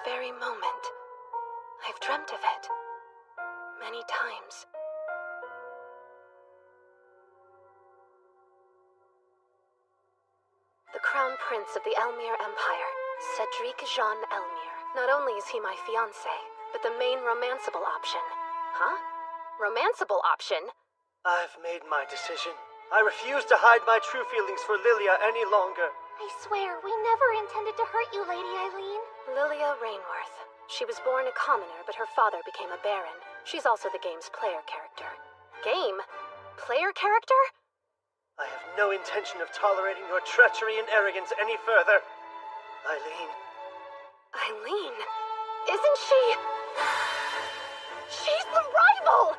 very moment. I've dreamt of it. Many times. The Crown Prince of the Elmir Empire, Cedric Jean Elmir. Not only is he my fiancé, but the main romanceable option. Huh? Romanceable option? I've made my decision. I refuse to hide my true feelings for Lilia any longer. I swear, we never intended to hurt you, Lady Eileen. Lilia Rainworth. She was born a commoner, but her father became a baron. She's also the game's player character. Game? Player character? I have no intention of tolerating your treachery and arrogance any further. Eileen. Eileen? Isn't she... She's the rival!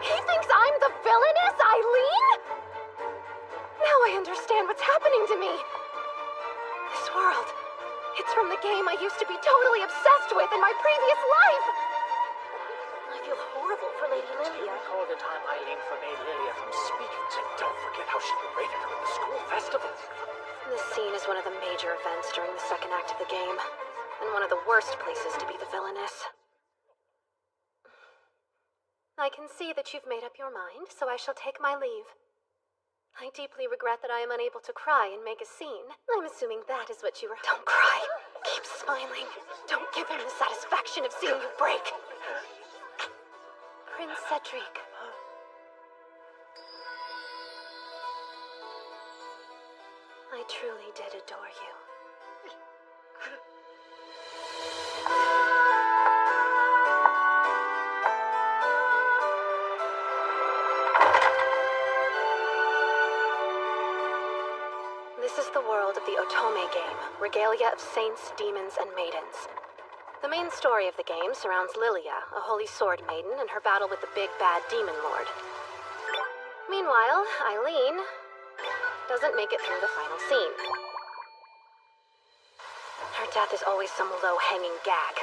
He thinks I'm the villainous Eileen? Now I understand what's happening to me. This world, it's from the game I used to be totally obsessed with in my previous life. I feel horrible for Lady Lilia. Recall the time Eileen forbade Lilia from speaking, and don't forget how she berated her at the school festival. This scene is one of the major events during the second act of the game, and one of the worst places to be the villainess. I can see that you've made up your mind, so I shall take my leave. I deeply regret that I am unable to cry and make a scene. I'm assuming that is what you were— Don't cry. Keep smiling. Don't give him the satisfaction of seeing you break. Prince Cedric. I truly did adore you. This is the world of the Otome game, regalia of saints, demons, and maidens. The main story of the game surrounds Lilia, a holy sword maiden, and her battle with the big bad demon lord. Meanwhile, Eileen doesn't make it through the final scene. Her death is always some low-hanging gag.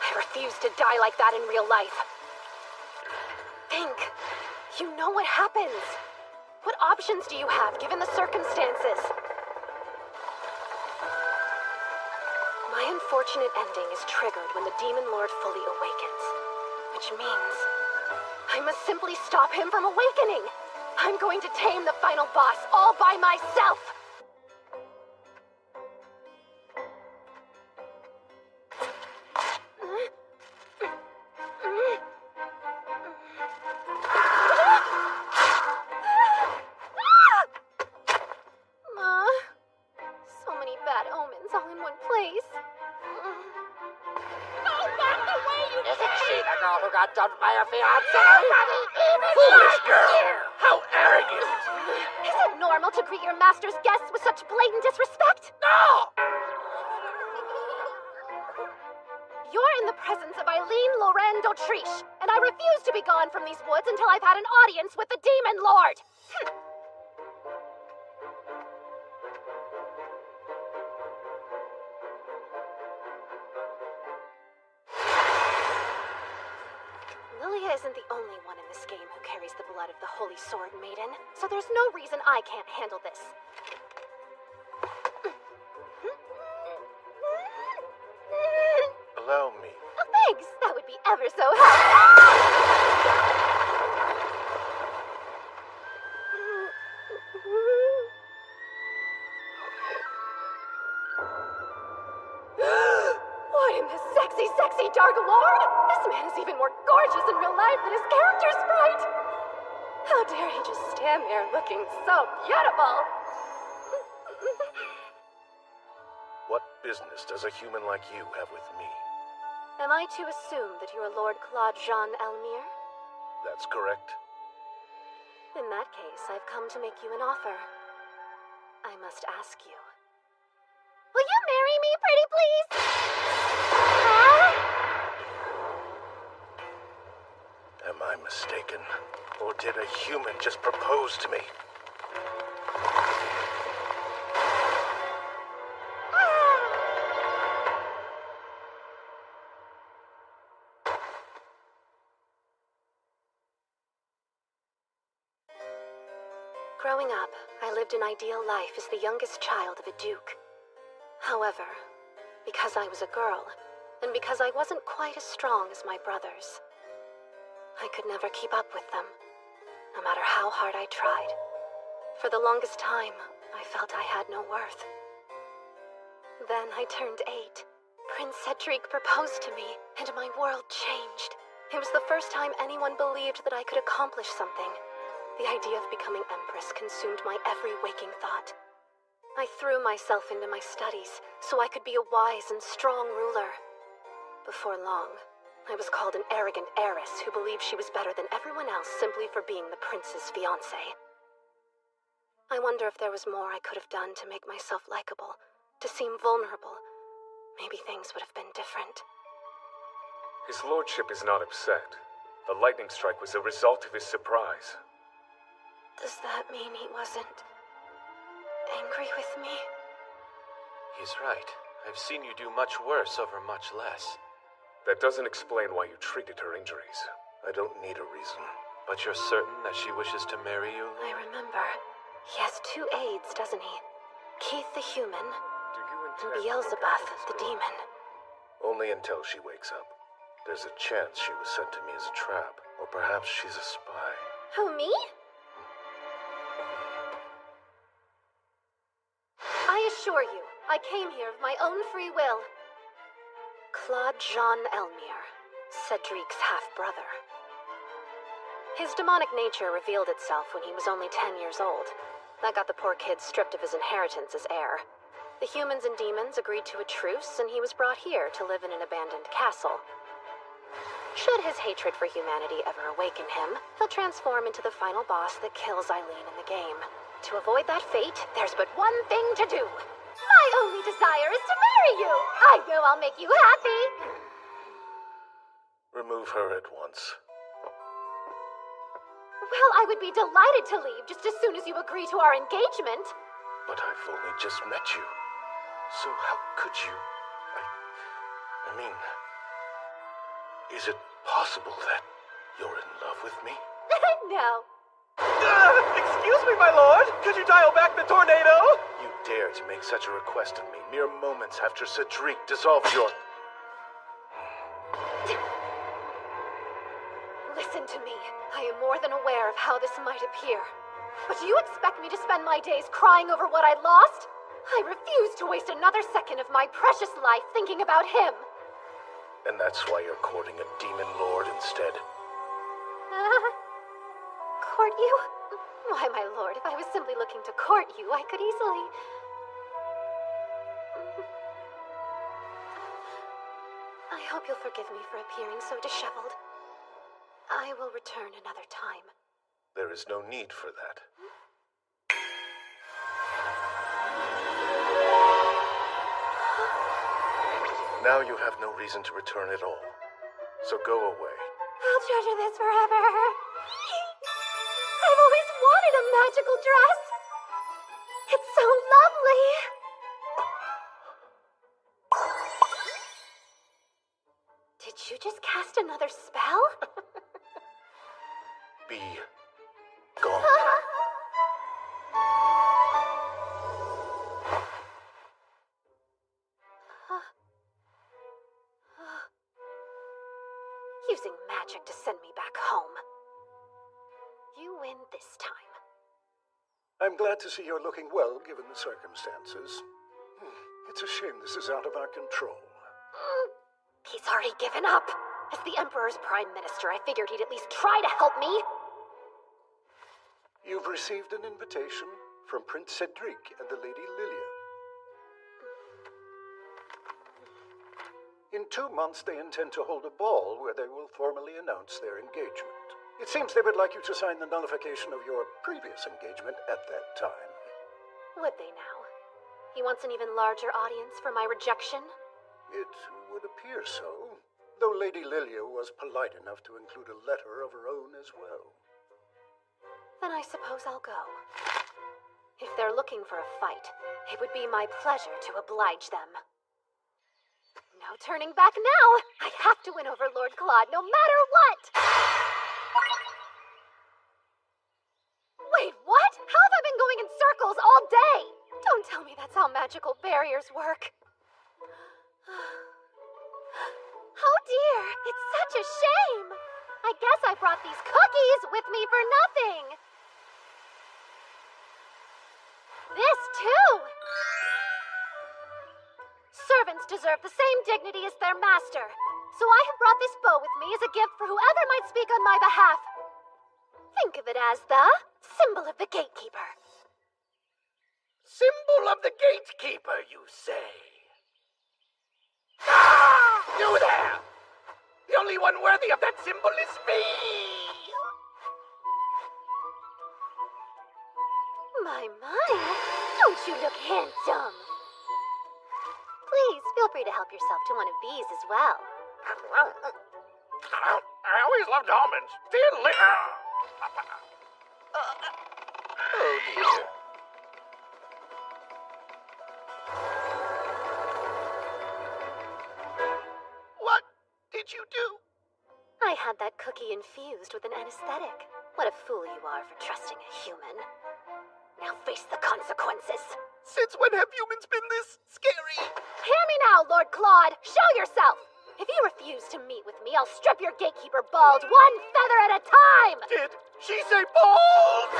I refuse to die like that in real life. Think. You know what happens. What options do you have, given the circumstances? My unfortunate ending is triggered when the Demon Lord fully awakens. Which means I must simply stop him from awakening. I'm going to tame the final boss all by myself. Dumped by a fiancé! Foolish girl! How arrogant! Is it normal to greet your master's guests with such blatant disrespect? No! You're in the presence of Eileen Lorraine d'Autriche, and I refuse to be gone from these woods until I've had an audience with the Demon Lord! Lilia isn't the only one in this game who carries the blood of the Holy Sword Maiden, so there's no reason I can't handle this. Allow me. Oh, thanks! That would be ever so helpful! What in the sexy, sexy Dark Lord? This man is even more gorgeous in real life than his character sprite! How dare he just stand there looking so beautiful! What business does a human like you have with me? Am I to assume that you're Lord Claude Jean Elmir? That's correct. In that case, I've come to make you an offer. I must ask you. Will you marry me, pretty please? Am I mistaken? Or did a human just propose to me? Growing up, I lived an ideal life as the youngest child of a duke. However, Because I was a girl, and because I wasn't quite as strong as my brothers. I could never keep up with them, no matter how hard I tried. For the longest time, I felt I had no worth. Then I turned 8. Prince Cedric proposed to me, and my world changed. It was the first time anyone believed that I could accomplish something. The idea of becoming Empress consumed my every waking thought. I threw myself into my studies so I could be a wise and strong ruler. Before long, I was called an arrogant heiress who believed she was better than everyone else simply for being the prince's fiancée. I wonder if there was more I could have done to make myself likable, to seem vulnerable. Maybe things would have been different. His lordship is not upset. The lightning strike was a result of his surprise. Does that mean he wasn't angry with me? He's right. I've seen you do much worse over much less. That doesn't explain why you treated her injuries. I don't need a reason. But you're certain that she wishes to marry you? I remember. He has 2 aides, doesn't he? Keith the human, Do you and intend Beelzebub the demon. Only until she wakes up. There's a chance she was sent to me as a trap, or perhaps she's a spy. Who, me? I assure you, I came here of my own free will. Claude Jean Elmire, Cedric's half-brother. His demonic nature revealed itself when he was only 10 years old. That got the poor kid stripped of his inheritance as heir. The humans and demons agreed to a truce, and he was brought here to live in an abandoned castle. Should his hatred for humanity ever awaken him, he'll transform into the final boss that kills Eileen in the game. To avoid that fate, there's but one thing to do. My only desire is to marry you. I know I'll make you happy. Remove her at once. Well, I would be delighted to leave just as soon as you agree to our engagement. But I've only just met you. So how could you? I mean, is it possible that you're in love with me? No. Excuse me, my lord! Could you dial back the tornado? You dare to make such a request of me mere moments after Cedric dissolved your... Listen to me. I am more than aware of how this might appear. But do you expect me to spend my days crying over what I lost? I refuse to waste another second of my precious life thinking about him. And that's why you're courting a demon lord instead. Court you? Why, my lord, if I was simply looking to court you, I could easily... I hope you'll forgive me for appearing so disheveled. I will return another time. There is no need for that. Now you have no reason to return at all. So go away. I'll treasure this forever. I've always wanted a magical dress. It's so lovely. Did you just cast another spell? Be gone. Using magic to send me back home. You win this time. I'm glad to see you're looking well, given the circumstances. It's a shame this is out of our control. He's already given up. As the Emperor's Prime Minister, I figured he'd at least try to help me. You've received an invitation from Prince Cedric and the Lady Lilia. In 2 months, they intend to hold a ball where they will formally announce their engagement. It seems they would like you to sign the nullification of your previous engagement at that time. Would they now? He wants an even larger audience for my rejection? It would appear so, though Lady Lilia was polite enough to include a letter of her own as well. Then I suppose I'll go. If they're looking for a fight, it would be my pleasure to oblige them. No turning back now. I have to win over Lord Claude, no matter what. Wait, what? How have I been going in circles all day? Don't tell me that's how magical barriers work. dear, it's such a shame. I guess I brought these cookies with me for nothing. This too. Servants deserve the same dignity as their master. So I have brought this bow with me as a gift for whoever might speak on my behalf. Think of it as the symbol of the gatekeeper. Symbol of the gatekeeper, you say? Ah! You there! The only one worthy of that symbol is me! My, don't you look handsome? Please, feel free to help yourself to one of these as well. I always loved almonds. Oh dear. What did you do? I had that cookie infused with an anesthetic. What a fool you are for trusting a human. Now face the consequences. Since when have humans been this scary? Hear me now, Lord Claude. Show yourself. If you refuse to meet with me, I'll strip your gatekeeper bald, one feather at a time. Did she say bald?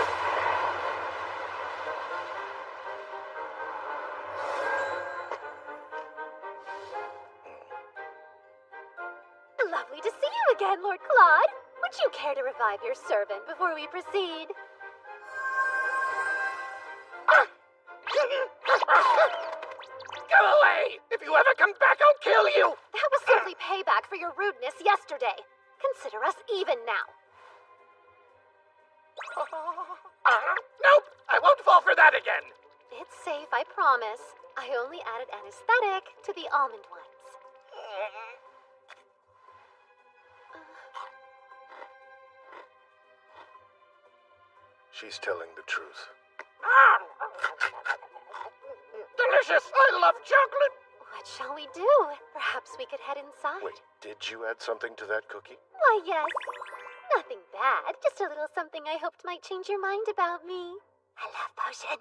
Lovely to see you again, Lord Claude. Would you care to revive your servant before we proceed? Go away! If you ever come back, I'll kill you! That was simply payback for your rudeness yesterday. Consider us even now. Nope! I won't fall for that again! It's safe, I promise. I only added anesthetic to the almond ones. She's telling the truth. Delicious! I love chocolate! What shall we do? Perhaps we could head inside. Wait, did you add something to that cookie? Why, yes. Nothing bad. Just a little something I hoped might change your mind about me. A love potion.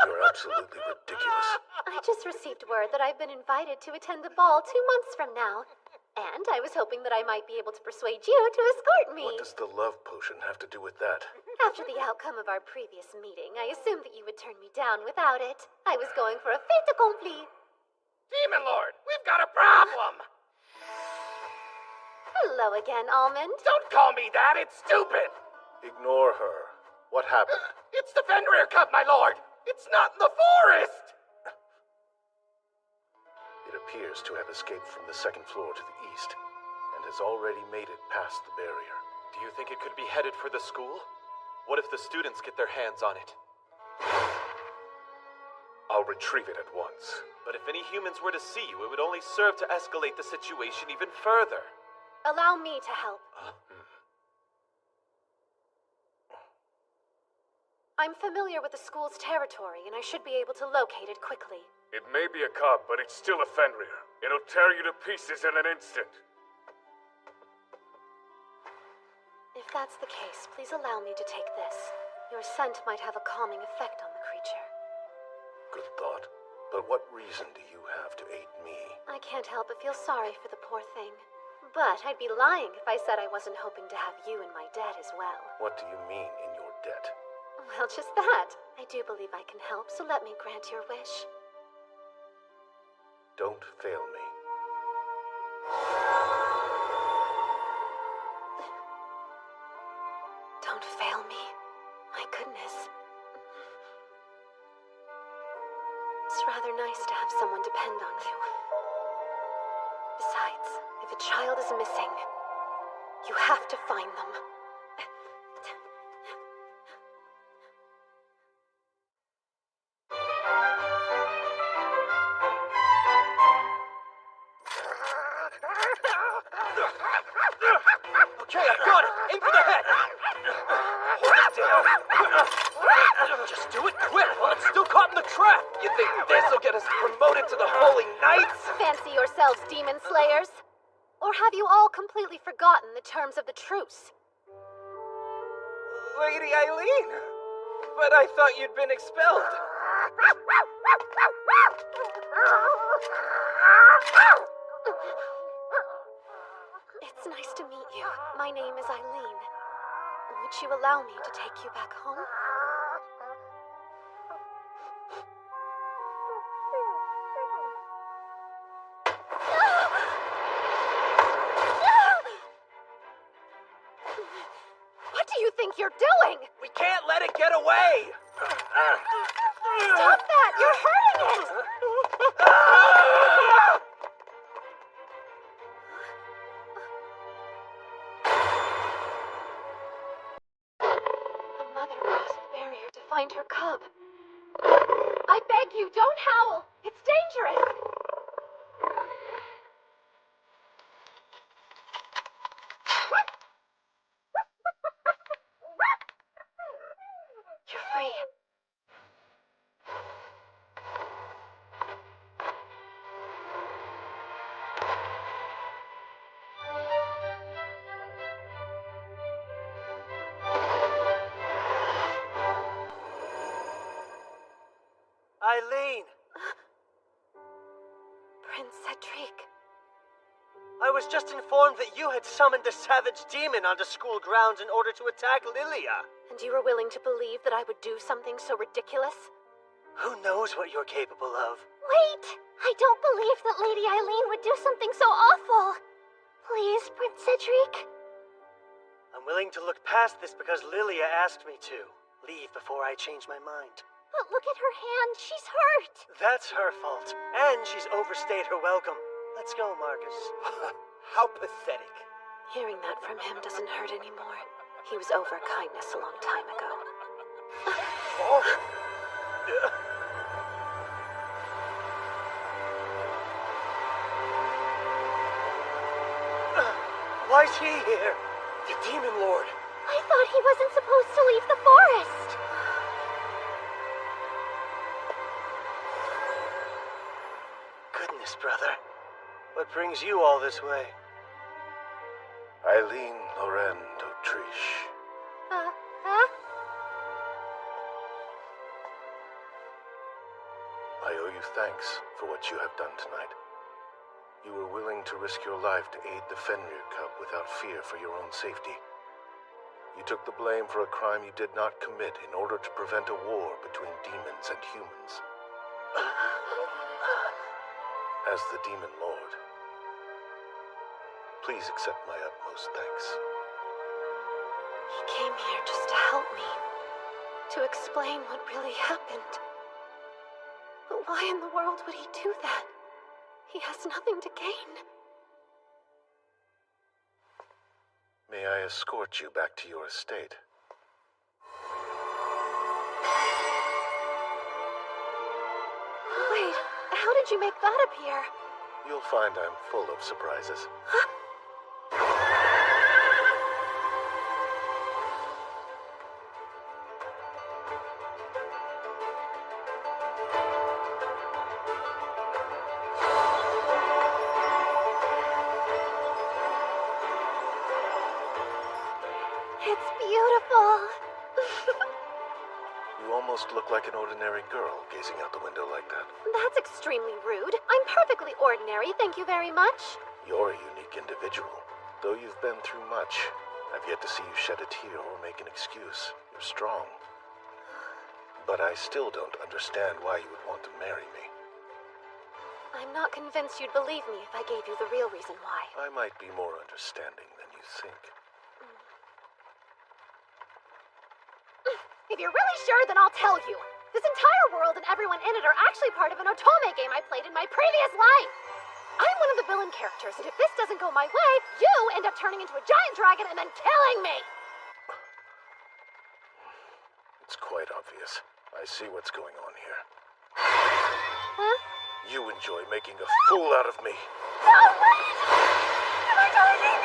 You're absolutely ridiculous. I just received word that I've been invited to attend the ball 2 months from now. And I was hoping that I might be able to persuade you to escort me. What does the love potion have to do with that? After the outcome of our previous meeting, I assumed that you would turn me down without it. I was going for a fait accompli. Demon Lord, we've got a problem! Hello again, Almond. Don't call me that, it's stupid! Ignore her. What happened? It's the Fenrir Cup, my lord! It's not in the forest! It appears to have escaped from the second floor to the east, and has already made it past the barrier. Do you think it could be headed for the school? What if the students get their hands on it? I'll retrieve it at once. But if any humans were to see you, it would only serve to escalate the situation even further. Allow me to help. I'm familiar with the school's territory, and I should be able to locate it quickly. It may be a cub, but it's still a Fenrir. It'll tear you to pieces in an instant. If that's the case, please allow me to take this. Your scent might have a calming effect on the creature. Good thought. But what reason do you have to aid me? I can't help but feel sorry for the poor thing. But I'd be lying if I said I wasn't hoping to have you in my debt as well. What do you mean, in your debt? Well, just that. I do believe I can help, so let me grant your wish. Don't fail me. Don't fail me. My goodness. It's rather nice to have someone depend on you. Besides, if a child is missing, you have to find them. Okay, I got it! Aim for the head! Hold it down! Just do it quick while it's still caught in the trap! You think this'll get us promoted to the Holy Knights? Fancy yourselves demon slayers? Or have you all completely forgotten the terms of the truce? Lady Eileen! But I thought you'd been expelled. It's nice to meet you. My name is Eileen. Would you allow me to take you back home? What do you think you're doing? We can't let it get away! Stop that! You're hurting it! A mother crossed the barrier to find her cub. I beg you, don't howl! It's dangerous! You're free. Eileen! Prince Cedric. I was just informed that you had summoned a savage demon onto school grounds in order to attack Lilia. And you were willing to believe that I would do something so ridiculous? Who knows what you're capable of? Wait! I don't believe that Lady Eileen would do something so awful! Please, Prince Cedric? I'm willing to look past this because Lilia asked me to. Leave before I change my mind. But look at her hand, she's hurt! That's her fault. And she's overstayed her welcome. Let's go, Marcus. How pathetic. Hearing that from him doesn't hurt anymore. He was over kindness a long time ago. Oh. Why's he here? The Demon Lord. I thought he wasn't supposed to leave the forest! Goodness, brother. What brings you all this way? Eileen Loren d'Autriche. Huh? I owe you thanks for what you have done tonight. You were willing to risk your life to aid the Fenrir cub without fear for your own safety. You took the blame for a crime you did not commit in order to prevent a war between demons and humans. As the Demon Lord, please accept my utmost thanks. He came here just to help me. To explain what really happened. But why in the world would he do that? He has nothing to gain. May I escort you back to your estate? Wait, how did you make that appear? You'll find I'm full of surprises. It's beautiful! You almost look like an ordinary girl gazing out the window like that. That's extremely rude. I'm perfectly ordinary, thank you very much. You're a unique individual. Though you've been through much, I've yet to see you shed a tear or make an excuse. You're strong. But I still don't understand why you would want to marry me. I'm not convinced you'd believe me if I gave you the real reason why. I might be more understanding than you think. If you're really sure, then I'll tell you. This entire world and everyone in it are actually part of an Otome game I played in my previous life. I'm one of the villain characters, and if this doesn't go my way, you end up turning into a giant dragon and then killing me. It's quite obvious. I see what's going on here. Huh? You enjoy making a fool out of me. No, wait! Am I dying?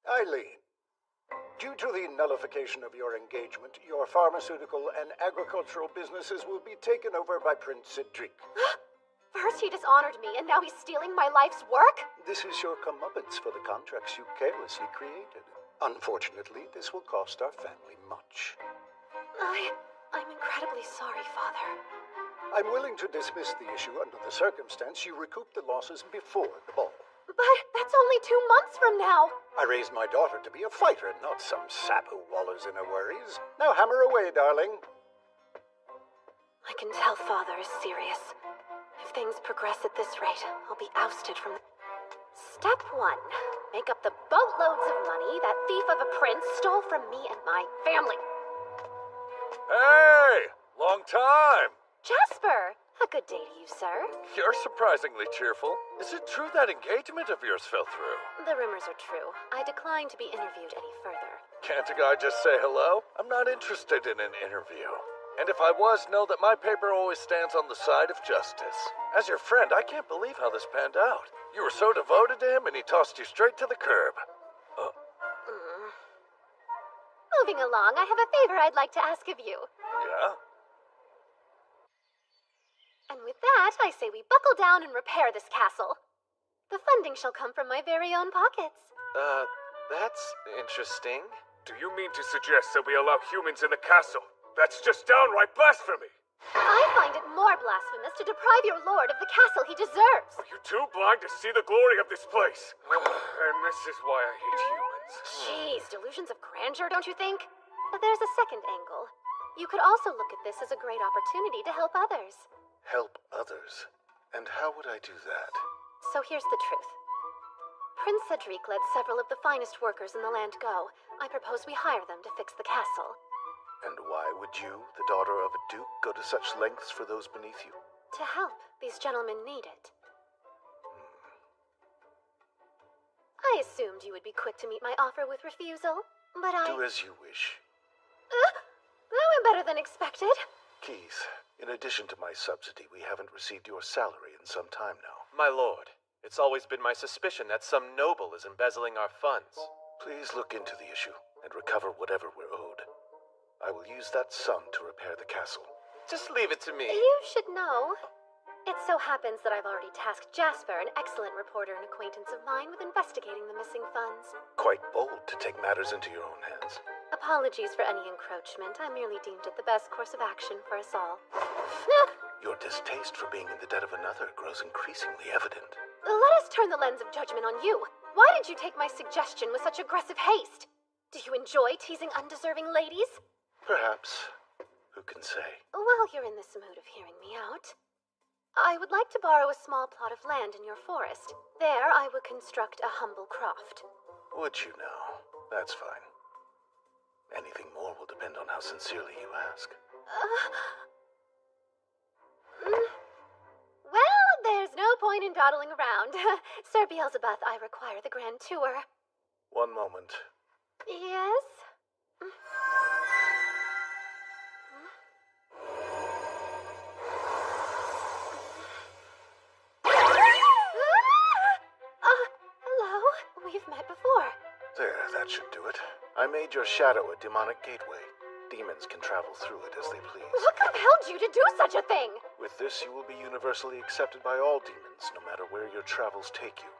Eileen, due to the nullification of your engagement, your pharmaceutical and agricultural businesses will be taken over by Prince Cedric. First he dishonored me, and now he's stealing my life's work? This is your comeuppance for the contracts you carelessly created. Unfortunately, this will cost our family much. I'm incredibly sorry, Father. I'm willing to dismiss the issue under the circumstance you recouped the losses before the ball. But that's only 2 months from now. I raised my daughter to be a fighter, not some sap who wallows in her worries. Now hammer away, darling. I can tell Father is serious. If things progress at this rate, I'll be ousted from... Step 1. Make up the boatloads of money that thief of a prince stole from me and my family. Hey! Long time! Jasper! A good day to you, sir. You're surprisingly cheerful. Is it true that engagement of yours fell through? The rumors are true. I decline to be interviewed any further. Can't a guy just say hello? I'm not interested in an interview. And if I was, know that my paper always stands on the side of justice. As your friend, I can't believe how this panned out. You were so devoted to him and he tossed you straight to the curb. Moving along, I have a favor I'd like to ask of you. Yeah? And with that, I say we buckle down and repair this castle. The funding shall come from my very own pockets. That's interesting. Do you mean to suggest that we allow humans in the castle? That's just downright blasphemy! I find it more blasphemous to deprive your lord of the castle he deserves. Are you too blind to see the glory of this place? And this is why I hate humans. Jeez, delusions of grandeur, don't you think? But there's a second angle. You could also look at this as a great opportunity to help others. Help others? And how would I do that? So here's the truth. Prince Cedric let several of the finest workers in the land go. I propose we hire them to fix the castle. And why would you, the daughter of a duke, go to such lengths for those beneath you? To help. These gentlemen need it. I assumed you would be quick to meet my offer with refusal, but Do as you wish. That went better than expected. Keith, in addition to my subsidy, we haven't received your salary in some time now. My lord, it's always been my suspicion that some noble is embezzling our funds. Please look into the issue and recover whatever we're owed. I will use that sum to repair the castle. Just leave it to me. You should know. It so happens that I've already tasked Jasper, an excellent reporter and acquaintance of mine, with investigating the missing funds. Quite bold to take matters into your own hands. Apologies for any encroachment. I merely deemed it the best course of action for us all. Your distaste for being in the debt of another grows increasingly evident. Let us turn the lens of judgment on you. Why did you take my suggestion with such aggressive haste? Do you enjoy teasing undeserving ladies? Perhaps. Who can say? While you're in this mood of hearing me out, I would like to borrow a small plot of land in your forest. There I would construct a humble croft. Would you now? That's fine. Anything more will depend on how sincerely you ask. Well, there's no point in dawdling around. Sir Beelzebub, I require the grand tour. One moment. Yes? Hello. We've met before. There, that should do it. I made your shadow a demonic gateway. Demons can travel through it as they please. What compelled you to do such a thing? With this, you will be universally accepted by all demons, no matter where your travels take you.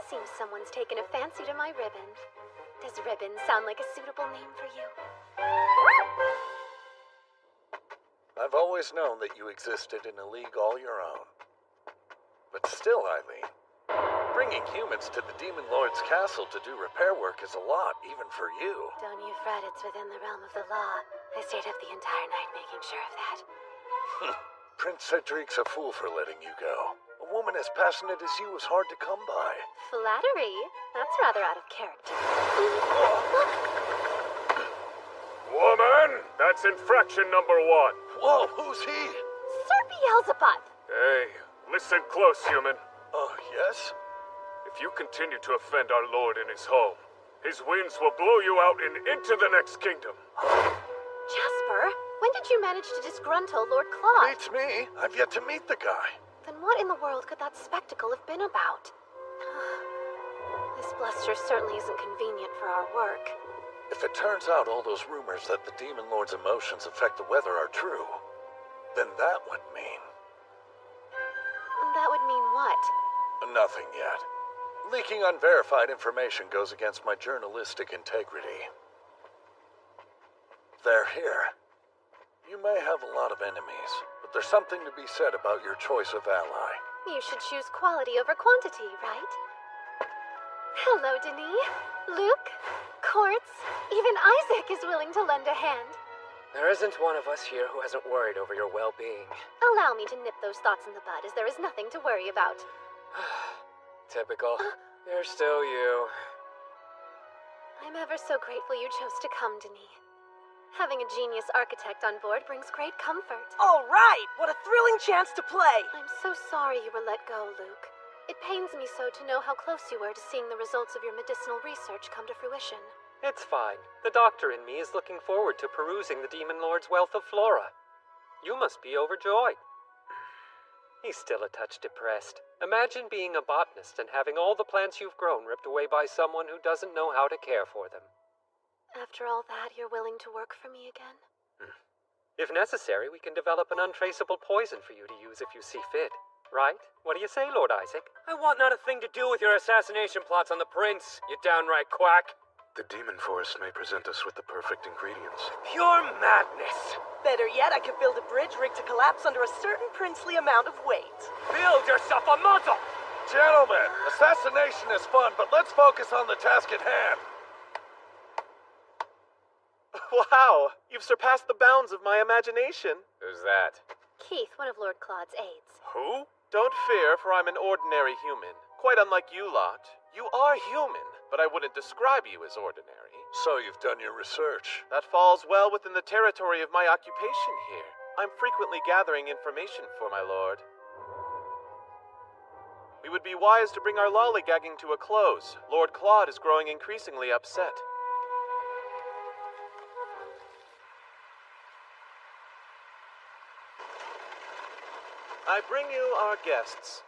Seems someone's taken a fancy to my ribbon. Does ribbon sound like a suitable name for you? I've always known that you existed in a league all your own. But still, Eileen, bringing humans to the Demon Lord's castle to do repair work is a lot, even for you. Don't you fret, it's within the realm of the law. I stayed up the entire night making sure of that. Prince Cedric's a fool for letting you go. A woman as passionate as you is hard to come by. Flattery? That's rather out of character. Woman! That's infraction number 1. Whoa, who's he? Sir Beelzebub! Hey, listen close, human. Yes? If you continue to offend our lord in his home, his winds will blow you out and into the next kingdom. Jasper, when did you manage to disgruntle Lord Claude? Beats me. I've yet to meet the guy. Then what in the world could that spectacle have been about? This bluster certainly isn't convenient for our work. If it turns out all those rumors that the Demon Lord's emotions affect the weather are true, then that would mean... That would mean what? Nothing yet. Leaking unverified information goes against my journalistic integrity. They're here. You may have a lot of enemies, but there's something to be said about your choice of ally. You should choose quality over quantity, right? Hello, Denis. Luke, Quartz, even Isaac is willing to lend a hand. There isn't one of us here who hasn't worried over your well-being. Allow me to nip those thoughts in the bud, as there is nothing to worry about. Typical. You're still you. I'm ever so grateful you chose to come, Denis. Having a genius architect on board brings great comfort. All right! What a thrilling chance to play! I'm so sorry you were let go, Luke. It pains me so to know how close you were to seeing the results of your medicinal research come to fruition. It's fine. The doctor in me is looking forward to perusing the Demon Lord's wealth of flora. You must be overjoyed. He's still a touch depressed. Imagine being a botanist and having all the plants you've grown ripped away by someone who doesn't know how to care for them. After all that, you're willing to work for me again? If necessary, we can develop an untraceable poison for you to use if you see fit. Right? What do you say, Lord Isaac? I want not a thing to do with your assassination plots on the prince, you downright quack. The demon forest may present us with the perfect ingredients. Pure madness. Better yet, I could build a bridge rigged to collapse under a certain princely amount of weight. Build yourself a muzzle! Gentlemen, assassination is fun, but let's focus on the task at hand. Wow, you've surpassed the bounds of my imagination. Who's that? Keith, one of Lord Claude's aides. Who? Don't fear, for I'm an ordinary human. Quite unlike you lot. You are human, but I wouldn't describe you as ordinary. So you've done your research. That falls well within the territory of my occupation here. I'm frequently gathering information for my lord. We would be wise to bring our lollygagging to a close. Lord Claude is growing increasingly upset. I bring you our guests.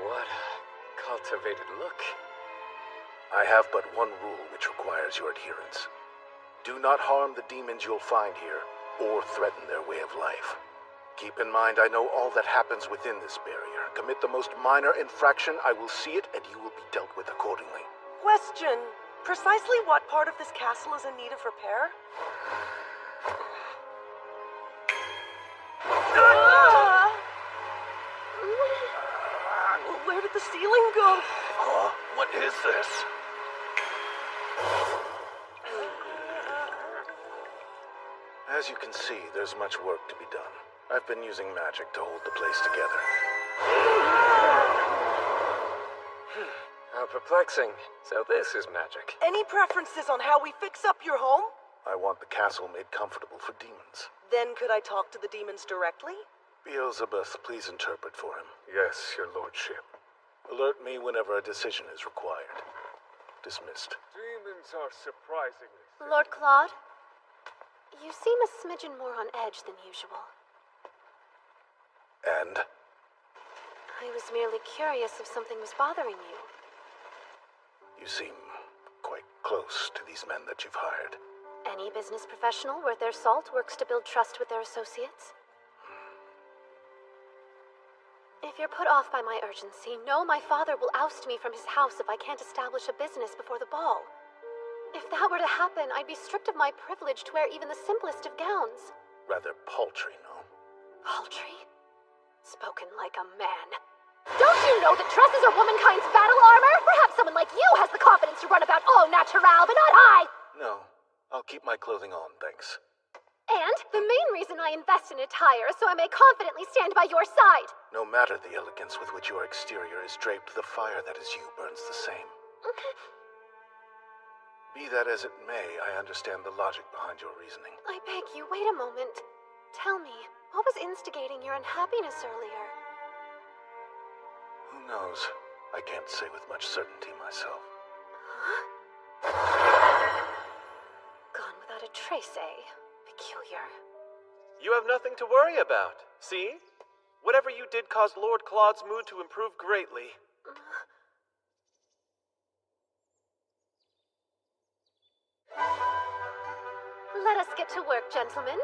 What a cultivated look. I have but one rule which requires your adherence. Do not harm the demons you'll find here, or threaten their way of life. Keep in mind, I know all that happens within this barrier. Commit the most minor infraction, I will see it, and you will be dealt with accordingly. Question. Precisely what part of this castle is in need of repair? Where did the ceiling go? What is this? As you can see, there's much work to be done. I've been using magic to hold the place together. How perplexing. So this is magic. Any preferences on how we fix up your home? I want the castle made comfortable for demons. Then could I talk to the demons directly? Beelzebub, please interpret for him. Yes, your lordship. Alert me whenever a decision is required. Dismissed. Demons are surprisingly... Lord Claude, you seem a smidgen more on edge than usual. And? I was merely curious if something was bothering you. You seem quite close to these men that you've hired. Any business professional worth their salt works to build trust with their associates. If you're put off by my urgency, know my father will oust me from his house if I can't establish a business before the ball. If that were to happen, I'd be stripped of my privilege to wear even the simplest of gowns. Rather paltry, no? Paltry? Spoken like a man. Don't you know that dresses are womankind's battle armor? Perhaps someone like you has the confidence to run about au naturel, but not I! No, I'll keep my clothing on, thanks. And the main reason I invest in attire is so I may confidently stand by your side. No matter the elegance with which your exterior is draped, the fire that is you burns the same. Be that as it may, I understand the logic behind your reasoning. I beg you, wait a moment. Tell me, what was instigating your unhappiness earlier? Who knows? I can't say with much certainty myself. Gone without a trace, eh? Peculiar. You have nothing to worry about. See? Whatever you did caused Lord Claude's mood to improve greatly. Let us get to work, gentlemen.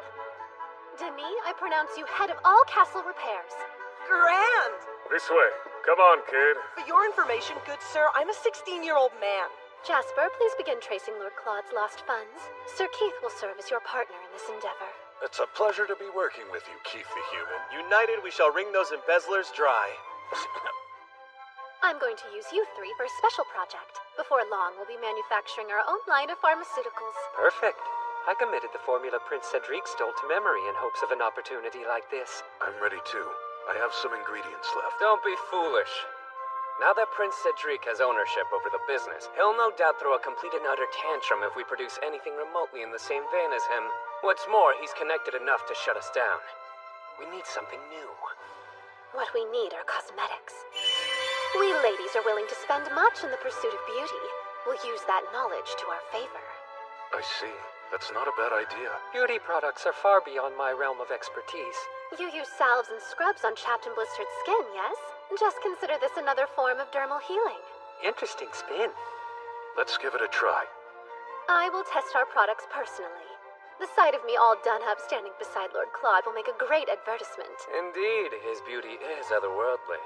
Denis, I pronounce you head of all castle repairs. Grand! This way. Come on, kid. For your information, good sir, I'm a 16-year-old man. Jasper, please begin tracing Lord Claude's lost funds. Sir Keith will serve as your partner in this endeavor. It's a pleasure to be working with you, Keith the Human. United, we shall wring those embezzlers dry. I'm going to use you three for a special project. Before long, we'll be manufacturing our own line of pharmaceuticals. Perfect. I committed the formula Prince Cedric stole to memory in hopes of an opportunity like this. I'm ready too. I have some ingredients left. Don't be foolish. Now that Prince Cedric has ownership over the business, he'll no doubt throw a complete and utter tantrum if we produce anything remotely in the same vein as him. What's more, he's connected enough to shut us down. We need something new. What we need are cosmetics. We ladies are willing to spend much in the pursuit of beauty. We'll use that knowledge to our favor. I see. That's not a bad idea. Beauty products are far beyond my realm of expertise. You use salves and scrubs on chapped and blistered skin, yes? Just consider this another form of dermal healing. Interesting spin. Let's give it a try. I will test our products personally. The sight of me all done up standing beside Lord Claude will make a great advertisement. Indeed, his beauty is otherworldly.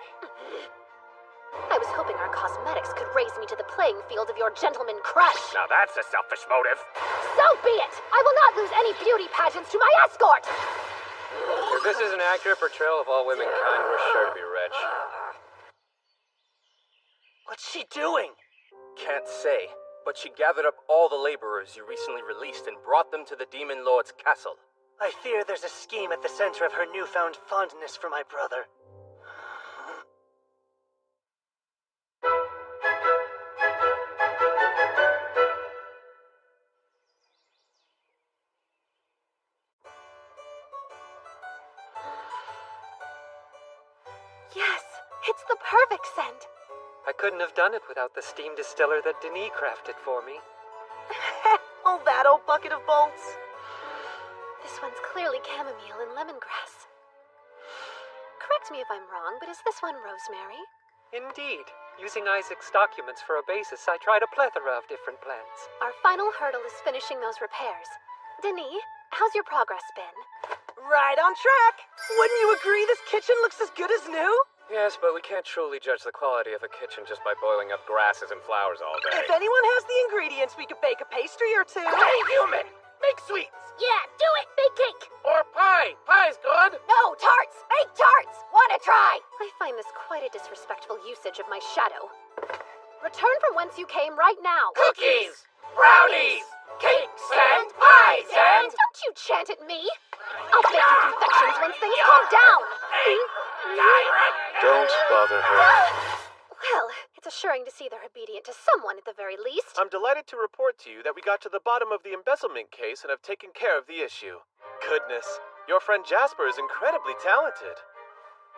I was hoping our cosmetics could raise me to the playing field of your gentleman crush. Now that's a selfish motive. So be it! I will not lose any beauty pageants to my escort! If this is an accurate portrayal of all womankind, we're sure to be rich. What's she doing? Can't say, but she gathered up all the laborers you recently released and brought them to the Demon Lord's castle. I fear there's a scheme at the center of her newfound fondness for my brother. Yes, it's the perfect scent. I couldn't have done it without the steam distiller that Denis crafted for me. Oh, that old bucket of bolts. This one's clearly chamomile and lemongrass. Correct me if I'm wrong, but is this one rosemary? Indeed. Using Isaac's documents for a basis, I tried a plethora of different plants. Our final hurdle is finishing those repairs. Denis, how's your progress been? Right on track. Wouldn't you agree this kitchen looks as good as new? Yes, but we can't truly judge the quality of a kitchen just by boiling up grasses and flowers all day. If anyone has the ingredients, we could bake a pastry or two. Hey, human! Make sweets! Yeah, do it! Bake cake! Or pie! Pie's good! No, tarts! Bake tarts! Wanna try? I find this quite a disrespectful usage of my shadow. Return from whence you came right now. Cookies! Brownies! Cakes and pies and... Don't you chant at me! I'll bake you confections once things calm down! Don't bother her. Well, it's assuring to see they're obedient to someone at the very least. I'm delighted to report to you that we got to the bottom of the embezzlement case and have taken care of the issue. Goodness, your friend Jasper is incredibly talented.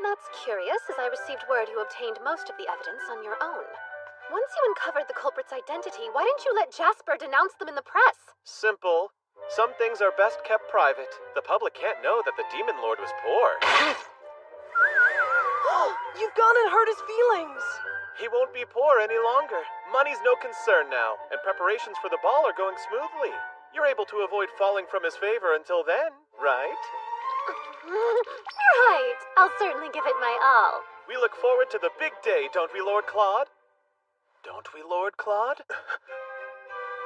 That's curious, as I received word you obtained most of the evidence on your own. Once you uncovered the culprit's identity, why didn't you let Jasper denounce them in the press? Simple. Some things are best kept private. The public can't know that the Demon Lord was poor. You've gone and hurt his feelings. He won't be poor any longer. Money's no concern now, and preparations for the ball are going smoothly. You're able to avoid falling from his favor until then, right? Right. I'll certainly give it my all. We look forward to the big day, don't we, Lord Claude? Don't we, Lord Claude?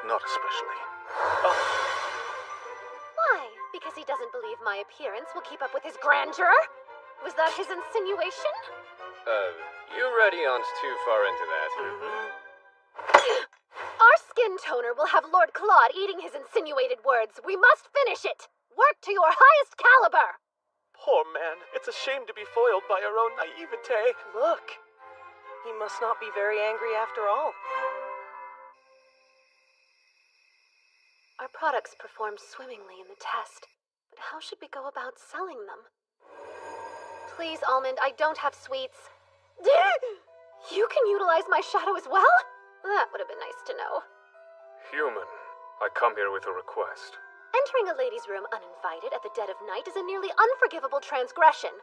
Not especially. Oh. Why? Because he doesn't believe my appearance will keep up with his grandeur? Was that his insinuation? You read eons too far into that. Our skin toner will have Lord Claude eating his insinuated words. We must finish it. Work to your highest caliber. Poor man. It's a shame to be foiled by our own naivete. Look. He must not be very angry after all. Our products performed swimmingly in the test, but how should we go about selling them? Please, Almond, I don't have sweets. You can utilize my shadow as well? That would have been nice to know. Human, I come here with a request. Entering a lady's room uninvited at the dead of night is a nearly unforgivable transgression.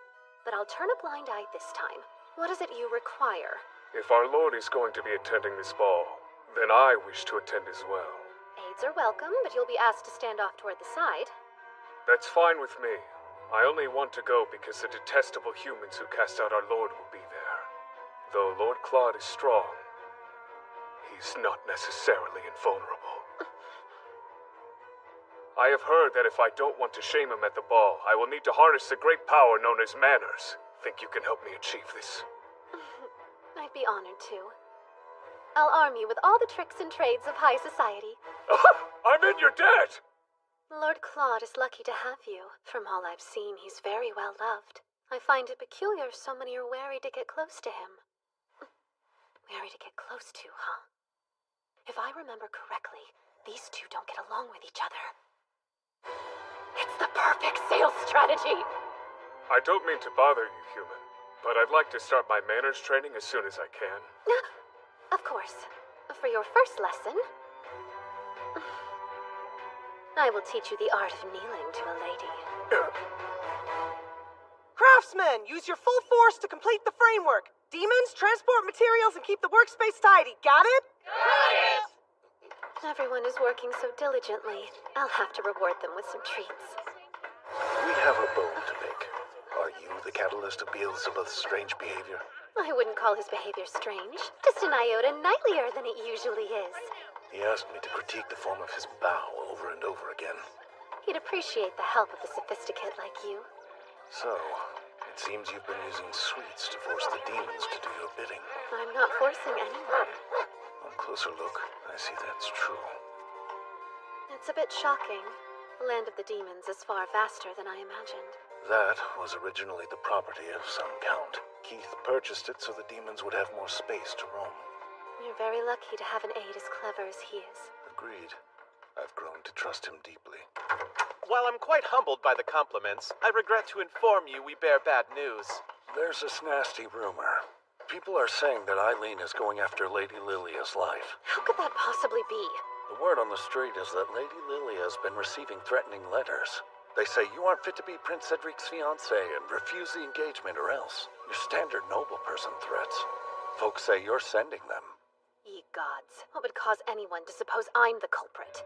But I'll turn a blind eye this time. What is it you require? If our lord is going to be attending this ball, then I wish to attend as well. Aides are welcome, but you'll be asked to stand off toward the side. That's fine with me. I only want to go because the detestable humans who cast out our lord will be there. Though Lord Claude is strong, he's not necessarily invulnerable. I have heard that if I don't want to shame him at the ball, I will need to harness the great power known as manners. Think you can help me achieve this? I'd be honored to. I'll arm you with all the tricks and trades of high society. I'm in your debt! Lord Claude is lucky to have you. From all I've seen, he's very well loved. I find it peculiar so many are wary to get close to him. Wary to get close to, huh? If I remember correctly, these two don't get along with each other. It's the perfect sales strategy! I don't mean to bother you, human, but I'd like to start my manners training as soon as I can. Of course. For your first lesson, I will teach you the art of kneeling to a lady. Craftsmen, use your full force to complete the framework. Demons, transport materials, and keep the workspace tidy. Got it? Got it! Everyone is working so diligently. I'll have to reward them with some treats. We have a bone to pick. Are you the catalyst of Beelzebub's strange behavior? I wouldn't call his behavior strange. Just an iota knightlier than it usually is. He asked me to critique the form of his bow over and over again. He'd appreciate the help of a sophisticate like you. So, it seems you've been using sweets to force the demons to do your bidding. I'm not forcing anyone. On closer look, I see that's true. It's a bit shocking. The land of the demons is far vaster than I imagined. That was originally the property of some count. Keith purchased it so the demons would have more space to roam. You're very lucky to have an aide as clever as he is. Agreed. I've grown to trust him deeply. While I'm quite humbled by the compliments, I regret to inform you we bear bad news. There's this nasty rumor. People are saying that Eileen is going after Lady Lilia's life. How could that possibly be? The word on the street is that Lady Lilia has been receiving threatening letters. They say you aren't fit to be Prince Cedric's fiancée and refuse the engagement or else. Your standard noble person threats. Folks say you're sending them. Ye gods, what would cause anyone to suppose I'm the culprit?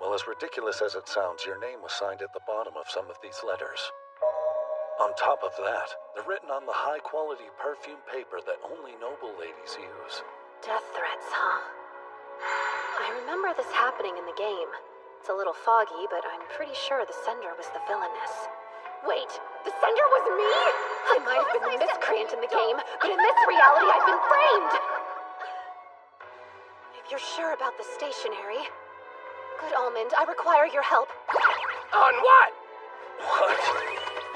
Well, as ridiculous as it sounds, your name was signed at the bottom of some of these letters. On top of that, they're written on the high-quality perfume paper that only noble ladies use. Death threats, huh? I remember this happening in the game. It's a little foggy, but I'm pretty sure the sender was the villainess. Wait, the sender was me? I might have been the miscreant in the game, but in this reality I've been framed! If you're sure about the stationery... Good Almond, I require your help. On what? What?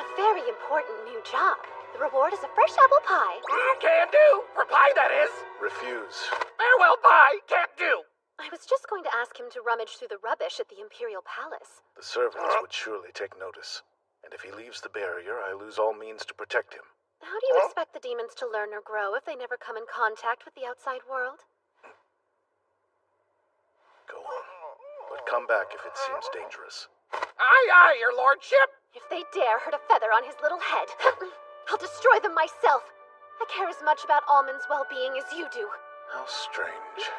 A very important new job. The reward is a fresh apple pie. Can do. For pie, that is. Refuse. Farewell, pie. Can't do. I was just going to ask him to rummage through the rubbish at the Imperial Palace. The servants would surely take notice. And if he leaves the barrier, I lose all means to protect him. How do you expect the demons to learn or grow if they never come in contact with the outside world? Go on. But come back if it seems dangerous. Aye, aye, your lordship. If they dare hurt a feather on his little head, I'll destroy them myself. I care as much about Almond's well-being as you do. How strange.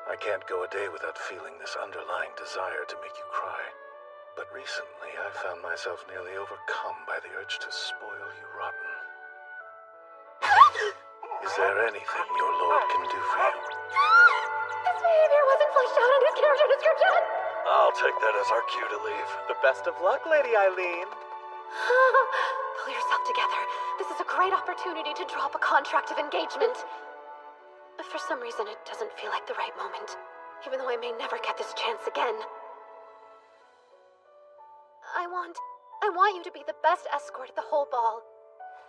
I can't go a day without feeling this underlying desire to make you cry. But recently, I found myself nearly overcome by the urge to spoil you rotten. Is there anything your lord can do for you? His behavior wasn't fleshed out in his character description! I'll take that as our cue to leave. The best of luck, Lady Eileen. Pull yourself together. This is a great opportunity to drop a contract of engagement. For some reason, it doesn't feel like the right moment, even though I may never get this chance again. I want you to be the best escort at the whole ball.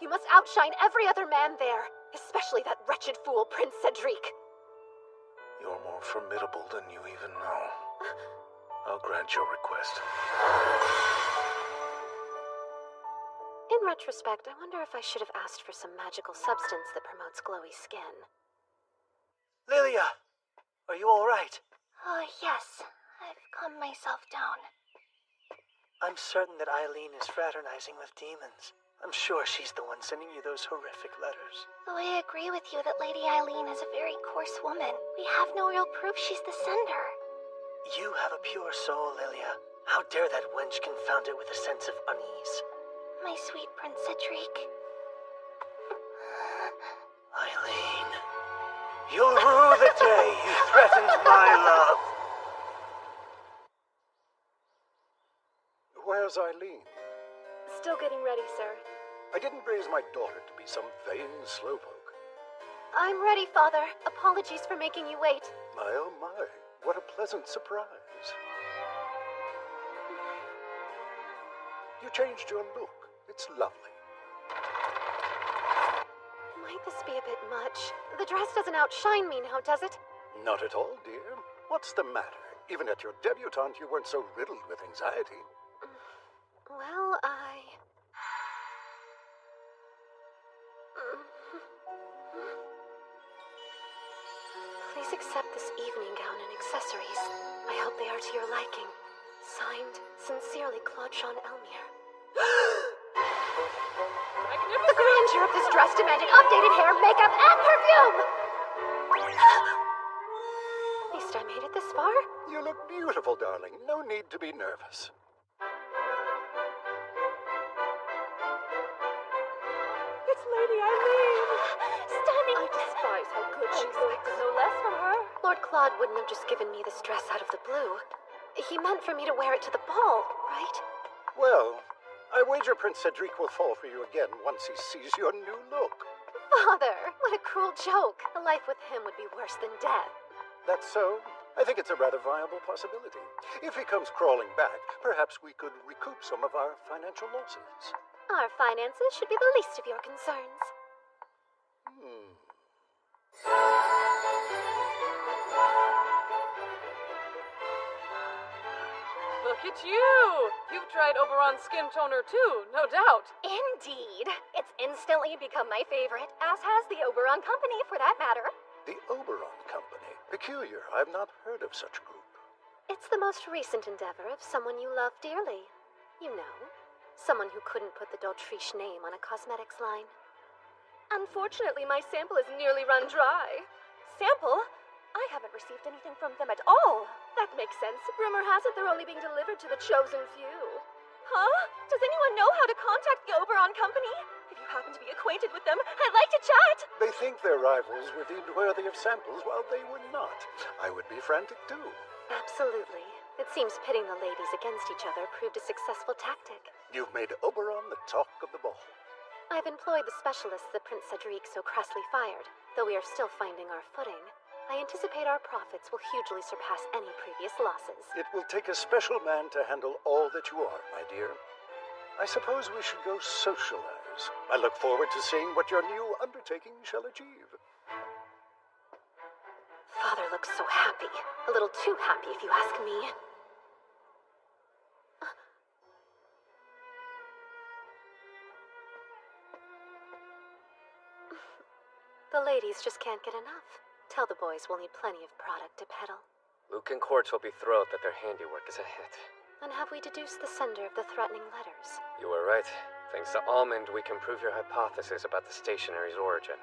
You must outshine every other man there, especially that wretched fool, Prince Cedric. You're more formidable than you even know. I'll grant your request. In retrospect, I wonder if I should have asked for some magical substance that promotes glowy skin. Lilia, are you all right? Oh, yes. I've calmed myself down. I'm certain that Eileen is fraternizing with demons. I'm sure she's the one sending you those horrific letters. Though I agree with you that Lady Eileen is a very coarse woman, we have no real proof she's the sender. You have a pure soul, Lilia. How dare that wench confound it with a sense of unease? My sweet Prince Cedric. Eileen, you'll rue the day you threatened my love. Where's Eileen? Still getting ready, sir. I didn't raise my daughter to be some vain slowpoke. I'm ready, Father. Apologies for making you wait. My oh my, what a pleasant surprise. You changed your look. It's lovely. Might this be a bit much? The dress doesn't outshine me now, does it? Not at all, dear. What's the matter? Even at your debutante, you weren't so riddled with anxiety. Well, Please accept this evening gown and accessories. I hope they are to your liking. Signed, sincerely, Claude Jean Elmire. The grandeur of this dress demanded updated hair, makeup, and perfume! At least I made it this far. You look beautiful, darling. No need to be nervous. It's Lady Eileen! Stunning! I despise how good she looks. No less from her. Lord Claude wouldn't have just given me this dress out of the blue. He meant for me to wear it to the ball, right? Well, I wager Prince Cedric will fall for you again once he sees your new look. Father, what a cruel joke. A life with him would be worse than death. That's so? I think it's a rather viable possibility. If he comes crawling back, perhaps we could recoup some of our financial losses. Our finances should be the least of your concerns. Look at you! You've tried Oberon Skin Toner too, no doubt. Indeed. It's instantly become my favorite, as has the Oberon Company, for that matter. The Oberon Company. Peculiar. I've not heard of such a group. It's the most recent endeavor of someone you love dearly. You know, someone who couldn't put the Dautriche name on a cosmetics line. Unfortunately, my sample is nearly run dry. Sample? I haven't received anything from them at all. That makes sense. Rumor has it they're only being delivered to the chosen few. Huh? Does anyone know how to contact the Oberon Company? If you happen to be acquainted with them, I'd like to chat! They think their rivals were deemed worthy of samples while they were not. I would be frantic too. Absolutely. It seems pitting the ladies against each other proved a successful tactic. You've made Oberon the talk of the ball. I've employed the specialists that Prince Cedric so crassly fired. Though we are still finding our footing, I anticipate our profits will hugely surpass any previous losses. It will take a special man to handle all that you are, my dear. I suppose we should go socialize. I look forward to seeing what your new undertaking shall achieve. Father looks so happy. A little too happy, if you ask me. The ladies just can't get enough. Tell the boys we'll need plenty of product to peddle. Luke and Quartz will be thrilled that their handiwork is a hit. And have we deduced the sender of the threatening letters? You were right. Thanks to Almond, we can prove your hypothesis about the stationary's origin.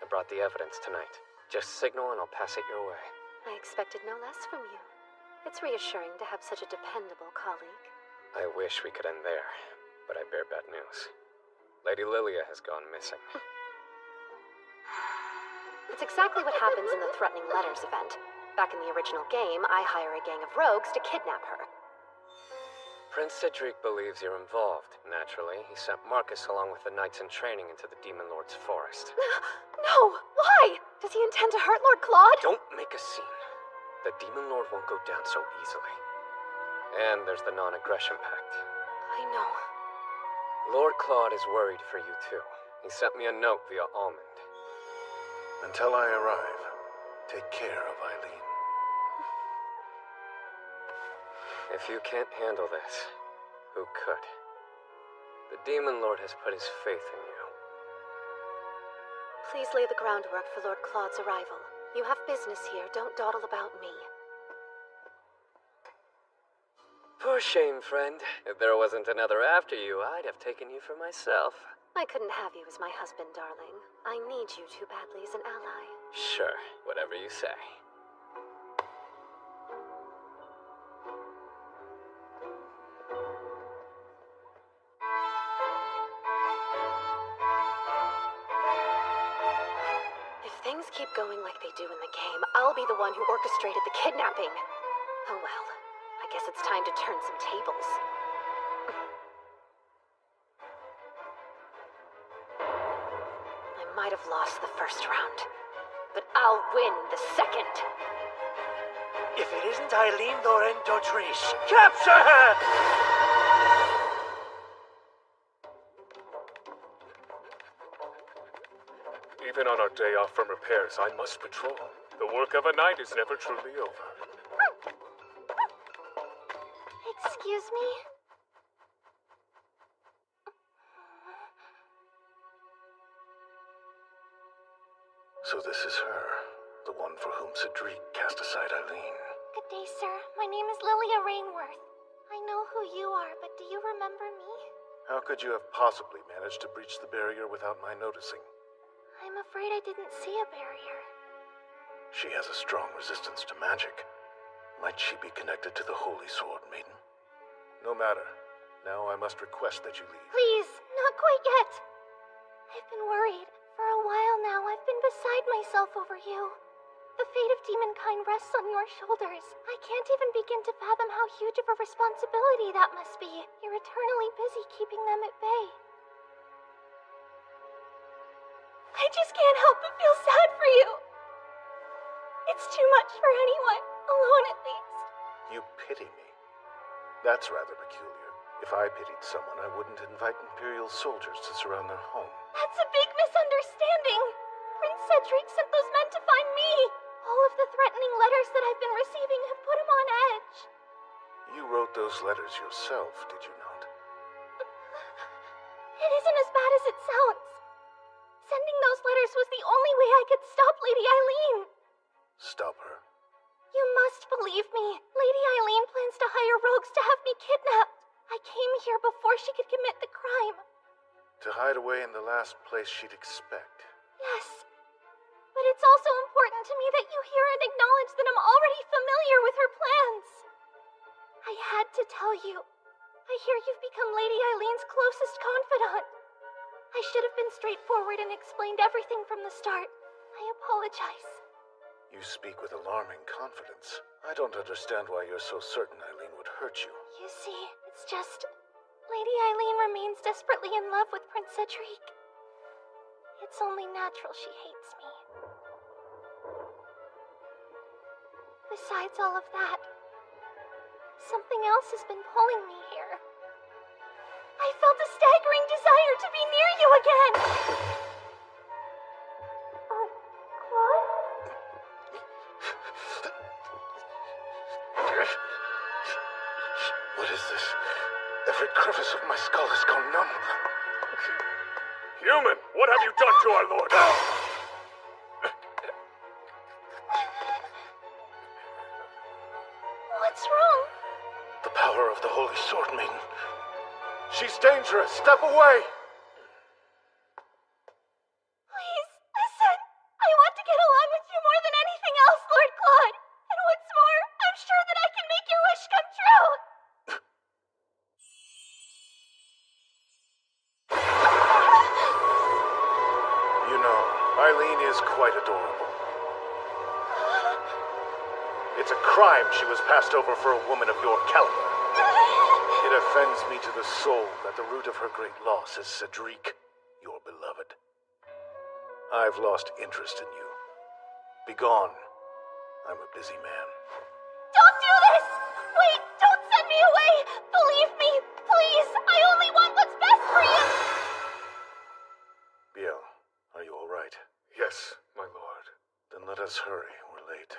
I brought the evidence tonight. Just signal and I'll pass it your way. I expected no less from you. It's reassuring to have such a dependable colleague. I wish we could end there, but I bear bad news. Lady Lilia has gone missing. That's exactly what happens in the Threatening Letters event. Back in the original game, I hire a gang of rogues to kidnap her. Prince Cedric believes you're involved. Naturally, he sent Marcus along with the knights in training into the Demon Lord's forest. No! Why? Does he intend to hurt Lord Claude? Don't make a scene. The Demon Lord won't go down so easily. And there's the non-aggression pact. I know. Lord Claude is worried for you too. He sent me a note via Almond. Until I arrive, take care of Eileen. If you can't handle this, who could? The Demon Lord has put his faith in you. Please lay the groundwork for Lord Claude's arrival. You have business here, don't dawdle about me. Poor Your shame, friend. If there wasn't another after you, I'd have taken you for myself. I couldn't have you as my husband, darling. I need you too badly as an ally. Sure, whatever you say. If things keep going like they do in the game, I'll be the one who orchestrated the kidnapping. Oh well, I guess it's time to turn some tables. I might have lost the first round, but I'll win the second. If it isn't Eileen Lauren Dautriche, capture her! Even on our day off from repairs, I must patrol. The work of a night is never truly over. Excuse me? So this is her, the one for whom Cedric cast aside Eileen. Good day, sir. My name is Lilia Rainworth. I know who you are, but do you remember me? How could you have possibly managed to breach the barrier without my noticing? I'm afraid I didn't see a barrier. She has a strong resistance to magic. Might she be connected to the Holy Sword Maiden? No matter. Now I must request that you leave. Please, not quite yet. I've been worried. For a while now, I've been beside myself over you. The fate of demonkind rests on your shoulders. I can't even begin to fathom how huge of a responsibility that must be. You're eternally busy keeping them at bay. I just can't help but feel sad for you. It's too much for anyone, alone at least. You pity me. That's rather peculiar. If I pitied someone, I wouldn't invite Imperial soldiers to surround their home. That's a big misunderstanding. Prince Cedric sent those men to find me. All of the threatening letters that I've been receiving have put him on edge. You wrote those letters yourself, did you not? It isn't as bad as it sounds. Sending those letters was the only way I could stop Lady Eileen. Stop her. You must believe me. Lady Eileen plans to hire rogues to have me kidnapped. I came here before she could commit the crime. To hide away in the last place she'd expect. Yes. But it's also important to me that you hear and acknowledge that I'm already familiar with her plans. I had to tell you. I hear you've become Lady Eileen's closest confidant. I should have been straightforward and explained everything from the start. I apologize. You speak with alarming confidence. I don't understand why you're so certain Eileen would hurt you. You see, it's just... Lady Eileen remains desperately in love with Prince Cedric. It's only natural she hates me. Besides all of that, something else has been pulling me here. I felt a staggering desire to be near you again! Claude? What is this? Every crevice of my skull has gone numb. Human, what have you done to our lord? What's wrong? The power of the Holy Sword Maiden. She's dangerous. Step away. Please, listen. I want to get along with you more than anything else, Lord Claude. And what's more, I'm sure that I can make your wish come true. You know, Eileen is quite adorable. It's a crime she was passed over for a woman of your caliber. It offends me to the soul that the root of her great loss is Cedric, your beloved. I've lost interest in you. Begone. I'm a busy man. Don't do this! Wait, don't send me away! Believe me, please! I only want what's best for you! Biel, are you all right? Yes, my lord. Then let us hurry. We're late.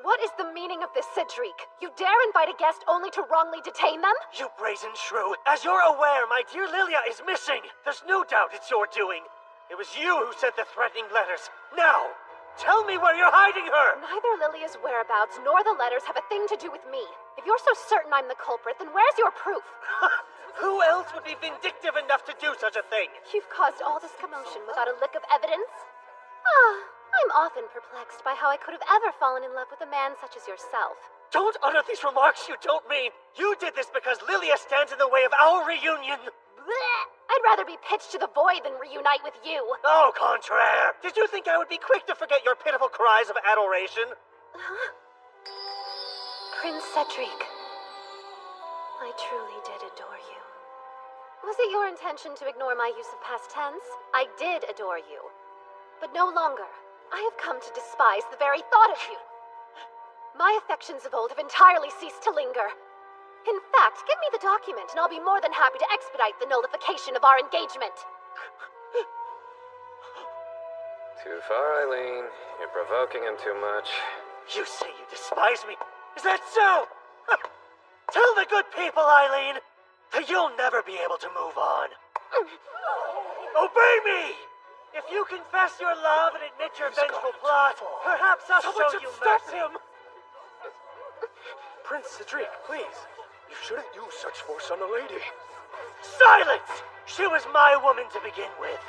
What is the meaning of this, Cedric? You dare invite a guest only to wrongly detain them? You brazen shrew! As you're aware, my dear Lilia is missing! There's no doubt it's your doing! It was you who sent the threatening letters. Now, Tell me where you're hiding her! Neither Lilia's whereabouts nor the letters have a thing to do with me. If you're so certain I'm the culprit, then where's your proof? Who else would be vindictive enough to do such a thing? You've caused all this commotion without a lick of evidence? I'm often perplexed by how I could have ever fallen in love with a man such as yourself. Don't utter these remarks you don't mean. You did this because Lilia stands in the way of our reunion. Blech! I'd rather be pitched to the void than reunite with you. Au contraire! Did you think I would be quick to forget your pitiful cries of adoration? Prince Cedric, I truly did adore you. Was it your intention to ignore my use of past tense? I did adore you. But no longer. I have come to despise the very thought of you. My affections of old have entirely ceased to linger. In fact, give me the document and I'll be more than happy to expedite the nullification of our engagement. Too far, Eileen. You're provoking him too much. You say you despise me? Is that so? Tell the good people, Eileen, that you'll never be able to move on. Obey me! If you confess your love and admit your vengeful plot, perhaps I'll show you mercy. Him! Prince Cedric, please. You shouldn't use such force on a lady. Silence! She was my woman to begin with.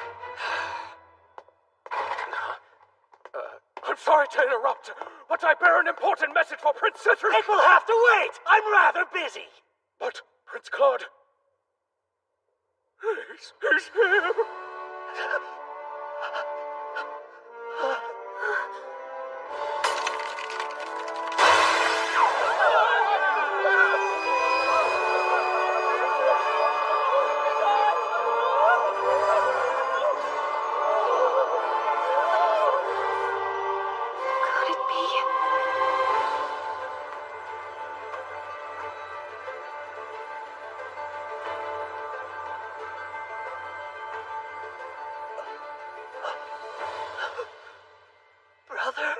I'm sorry to interrupt, but I bear an important message for Prince Cedric. It will have to wait. I'm rather busy. But, Prince Claude... He's here. Brother?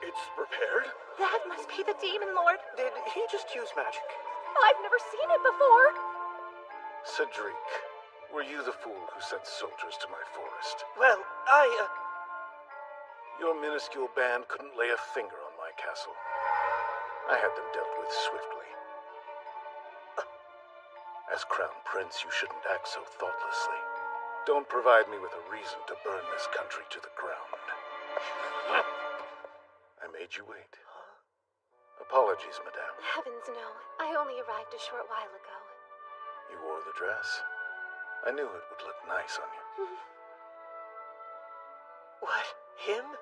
It's prepared? That must be the Demon Lord. Did he just use magic? I've never seen it before. Cedric, were you the fool who sent soldiers to my forest? Well, Your minuscule band couldn't lay a finger on my castle. I had them dealt with swiftly. As Crown Prince, you shouldn't act so thoughtlessly. Don't provide me with a reason to burn this country to the ground. I made you wait. Apologies, madame. Heavens no. I only arrived a short while ago. You wore the dress. I knew it would look nice on you. What? Him?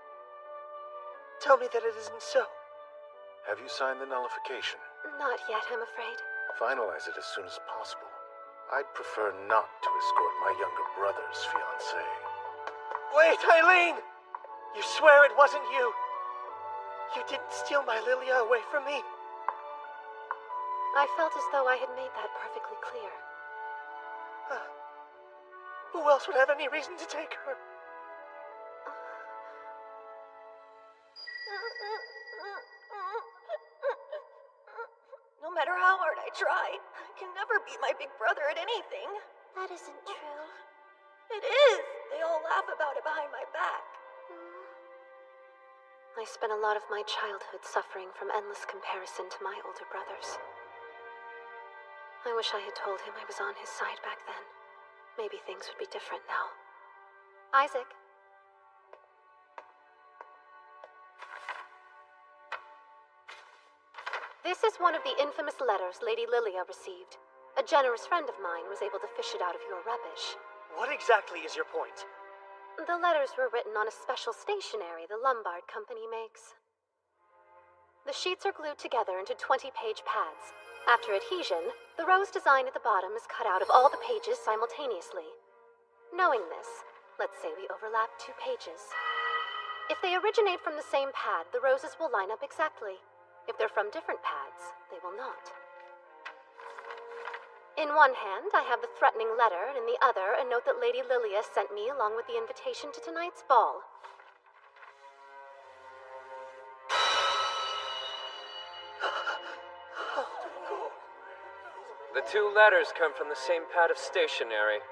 Tell me that it isn't so. Have you signed the nullification? Not yet, I'm afraid. Finalize it as soon as possible. I'd prefer not to escort my younger brother's fiancée. Wait, Eileen! You swear it wasn't you? You didn't steal my Lilia away from me? I felt as though I had made that perfectly clear. Who else would have any reason to take her? No matter how hard I try, I can never beat my big brother at anything. That isn't true. It is! They all laugh about it behind my back. I spent a lot of my childhood suffering from endless comparison to my older brothers. I wish I had told him I was on his side back then. Maybe things would be different now. Isaac. This is one of the infamous letters Lady Lilia received. A generous friend of mine was able to fish it out of your rubbish. What exactly is your point? The letters were written on a special stationery the Lombard Company makes. The sheets are glued together into 20-page pads. After adhesion, the rose design at the bottom is cut out of all the pages simultaneously. Knowing this, let's say we overlap 2 pages. If they originate from the same pad, the roses will line up exactly. If they're from different pads, they will not. In one hand, I have the threatening letter, and in the other, a note that Lady Lilia sent me along with the invitation to tonight's ball. The two letters come from the same pad of stationery.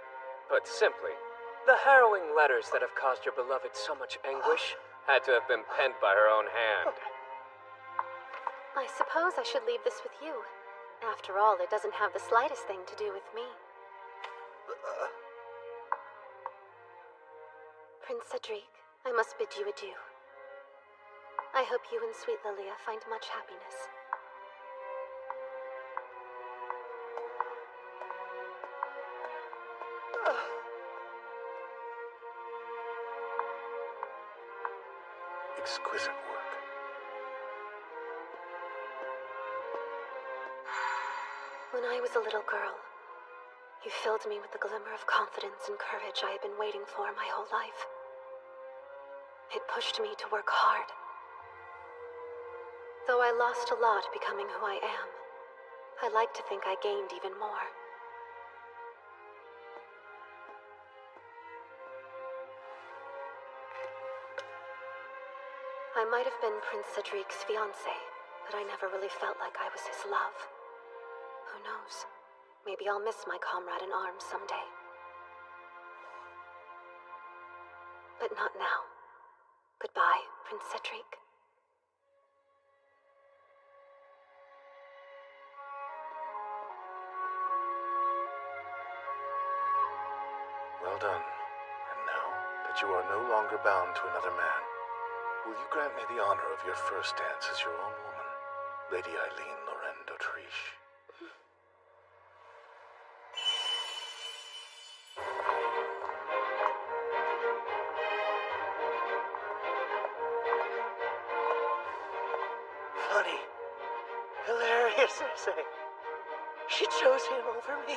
Put simply, the harrowing letters that have caused your beloved so much anguish had to have been penned by her own hand. I suppose I should leave this with you. After all, it doesn't have the slightest thing to do with me. Prince Cedric, I must bid you adieu. I hope you and sweet Lilia find much happiness. Exquisite work. When I was a little girl, you filled me with the glimmer of confidence and courage I had been waiting for my whole life. It pushed me to work hard. Though I lost a lot becoming who I am, I like to think I gained even more. I might have been Prince Cedric's fiancée, but I never really felt like I was his love. Who knows? Maybe I'll miss my comrade in arms someday. But not now. Goodbye, Prince Cedric. Well done. And now that you are no longer bound to another man, will you grant me the honor of your first dance as your own woman, Lady Eileen Lorraine d'Autriche? Funny. Hilarious, I say. She chose him over me.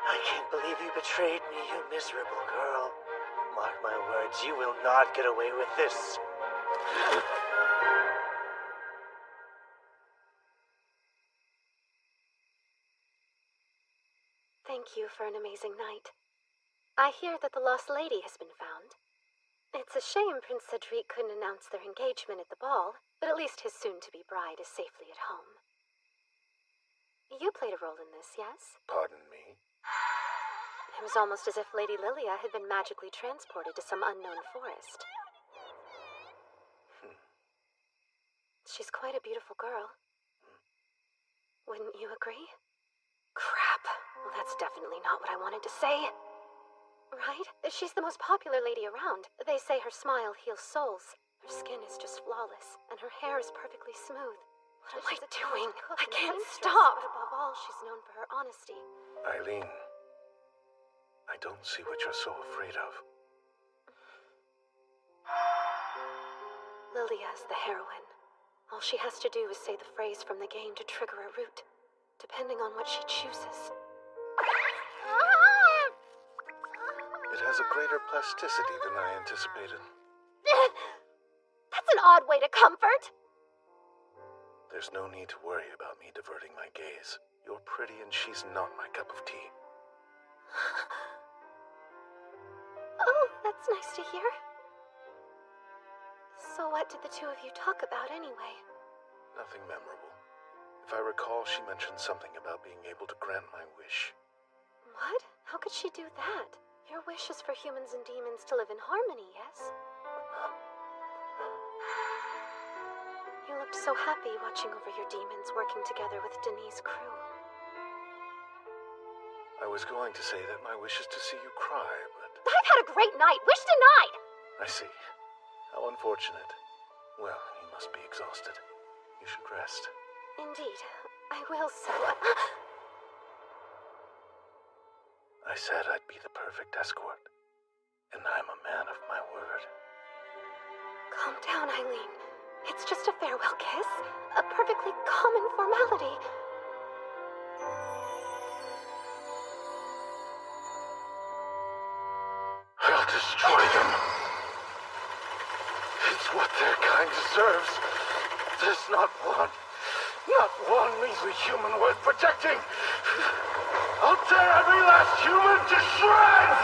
I can't believe you betrayed me, you miserable girl. Mark my words, you will not get away with this. Thank you for an amazing night. I hear that the lost lady has been found. It's a shame Prince Cedric couldn't announce their engagement at the ball, but at least his soon-to-be bride is safely at home. You played a role in this, yes? Pardon me? It was almost as if Lady Lilia had been magically transported to some unknown forest. She's quite a beautiful girl. Wouldn't you agree? Crap. Well, that's definitely not what I wanted to say. Right? She's the most popular lady around. They say her smile heals souls. Her skin is just flawless, and her hair is perfectly smooth. What am I doing? I can't stop! But above all, she's known for her honesty. Eileen, I don't see what you're so afraid of. Lilia is the heroine. All she has to do is say the phrase from the game to trigger a root, depending on what she chooses. It has a greater plasticity than I anticipated. That's an odd way to comfort! There's no need to worry about me diverting my gaze. You're pretty and she's not my cup of tea. Oh, that's nice to hear. So what did the two of you talk about anyway? Nothing memorable. If I recall, she mentioned something about being able to grant my wish. What? How could she do that? Your wish is for humans and demons to live in harmony, yes? You looked so happy watching over your demons working together with Denise' crew. I was going to say that my wish is to see you cry, but... I've had a great night. Wish denied. I see. How unfortunate. Well, you must be exhausted. You should rest. Indeed. I will so. I said I'd be the perfect escort. And I'm a man of my word. Calm down, Eileen. It's just a farewell kiss. A perfectly common formality. I'll destroy them. It's what their kind deserves. There's not one, Not one measly human worth protecting! I'll tear every last human to shreds!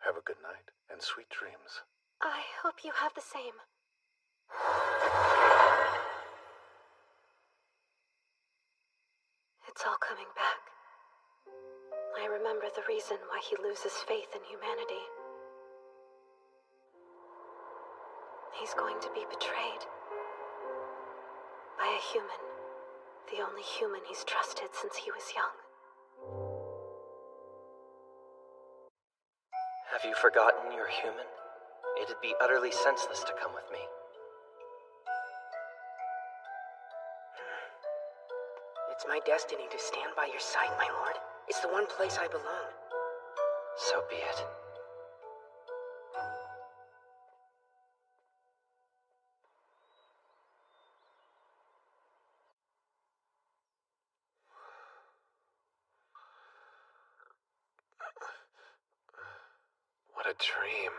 Have a good night and sweet dreams. I hope you have the same. It's all coming back. I remember the reason why he loses faith in humanity. He's going to be betrayed. By a human. The only human he's trusted since he was young. Have you forgotten you're human? It'd be utterly senseless to come with me. It's my destiny to stand by your side, my lord. It's the one place I belong. So be it. What a dream.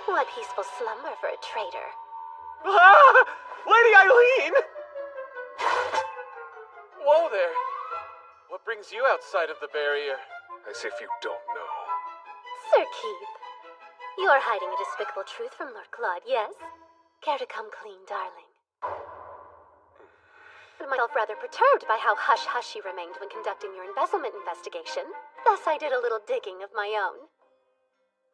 What peaceful slumber for a traitor. Ah! Lady Eileen! Whoa there. What brings you outside of the barrier? As if you don't know. Sir Keith, you're hiding a despicable truth from Lord Claude, yes? Care to come clean, darling? I myself rather perturbed by how hush-hush you remained when conducting your embezzlement investigation. Thus I did a little digging of my own.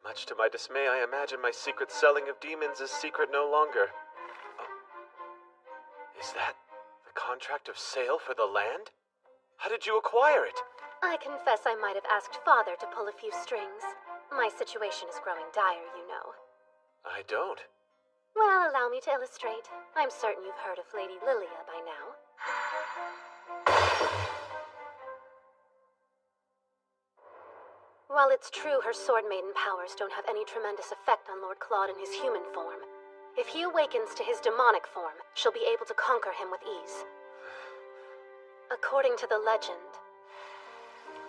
Much to my dismay, I imagine my secret selling of demons is secret no longer. Oh. Is that the contract of sale for the land? How did you acquire it? I confess I might have asked Father to pull a few strings. My situation is growing dire, you know. I don't. Well, allow me to illustrate. I'm certain you've heard of Lady Lilia by now. While it's true her Sword Maiden powers don't have any tremendous effect on Lord Claude in his human form, if he awakens to his demonic form, she'll be able to conquer him with ease. According to the legend,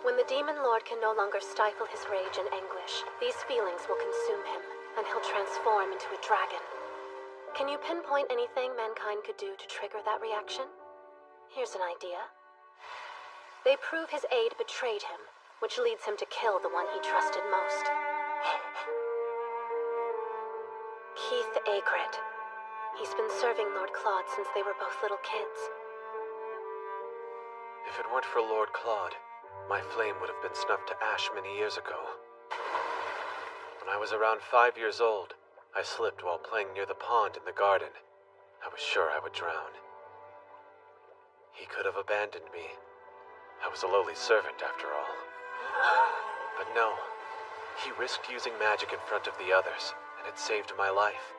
when the Demon Lord can no longer stifle his rage and anguish, these feelings will consume him, and he'll transform into a dragon. Can you pinpoint anything mankind could do to trigger that reaction? Here's an idea. They prove his aide betrayed him, which leads him to kill the one he trusted most. Keith Aigret. He's been serving Lord Claude since they were both little kids. If it weren't for Lord Claude, my flame would have been snuffed to ash many years ago. When I was around 5 years old, I slipped while playing near the pond in the garden. I was sure I would drown. He could have abandoned me. I was a lowly servant, after all. But no, he risked using magic in front of the others, and it saved my life.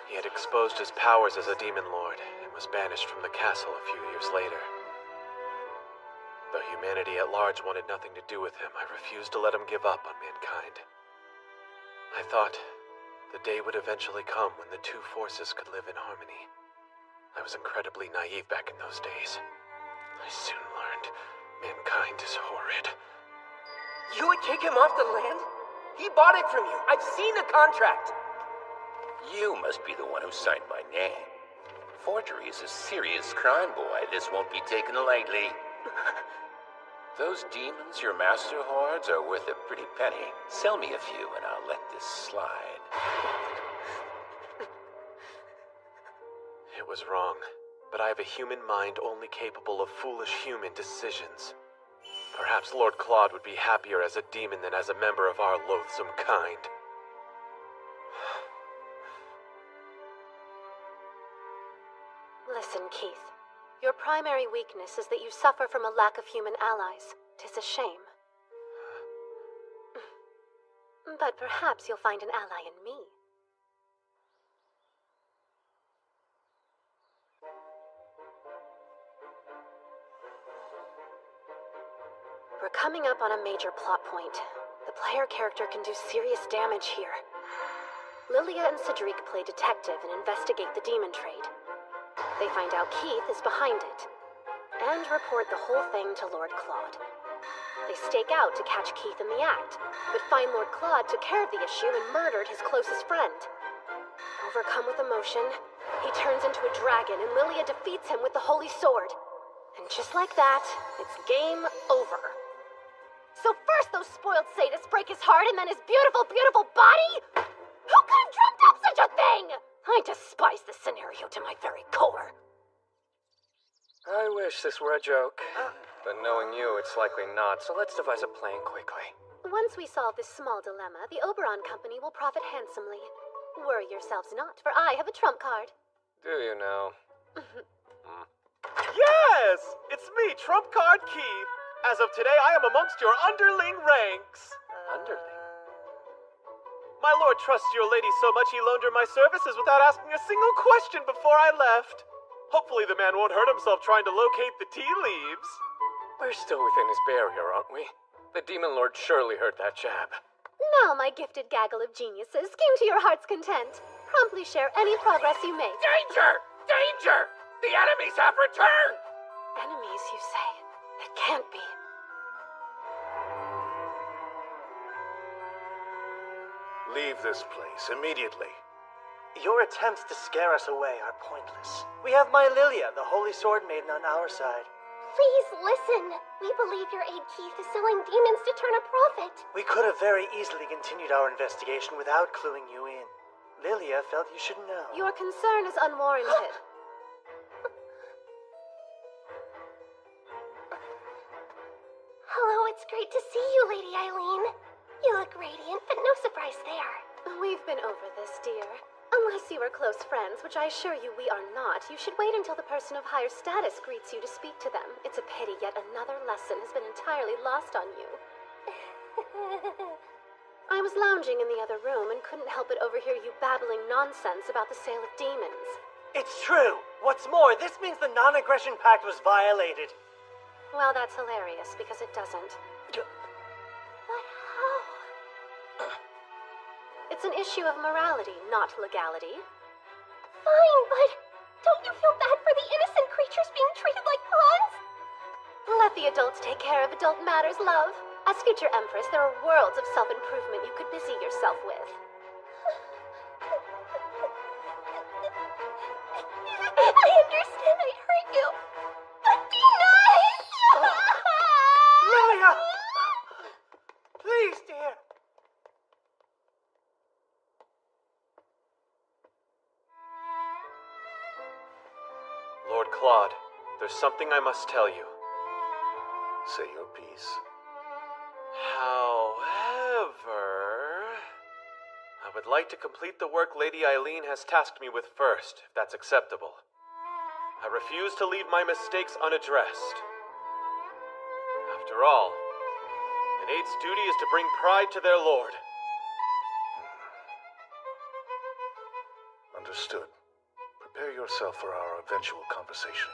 He had exposed his powers as a demon lord, and was banished from the castle a few years later. Though humanity at large wanted nothing to do with him, I refused to let him give up on mankind. I thought the day would eventually come when the two forces could live in harmony. I was incredibly naive back in those days. I soon learned mankind is horrid. You would kick him off the land? He bought it from you. I've seen the contract. You must be the one who signed my name. Forgery is a serious crime, boy. This won't be taken lightly. Those demons your master hoards are worth a pretty penny. Sell me a few and I'll let this slide. It was wrong, but I have a human mind only capable of foolish human decisions. Perhaps Lord Claude would be happier as a demon than as a member of our loathsome kind. Listen, Keith. Your primary weakness is that you suffer from a lack of human allies. 'Tis a shame. But perhaps you'll find an ally in me. We're coming up on a major plot point. The player character can do serious damage here. Lilia and Cedric play detective and investigate the demon trade. They find out Keith is behind it, and report the whole thing to Lord Claude. They stake out to catch Keith in the act, but find Lord Claude took care of the issue and murdered his closest friend. Overcome with emotion, he turns into a dragon and Lilia defeats him with the Holy Sword. And just like that, it's game over. So first those spoiled sadists break his heart and then his beautiful, beautiful body? Who could have dreamt up such a thing? I despise this scenario to my very core. I wish this were a joke. But knowing you, it's likely not, so let's devise a plan quickly. Once we solve this small dilemma, the Oberon Company will profit handsomely. Worry yourselves not, for I have a trump card. Do you now? Yes! It's me, Trump Card Keith. As of today, I am amongst your underling ranks. Underling? My lord trusts your lady so much he loaned her my services without asking a single question before I left. Hopefully the man won't hurt himself trying to locate the tea leaves. We're still within his barrier, aren't we? The Demon Lord surely heard that jab. Now, my gifted gaggle of geniuses, scheme to your heart's content. Promptly share any progress you make. Danger! Danger! The enemies have returned! Enemies, you say? It can't be. Leave this place immediately. Your attempts to scare us away are pointless. We have my Lilia, the Holy Sword Maiden, on our side. Please listen. We believe your aide Keith is selling demons to turn a profit. We could have very easily continued our investigation without cluing you in. Lilia felt you should know. Your concern is unwarranted. Hello, it's great to see you, Lady Eileen. You look radiant, but no surprise there. We've been over this, dear. Unless you are close friends, which I assure you we are not, you should wait until the person of higher status greets you to speak to them. It's a pity yet another lesson has been entirely lost on you. I was lounging in the other room and couldn't help but overhear you babbling nonsense about the sale of demons. It's true. What's more, this means the non-aggression pact was violated. Well, that's hilarious, because it doesn't. But how? It's an issue of morality, not legality. Fine, but don't you feel bad for the innocent creatures being treated like pawns? Let the adults take care of adult matters, love. As future Empress, there are worlds of self-improvement you could busy yourself with. I understand I'd hurt you, but be nice! Lilia! Please, dear. Lord Claude, there's something I must tell you. Say your piece. However, I would like to complete the work Lady Eileen has tasked me with first, if that's acceptable. I refuse to leave my mistakes unaddressed. After all, an aide's duty is to bring pride to their lord. Understood. Prepare yourself for our eventual conversation.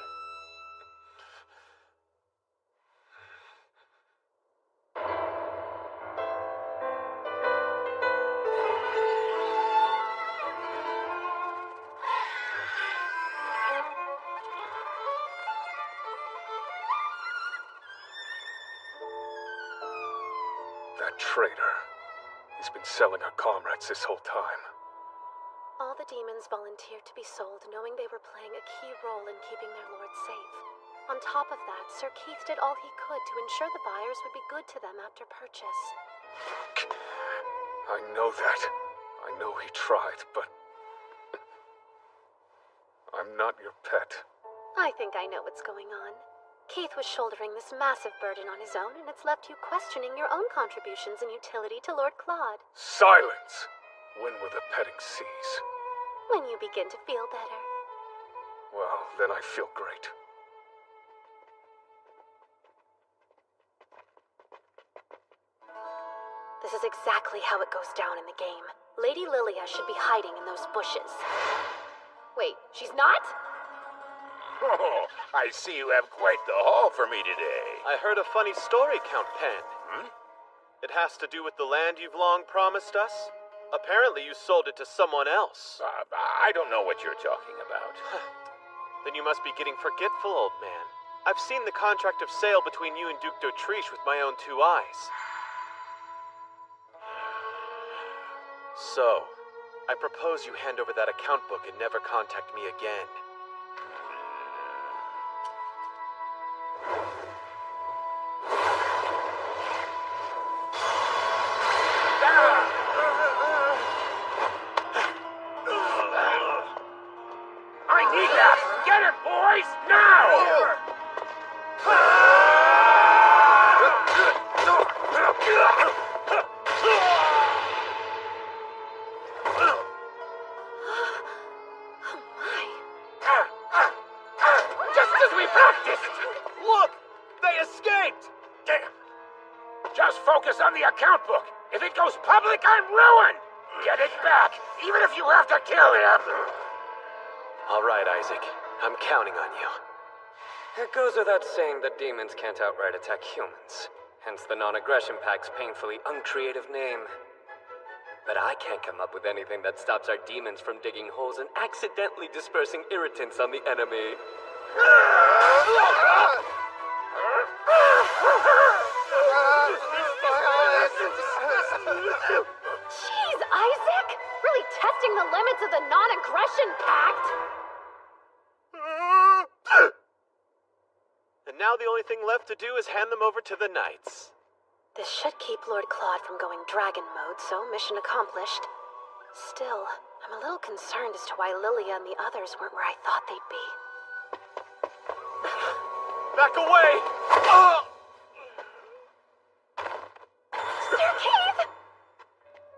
That traitor. He's been selling her comrades this whole time. All the demons volunteered to be sold, knowing they were playing a key role in keeping their lord safe. On top of that, Sir Keith did all he could to ensure the buyers would be good to them after purchase. I know that. I know he tried, but... I'm not your pet. I think I know what's going on. Keith was shouldering this massive burden on his own, and it's left you questioning your own contributions and utility to Lord Claude. Silence! When will the petting cease? When you begin to feel better. Well, then I feel great. This is exactly how it goes down in the game. Lady Lilia should be hiding in those bushes. Wait, she's not? Oh, I see you have quite the haul for me today. I heard a funny story, Count Penn. It has to do with the land you've long promised us. Apparently you sold it to someone else. I don't know what you're talking about. Then you must be getting forgetful, old man. I've seen the contract of sale between you and Duke d'Autriche with my own 2 eyes. So, I propose you hand over that account book and never contact me again. I need that! Get it, boys! Now! Just as we practiced! Look! They escaped! Damn! Just focus on the account book. If it goes public, I'm ruined! Get it back, even if you have to kill him! All right, Isaac. I'm counting on you. It goes without saying that demons can't outright attack humans. Hence the non-aggression pact's painfully uncreative name. But I can't come up with anything that stops our demons from digging holes and accidentally dispersing irritants on the enemy. Jeez, Isaac! Really testing the limits of the non-aggression pact! And now the only thing left to do is hand them over to the knights. This should keep Lord Claude from going dragon mode, so mission accomplished. Still, I'm a little concerned as to why Lilia and the others weren't where I thought they'd be. Back away! Sir Keith!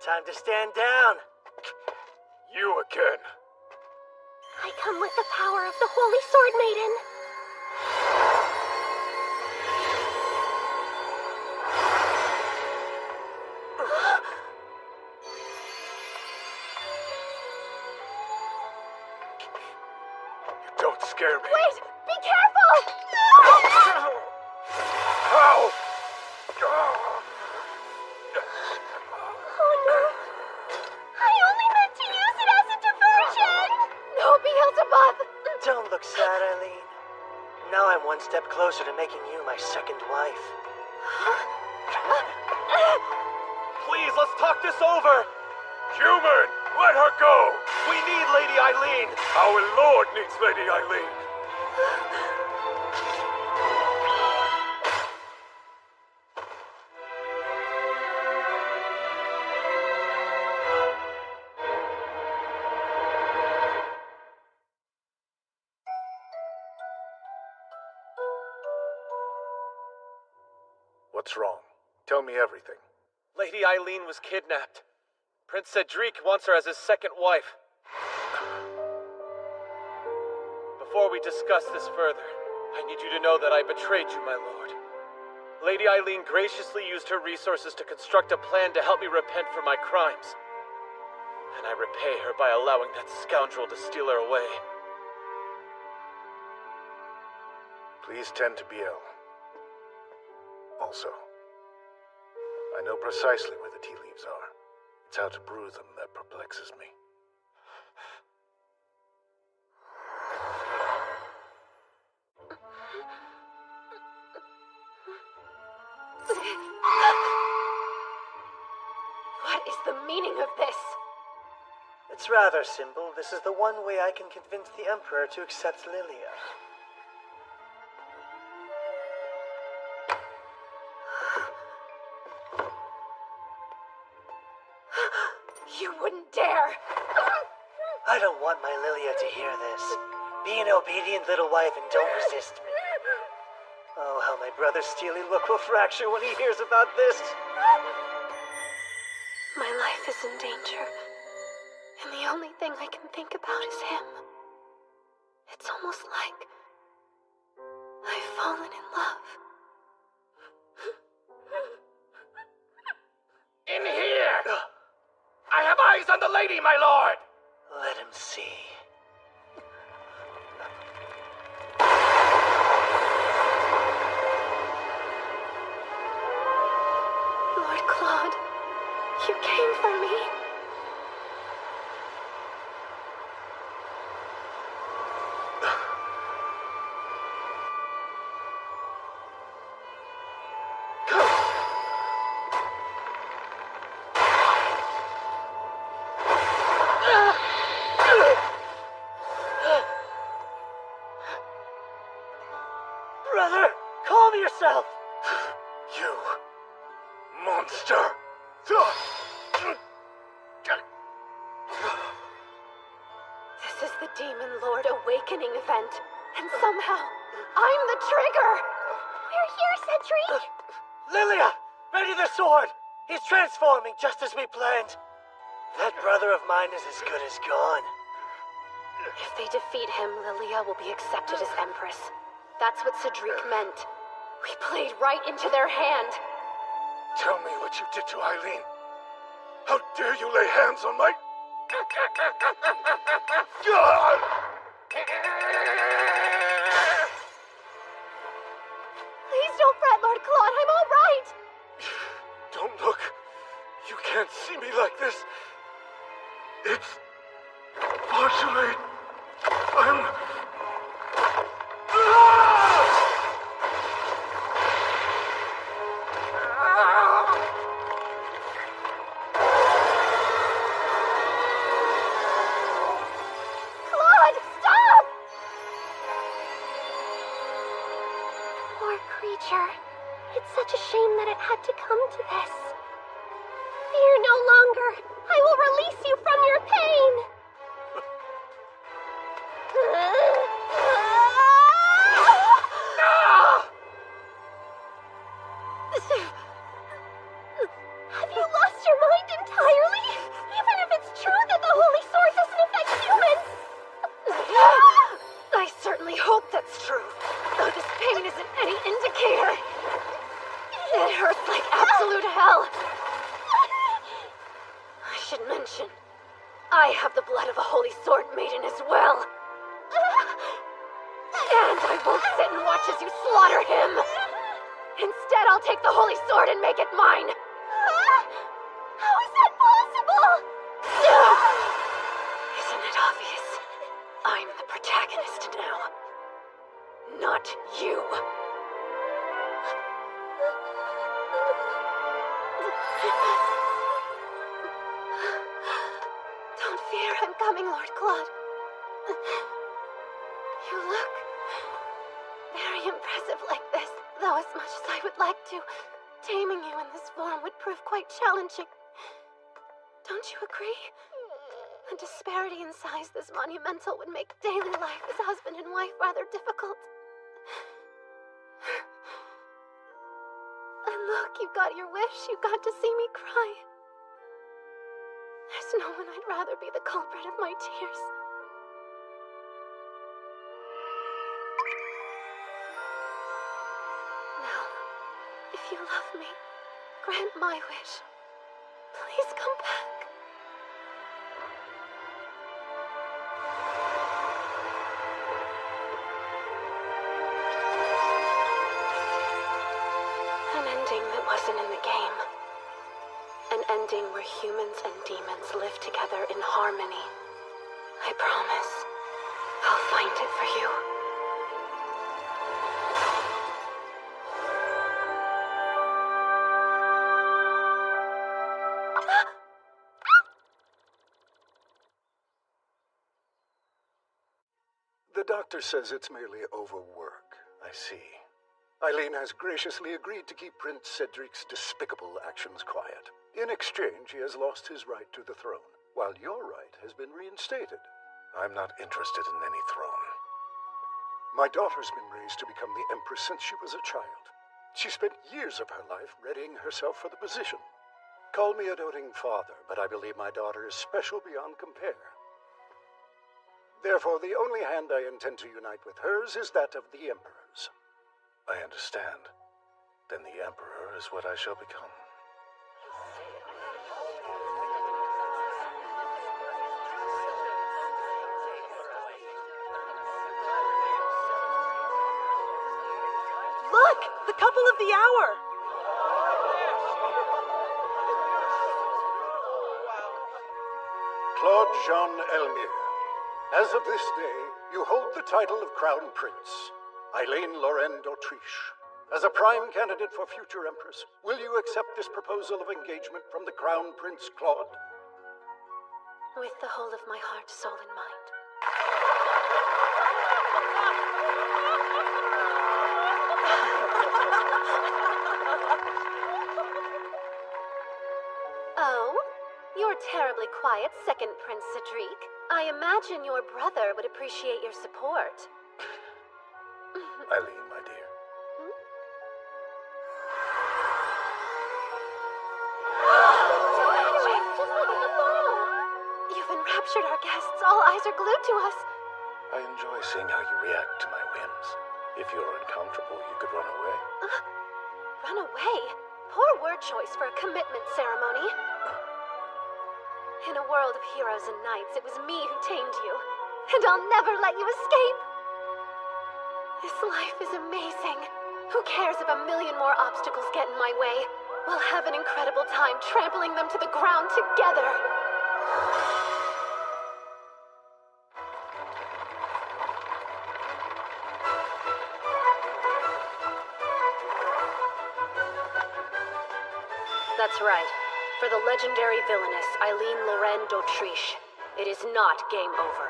Time to stand down. You again. I come with the power of the Holy Sword Maiden. Don't scare me. Wait! Be careful! How? Oh no! I only meant to use it as a diversion! No, Beelzebub! Don't look sad, Eileen. Now I'm one step closer to making you my second wife. Please, let's talk this over! Human, let her go! We need Lady Eileen! Our lord needs Lady Eileen! What's wrong? Tell me everything. Lady Eileen was kidnapped. Prince Cedric wants her as his second wife. Before we discuss this further, I need you to know that I betrayed you, my lord. Lady Eileen graciously used her resources to construct a plan to help me repent for my crimes. And I repay her by allowing that scoundrel to steal her away. Please tend to Biel. Also, I know precisely where the tea leaves are. It's how to brew them that perplexes me. What is the meaning of this? It's rather simple. This is the one way I can convince the Emperor to accept Lilia. You wouldn't dare! I don't want my Lilia to hear this. Be an obedient little wife and don't resist me. Oh, how my brother's steely look will fracture when he hears about this. My life is in danger, and the only thing I can think about is him. It's almost like I've fallen in love. In here! I have eyes on the lady, my lord! Let him see. Lord Claude, you came for me. Brother, calm yourself! You monster! This is the Demon Lord Awakening event, and somehow, I'm the trigger! We're here, Cedric! Lilia! Ready the sword! He's transforming just as we planned. That brother of mine is as good as gone. If they defeat him, Lilia will be accepted as Empress. That's what Cedric meant. We played right into their hand. Tell me what you did to Eileen. How dare you lay hands on my... God! Please don't fret, Lord Claude. I'm all right. Don't look. You can't see me like this. It's far too late. I'm... Claude, stop! Poor creature. It's such a shame that it had to come to this. Fear no longer. I will release you from your pain. Have you lost your mind entirely? Even if it's true that the Holy Sword doesn't affect humans? I certainly hope that's true. Though this pain isn't any indicator. It hurts like absolute hell. I should mention, I have the blood of a Holy Sword Maiden as well. And I won't sit and watch as you slaughter him. Instead, I'll take the Holy Sword and make it mine. How is that possible? Isn't it obvious? I'm the protagonist now. Not you. Don't fear, I'm coming, Lord Claude. You look very impressive like this, though as much as I would like to, taming you in this form would prove quite challenging. Don't you agree? The disparity in size this monumental would make daily life as husband and wife rather difficult. And look, you got your wish. You got to see me cry. There's no one I'd rather be the culprit of my tears. Now, if you love me, grant my wish. Please come back. An ending that wasn't in the game. An ending where humans and demons live together in harmony. I promise. I'll find it for you. The doctor says it's merely overwork. I see. Eileen has graciously agreed to keep Prince Cedric's despicable actions quiet. In exchange, he has lost his right to the throne, while your right has been reinstated. I'm not interested in any throne. My daughter's been raised to become the Empress since she was a child. She spent years of her life readying herself for the position. Call me a doting father, but I believe my daughter is special beyond compare. Therefore, the only hand I intend to unite with hers is that of the Emperor's. I understand. Then the Emperor is what I shall become. Look! The couple of the hour! Claude Jean Elmire. As of this day, you hold the title of Crown Prince. Eileen Lorraine d'Autriche. As a prime candidate for future Empress, will you accept this proposal of engagement from the Crown Prince Claude? With the whole of my heart, soul, and mind. quiet, second Prince Cedric. I imagine your brother would appreciate your support. Eileen, my dear. You've enraptured our guests. All eyes are glued to us. I enjoy seeing how you react to my whims. If you're uncomfortable, you could run away. Run away? Poor word choice for a commitment ceremony. In a world of heroes and knights, it was me who tamed you. And I'll never let you escape. This life is amazing. Who cares if a million more obstacles get in my way? We'll have an incredible time trampling them to the ground together. That's right. For the legendary villainess Eileen Lorraine d'Autriche, it is not game over.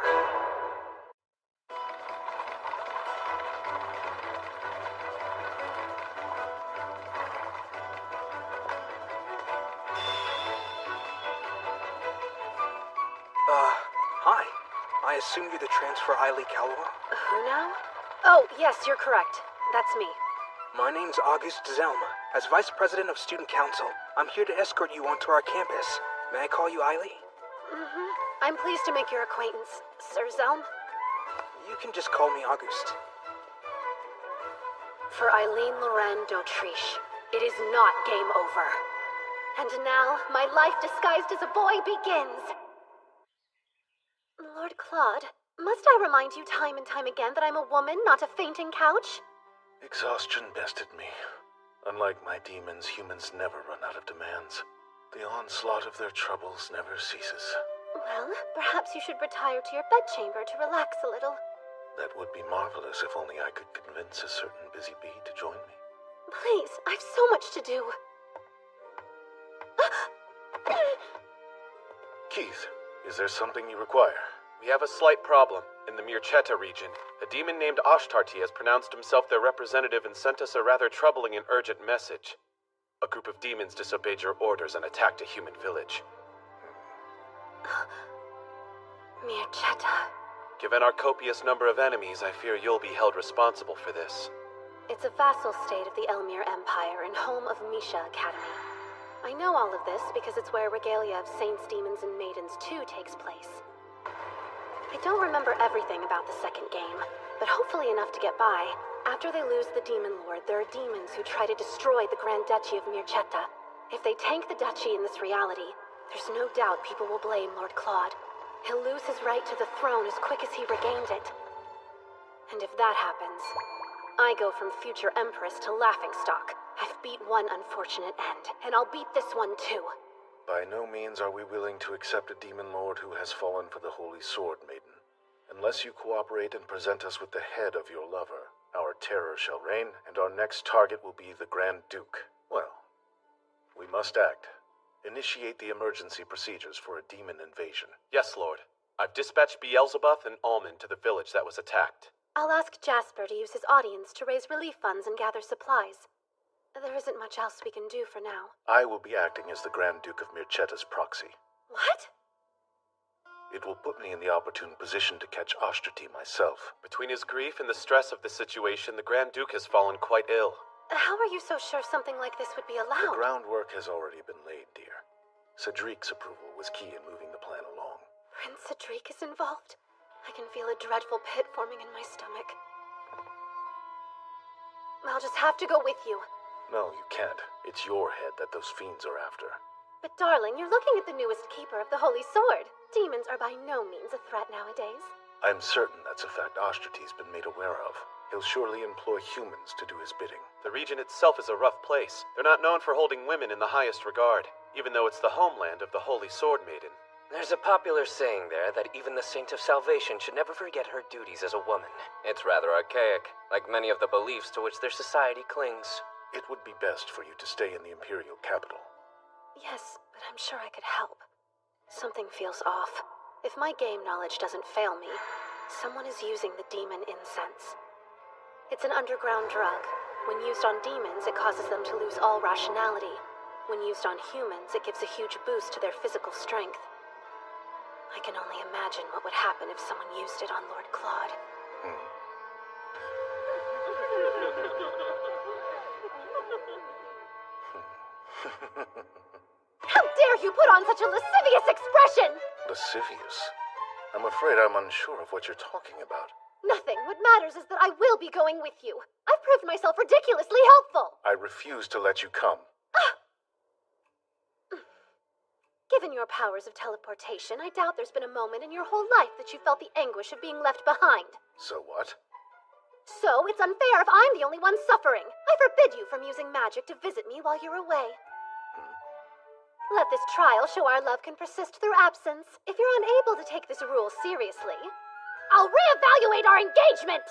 Hi. I assume you're the transfer Eileen Calor? Who now? Oh, yes, you're correct. That's me. My name's August Zelma. As Vice President of Student Council, I'm here to escort you onto our campus. May I call you Eileen? I'm pleased to make your acquaintance, Sir Zelm. You can just call me August. For Eileen Lorraine d'Autriche, it is not game over. And now, my life disguised as a boy begins. Lord Claude, must I remind you time and time again that I'm a woman, not a fainting couch? Exhaustion bested me. Unlike my demons, humans never run out of demands. The onslaught of their troubles never ceases. Well, perhaps you should retire to your bedchamber to relax a little. That would be marvelous if only I could convince a certain busy bee to join me. Please, I've so much to do. Keith, is there something you require? We have a slight problem. In the Mirchetta region, a demon named Ashtarti has pronounced himself their representative and sent us a rather troubling and urgent message. A group of demons disobeyed your orders and attacked a human village. Mirchetta. Given our copious number of enemies, I fear you'll be held responsible for this. It's a vassal state of the Elmir Empire and home of Misha Academy. I know all of this because it's where Regalia of Saints, Demons, and Maidens 2 takes place. I don't remember everything about the second game, but hopefully enough to get by. After they lose the Demon Lord, there are demons who try to destroy the Grand Duchy of Mirchetta. If they tank the duchy in this reality, there's no doubt people will blame Lord Claude. He'll lose his right to the throne as quick as he regained it. And if that happens, I go from future Empress to laughingstock. I've beat one unfortunate end, and I'll beat this one too. By no means are we willing to accept a demon lord who has fallen for the Holy Sword, Maiden. Unless you cooperate and present us with the head of your lover, our terror shall reign, and our next target will be the Grand Duke. Well, we must act. Initiate the emergency procedures for a demon invasion. Yes, Lord. I've dispatched Beelzebub and Almond to the village that was attacked. I'll ask Jasper to use his audience to raise relief funds and gather supplies. There isn't much else we can do for now. I will be acting as the Grand Duke of Mirchetta's proxy. What? It will put me in the opportune position to catch Ashtarti myself. Between his grief and the stress of the situation, the Grand Duke has fallen quite ill. How are you so sure something like this would be allowed? The groundwork has already been laid, dear. Cedric's approval was key in moving the plan along. Prince Cedric is involved? I can feel a dreadful pit forming in my stomach. I'll just have to go with you. No, you can't. It's your head that those fiends are after. But darling, you're looking at the newest keeper of the Holy Sword. Demons are by no means a threat nowadays. I'm certain that's a fact Ashtarti's been made aware of. He'll surely employ humans to do his bidding. The region itself is a rough place. They're not known for holding women in the highest regard, even though it's the homeland of the Holy Sword Maiden. There's a popular saying there that even the Saint of Salvation should never forget her duties as a woman. It's rather archaic, like many of the beliefs to which their society clings. It would be best for you to stay in the Imperial capital. Yes, but I'm sure I could help. Something feels off. If my game knowledge doesn't fail me, someone is using the demon incense. It's an underground drug. When used on demons, it causes them to lose all rationality. When used on humans, it gives a huge boost to their physical strength. I can only imagine what would happen if someone used it on Lord Claude. How dare you put on such a lascivious expression! Lascivious? I'm afraid I'm unsure of what you're talking about. Nothing. What matters is that I will be going with you. I've proved myself ridiculously helpful. I refuse to let you come. Given your powers of teleportation, I doubt there's been a moment in your whole life that you felt the anguish of being left behind. So what? So it's unfair if I'm the only one suffering. I forbid you from using magic to visit me while you're away. Let this trial show our love can persist through absence. If you're unable to take this rule seriously, I'll reevaluate our engagement!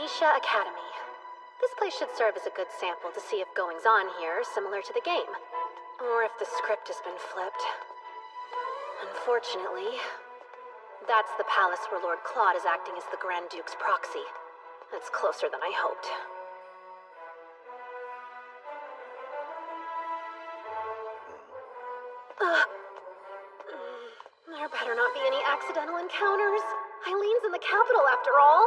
Misha Academy. This place should serve as a good sample to see if goings-on here are similar to the game. Or if the script has been flipped. Unfortunately, that's the palace where Lord Claude is acting as the Grand Duke's proxy. That's closer than I hoped. There better not be any accidental encounters. Eileen's in the capital, after all.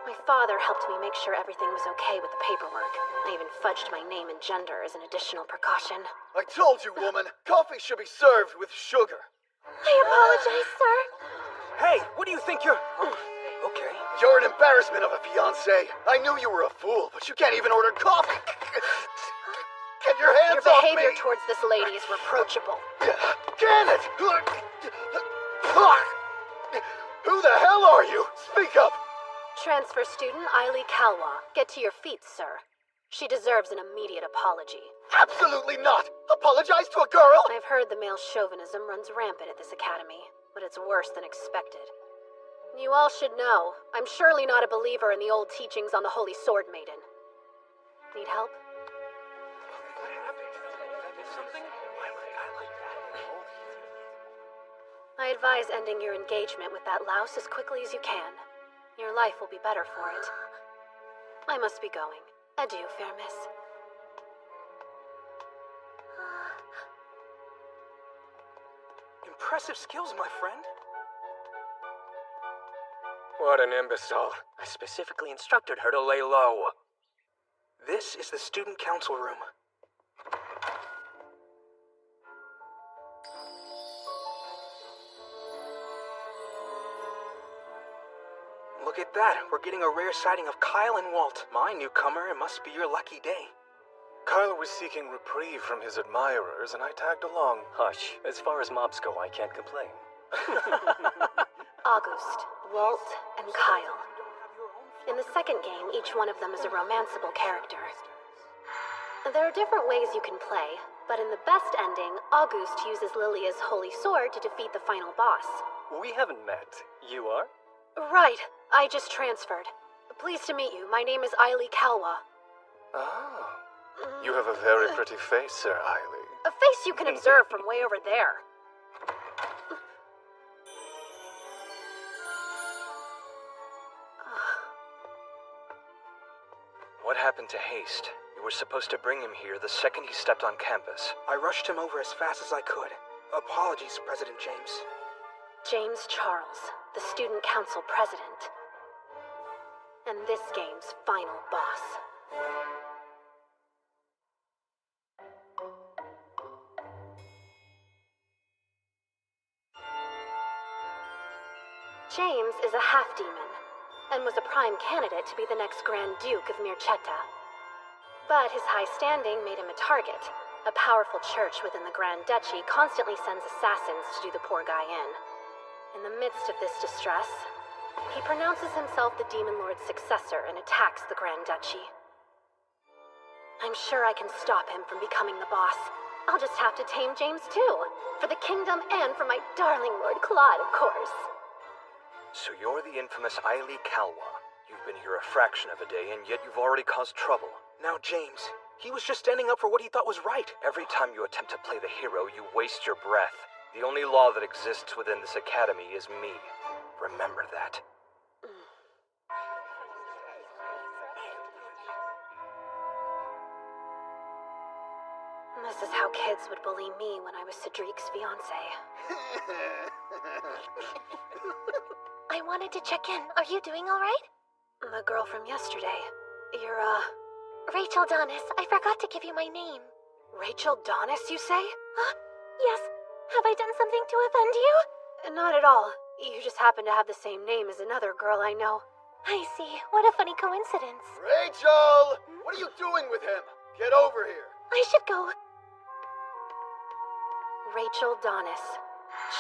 My father helped me make sure everything was okay with the paperwork. I even fudged my name and gender as an additional precaution. I told you, woman. Coffee should be served with sugar. I apologize, sir. Hey, what do you think you're... Oh, okay. You're an embarrassment of a fiancé. I knew you were a fool, but you can't even order coffee. Get your hands off me! Your behavior towards this lady is reproachable. Can it! Who the hell are you? Speak up! Transfer student Eily Kalwa. Get to your feet, sir. She deserves an immediate apology. Absolutely not! Apologize to a girl? I've heard the male chauvinism runs rampant at this academy, but it's worse than expected. You all should know, I'm surely not a believer in the old teachings on the Holy Sword Maiden. Need help? I advise ending your engagement with that louse as quickly as you can. Your life will be better for it. I must be going. Adieu, fair miss. Impressive skills, my friend. What an imbecile. I specifically instructed her to lay low. This is the student council room. Look at that. We're getting a rare sighting of Kyle and Walt. My newcomer, it must be your lucky day. Kyle was seeking reprieve from his admirers, and I tagged along. Hush. As far as mobs go, I can't complain. August, Walt, and Kyle. In the second game, each one of them is a romanceable character. There are different ways you can play, but in the best ending, August uses Lilia's holy sword to defeat the final boss. We haven't met. You are? Right. I just transferred. Pleased to meet you. My name is Eily Kalwa. Ah. You have a very pretty face, Sir Eily. A face you can observe from way over there. What happened to Haste? You were supposed to bring him here the second he stepped on campus. I rushed him over as fast as I could. Apologies, President James. James Charles, the Student Council President. And this game's final boss. James is a half-demon, and was a prime candidate to be the next Grand Duke of Mircetta. But his high standing made him a target. A powerful church within the Grand Duchy constantly sends assassins to do the poor guy in. In the midst of this distress, he pronounces himself the Demon Lord's successor and attacks the Grand Duchy. I'm sure I can stop him from becoming the boss. I'll just have to tame James too. For the kingdom and for my darling Lord Claude, of course. So you're the infamous Eily Kalwa. You've been here a fraction of a day, and yet you've already caused trouble. Now, James, he was just standing up for what he thought was right. Every time you attempt to play the hero, you waste your breath. The only law that exists within this academy is me. Remember that. This is how kids would bully me when I was Cedric's fiance. I wanted to check in. Are you doing all right? The girl from yesterday. You're, Rachel Donis. I forgot to give you my name. Rachel Donis, you say? Yes. Have I done something to offend you? Not at all. You just happen to have the same name as another girl I know. I see. What a funny coincidence. Rachel! What are you doing with him? Get over here. I should go. Rachel Donis.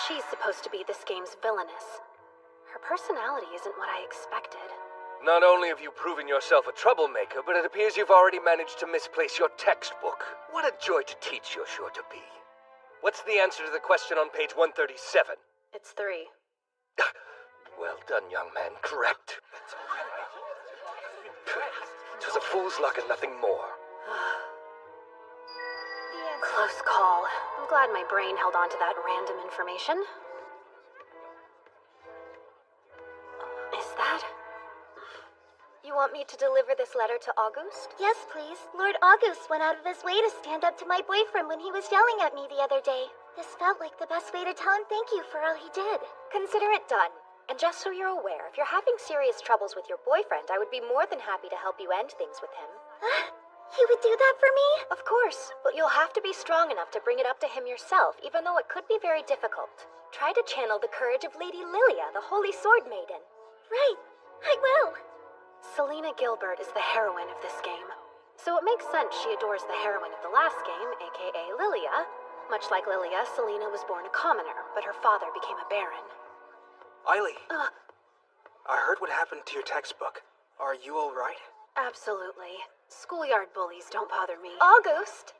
She's supposed to be this game's villainess. Her personality isn't what I expected. Not only have you proven yourself a troublemaker, but it appears you've already managed to misplace your textbook. What a joy to teach you're sure to be. What's the answer to the question on page 137? It's 3. Well done, young man. Correct. It was a fool's luck and nothing more. Close call. I'm glad my brain held on to that random information. Is that... You want me to deliver this letter to August? Yes, please. Lord August went out of his way to stand up to my boyfriend when he was yelling at me the other day. This felt like the best way to tell him thank you for all he did. Consider it done. And just so you're aware, if you're having serious troubles with your boyfriend, I would be more than happy to help you end things with him. You would do that for me? Of course, but you'll have to be strong enough to bring it up to him yourself, even though it could be very difficult. Try to channel the courage of Lady Lilia, the Holy Sword Maiden. Right. I will. Selena Gilbert is the heroine of this game. So it makes sense she adores the heroine of the last game, aka Lilia. Much like Lilia, Selena was born a commoner, but her father became a baron. Eily, I heard what happened to your textbook. Are you alright? Absolutely. Schoolyard bullies don't bother me. August!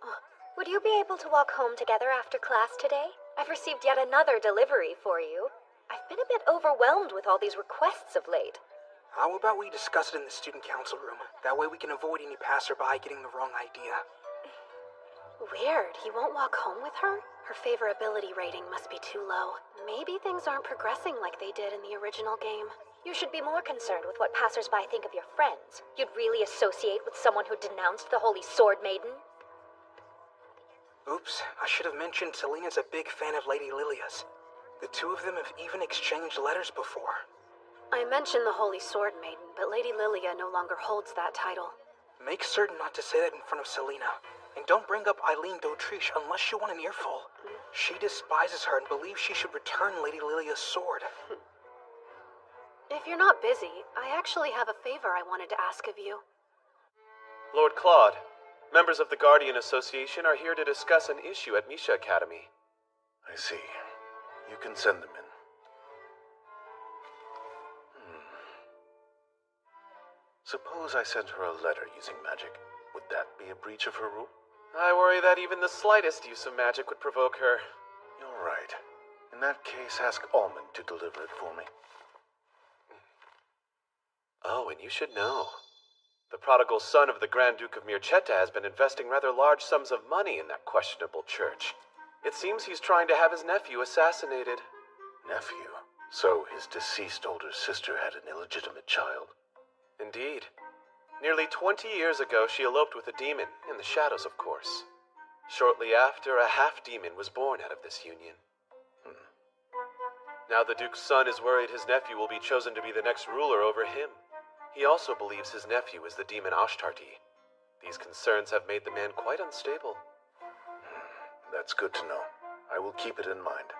Would you be able to walk home together after class today? I've received yet another delivery for you. I've been a bit overwhelmed with all these requests of late. How about we discuss it in the student council room? That way we can avoid any passerby getting the wrong idea. Weird. He won't walk home with her? Her favorability rating must be too low. Maybe things aren't progressing like they did in the original game. You should be more concerned with what passersby think of your friends. You'd really associate with someone who denounced the Holy Sword Maiden? Oops, I should have mentioned Selena's a big fan of Lady Lilia's. The two of them have even exchanged letters before. I mentioned the Holy Sword Maiden, but Lady Lilia no longer holds that title. Make certain not to say that in front of Selena. And don't bring up Eileen d'Autriche unless you want an earful. She despises her and believes she should return Lady Lilia's sword. If you're not busy, I actually have a favor I wanted to ask of you. Lord Claude, members of the Guardian Association are here to discuss an issue at Misha Academy. I see. You can send them in. Suppose I sent her a letter using magic. Would that be a breach of her rule? I worry that even the slightest use of magic would provoke her. You're right. In that case, ask Almond to deliver it for me. Oh, and you should know. The prodigal son of the Grand Duke of Mircetta has been investing rather large sums of money in that questionable church. It seems he's trying to have his nephew assassinated. Nephew? So his deceased older sister had an illegitimate child? Indeed. Nearly 20 years ago, she eloped with a demon, in the shadows, of course. Shortly after, a half-demon was born out of this union. Now the Duke's son is worried his nephew will be chosen to be the next ruler over him. He also believes his nephew is the demon Ashtarti. These concerns have made the man quite unstable. That's good to know. I will keep it in mind.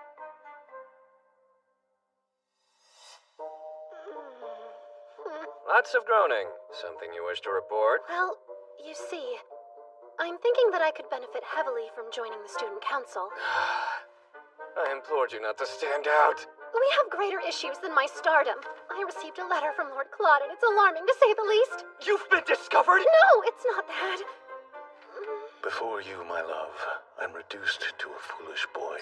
Lots of groaning. Something you wish to report? Well, you see, I'm thinking that I could benefit heavily from joining the student council. I implored you not to stand out. We have greater issues than my stardom. I received a letter from Lord Claude, and it's alarming to say the least. You've been discovered? No, it's not that. Before you, my love, I'm reduced to a foolish boy.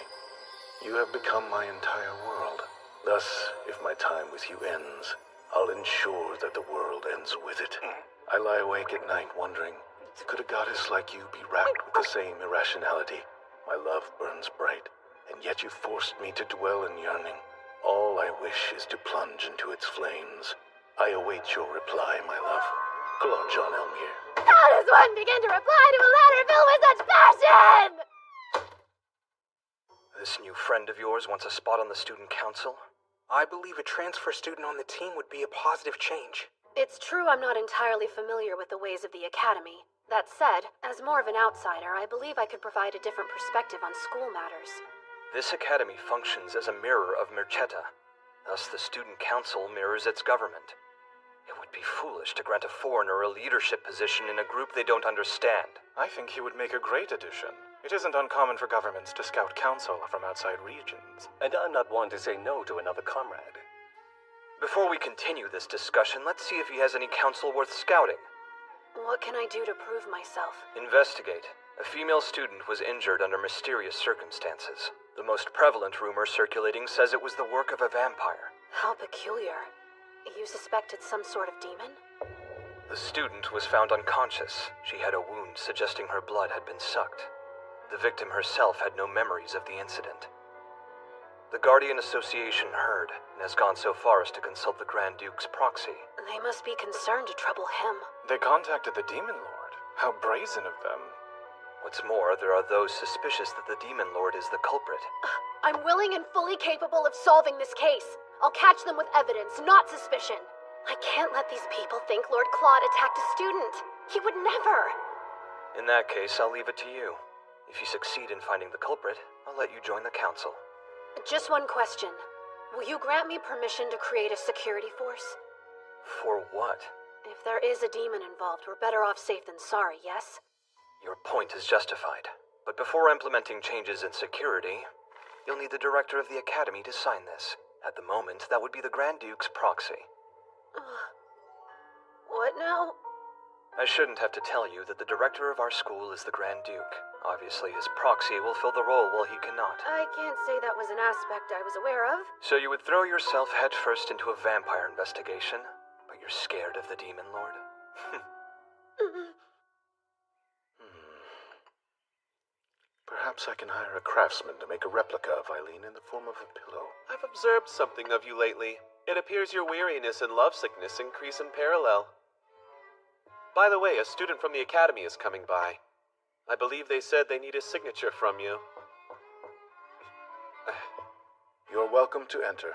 You have become my entire world. Thus, if my time with you ends, I'll ensure that the world ends with it. I lie awake at night wondering, could a goddess like you be racked with the same irrationality? My love burns bright, and yet you forced me to dwell in yearning. All I wish is to plunge into its flames. I await your reply, my love. Claude Jean Elmier. How does one begin to reply to a letter filled with such passion? This new friend of yours wants a spot on the student council? I believe a transfer student on the team would be a positive change. It's true I'm not entirely familiar with the ways of the Academy. That said, as more of an outsider, I believe I could provide a different perspective on school matters. This academy functions as a mirror of Merchetta. Thus, the student council mirrors its government. It would be foolish to grant a foreigner a leadership position in a group they don't understand. I think he would make a great addition. It isn't uncommon for governments to scout counsel from outside regions. And I'm not one to say no to another comrade. Before we continue this discussion, let's see if he has any counsel worth scouting. What can I do to prove myself? Investigate. A female student was injured under mysterious circumstances. The most prevalent rumor circulating says it was the work of a vampire. How peculiar. You suspected some sort of demon? The student was found unconscious. She had a wound suggesting her blood had been sucked. The victim herself had no memories of the incident. The Guardian Association heard and has gone so far as to consult the Grand Duke's proxy. They must be concerned to trouble him. They contacted the Demon Lord. How brazen of them. What's more, there are those suspicious that the Demon Lord is the culprit. I'm willing and fully capable of solving this case. I'll catch them with evidence, not suspicion. I can't let these people think Lord Claude attacked a student. He would never. In that case, I'll leave it to you. If you succeed in finding the culprit, I'll let you join the council. Just one question. Will you grant me permission to create a security force? For what? If there is a demon involved, we're better off safe than sorry, yes? Your point is justified. But before implementing changes in security, you'll need the director of the Academy to sign this. At the moment, that would be the Grand Duke's proxy. What now? I shouldn't have to tell you that the director of our school is the Grand Duke. Obviously, his proxy will fill the role while he cannot. I can't say that was an aspect I was aware of. So you would throw yourself headfirst into a vampire investigation, but you're scared of the Demon Lord? Perhaps I can hire a craftsman to make a replica of Eileen in the form of a pillow. I've observed something of you lately. It appears your weariness and lovesickness increase in parallel. By the way, a student from the Academy is coming by. I believe they said they need a signature from you. You're welcome to enter.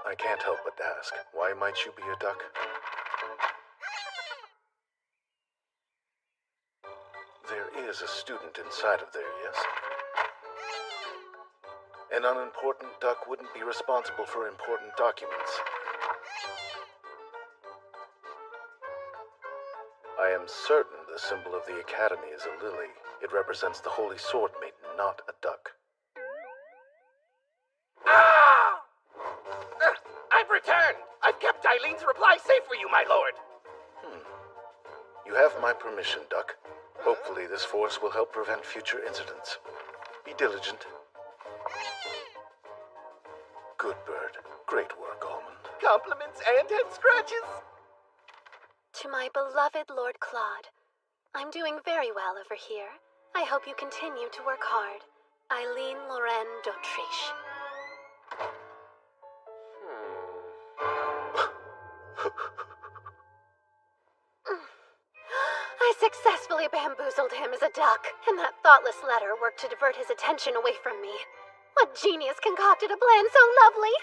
I can't help but ask, why might you be a duck? There is a student inside of there, yes? An unimportant duck wouldn't be responsible for important documents. I am certain the symbol of the Academy is a lily. It represents the Holy Sword Maiden, not a duck. I've returned! I've kept Eileen's reply safe for you, my lord! You have my permission, Duck. Hopefully this force will help prevent future incidents. Be diligent. Good bird. Great work, Almond. Compliments and head scratches! To my beloved Lord Claude, I'm doing very well over here. I hope you continue to work hard. Eileen Lorraine d'Autriche. I successfully bamboozled him as a duck, and that thoughtless letter worked to divert his attention away from me. What genius concocted a plan so lovely?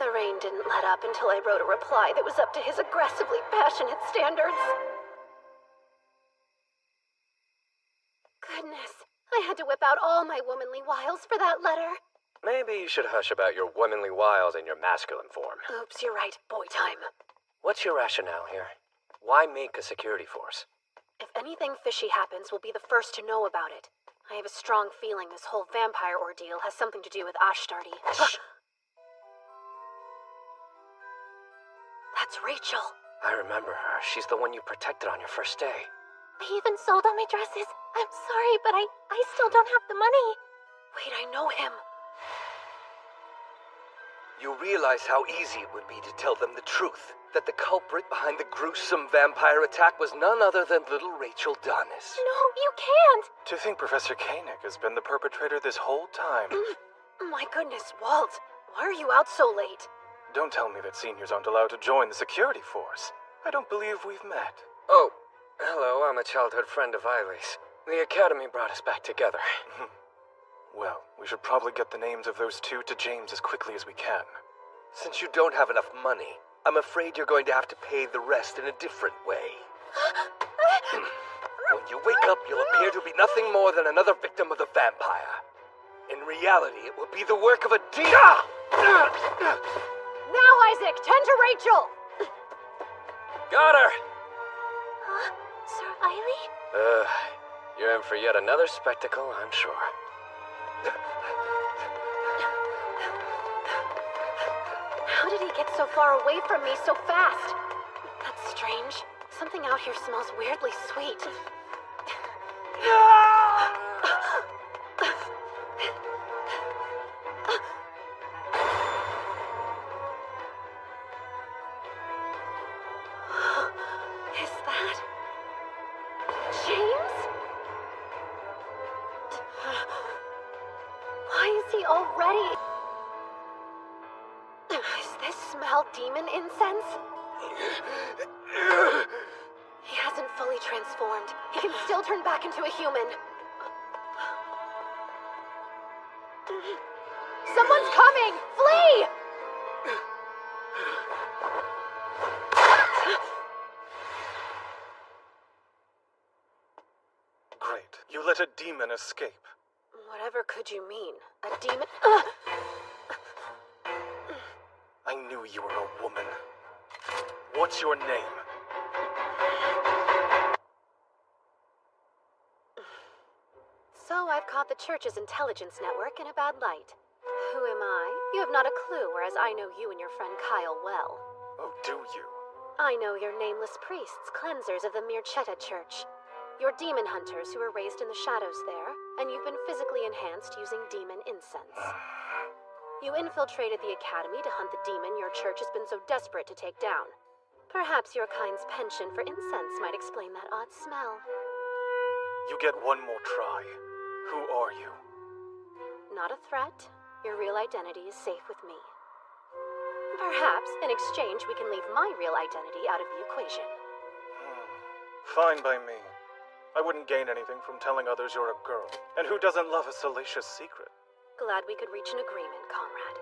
The rain didn't let up until I wrote a reply that was up to his aggressively passionate standards. Goodness, I had to whip out all my womanly wiles for that letter. Maybe you should hush about your womanly wiles in your masculine form. Oops, you're right. Boy time. What's your rationale here? Why make a security force? If anything fishy happens, we'll be the first to know about it. I have a strong feeling this whole vampire ordeal has something to do with Ashtardi. Shh. It's Rachel. I remember her. She's the one you protected on your first day. I even sold all my dresses. I'm sorry, but I still don't have the money. Wait, I know him. You realize how easy it would be to tell them the truth. That the culprit behind the gruesome vampire attack was none other than little Rachel Dunnis. No, you can't! To think Professor Koenig has been the perpetrator this whole time. My goodness, Walt. Why are you out so late? Don't tell me that seniors aren't allowed to join the security force. I don't believe we've met. Oh, hello, I'm a childhood friend of Eileen's. The Academy brought us back together. Well, we should probably get the names of those two to James as quickly as we can. Since you don't have enough money, I'm afraid you're going to have to pay the rest in a different way. When you wake up, you'll appear to be nothing more than another victim of the vampire. In reality, it will be the work of a demon. Now, Isaac, tend to Rachel! Got her! Sir Eiley? You're in for yet another spectacle, I'm sure. How did he get so far away from me so fast? That's strange. Something out here smells weirdly sweet. Is that James? Why is he already... Is this smell demon incense? He hasn't fully transformed. He can still turn back into a human. Someone's coming! Flee! Great. You let a demon escape. Whatever could you mean? A demon? I knew you were a woman. What's your name? So I've caught the church's intelligence network in a bad light. Who am I? You have not a clue, whereas I know you and your friend Kyle well. Oh, do you? I know you're nameless priests, cleansers of the Mirchetta Church. You're demon hunters who were raised in the shadows there, and you've been physically enhanced using demon incense. You infiltrated the academy to hunt the demon your church has been so desperate to take down. Perhaps your kind's penchant for incense might explain that odd smell. You get one more try. Who are you? Not a threat. Your real identity is safe with me. Perhaps, in exchange, we can leave my real identity out of the equation. Fine by me. I wouldn't gain anything from telling others you're a girl. And who doesn't love a salacious secret? Glad we could reach an agreement, comrade.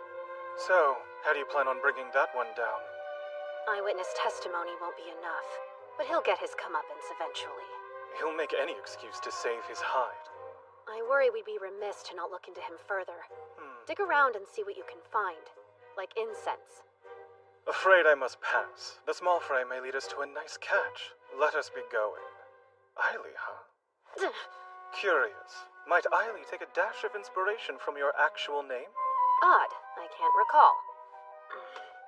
So, how do you plan on bringing that one down? Eyewitness testimony won't be enough, but he'll get his comeuppance eventually. He'll make any excuse to save his hide. I worry we'd be remiss to not look into him further. Dig around and see what you can find. Like incense. Afraid I must pass. The small fry may lead us to a nice catch. Let us be going. Eiley, huh? Curious. Might Eiley take a dash of inspiration from your actual name? Odd. I can't recall.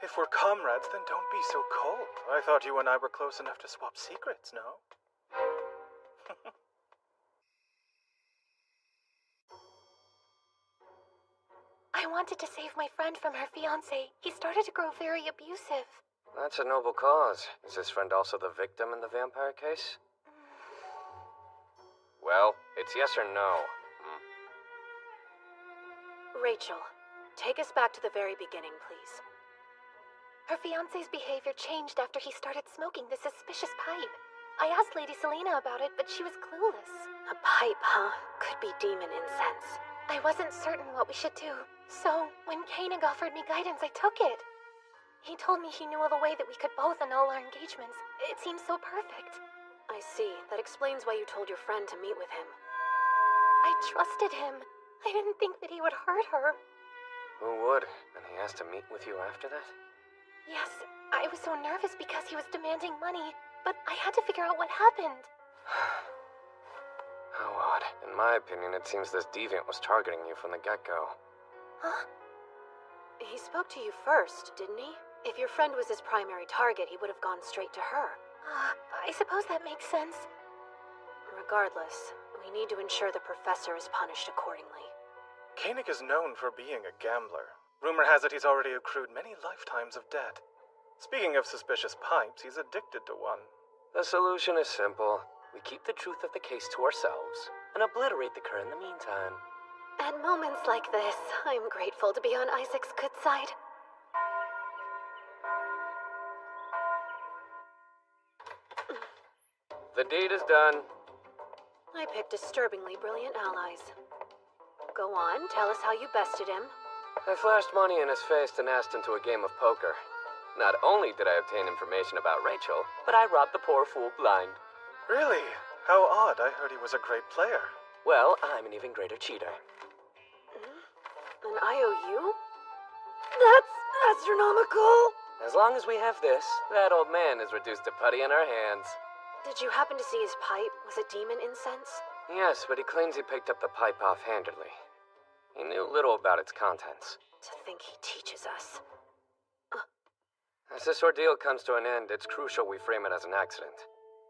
If we're comrades, then don't be so cold. I thought you and I were close enough to swap secrets, no? I wanted to save my friend from her fiancé. He started to grow very abusive. That's a noble cause. Is this friend also the victim in the vampire case? Well, it's yes or no. Rachel, take us back to the very beginning, please. Her fiancé's behavior changed after he started smoking the suspicious pipe. I asked Lady Selena about it, but she was clueless. A pipe, huh? Could be demon incense. I wasn't certain what we should do, so when Koenig offered me guidance, I took it. He told me he knew of a way that we could both annul our engagements. It seemed so perfect. I see. That explains why you told your friend to meet with him. I trusted him. I didn't think that he would hurt her. Who would? And he has to meet with you after that? Yes, I was so nervous because he was demanding money, but I had to figure out what happened. How odd. In my opinion, it seems this deviant was targeting you from the get-go. Huh? He spoke to you first, didn't he? If your friend was his primary target, he would have gone straight to her. I suppose that makes sense. Regardless, we need to ensure the professor is punished accordingly. Koenig is known for being a gambler. Rumor has it he's already accrued many lifetimes of debt. Speaking of suspicious pipes, he's addicted to one. The solution is simple. We keep the truth of the case to ourselves and obliterate the cur in the meantime. At moments like this, I'm grateful to be on Isaac's good side. The deed is done. I picked disturbingly brilliant allies. Go on, tell us how you bested him. I flashed money in his face and asked him to a game of poker. Not only did I obtain information about Rachel, but I robbed the poor fool blind. Really? How odd. I heard he was a great player. Well, I'm an even greater cheater. An IOU? That's astronomical! As long as we have this, that old man is reduced to putty in our hands. Did you happen to see his pipe? Was it demon incense? Yes, but he claims he picked up the pipe offhandedly. He knew little about its contents. To think he teaches us. As this ordeal comes to an end, it's crucial we frame it as an accident.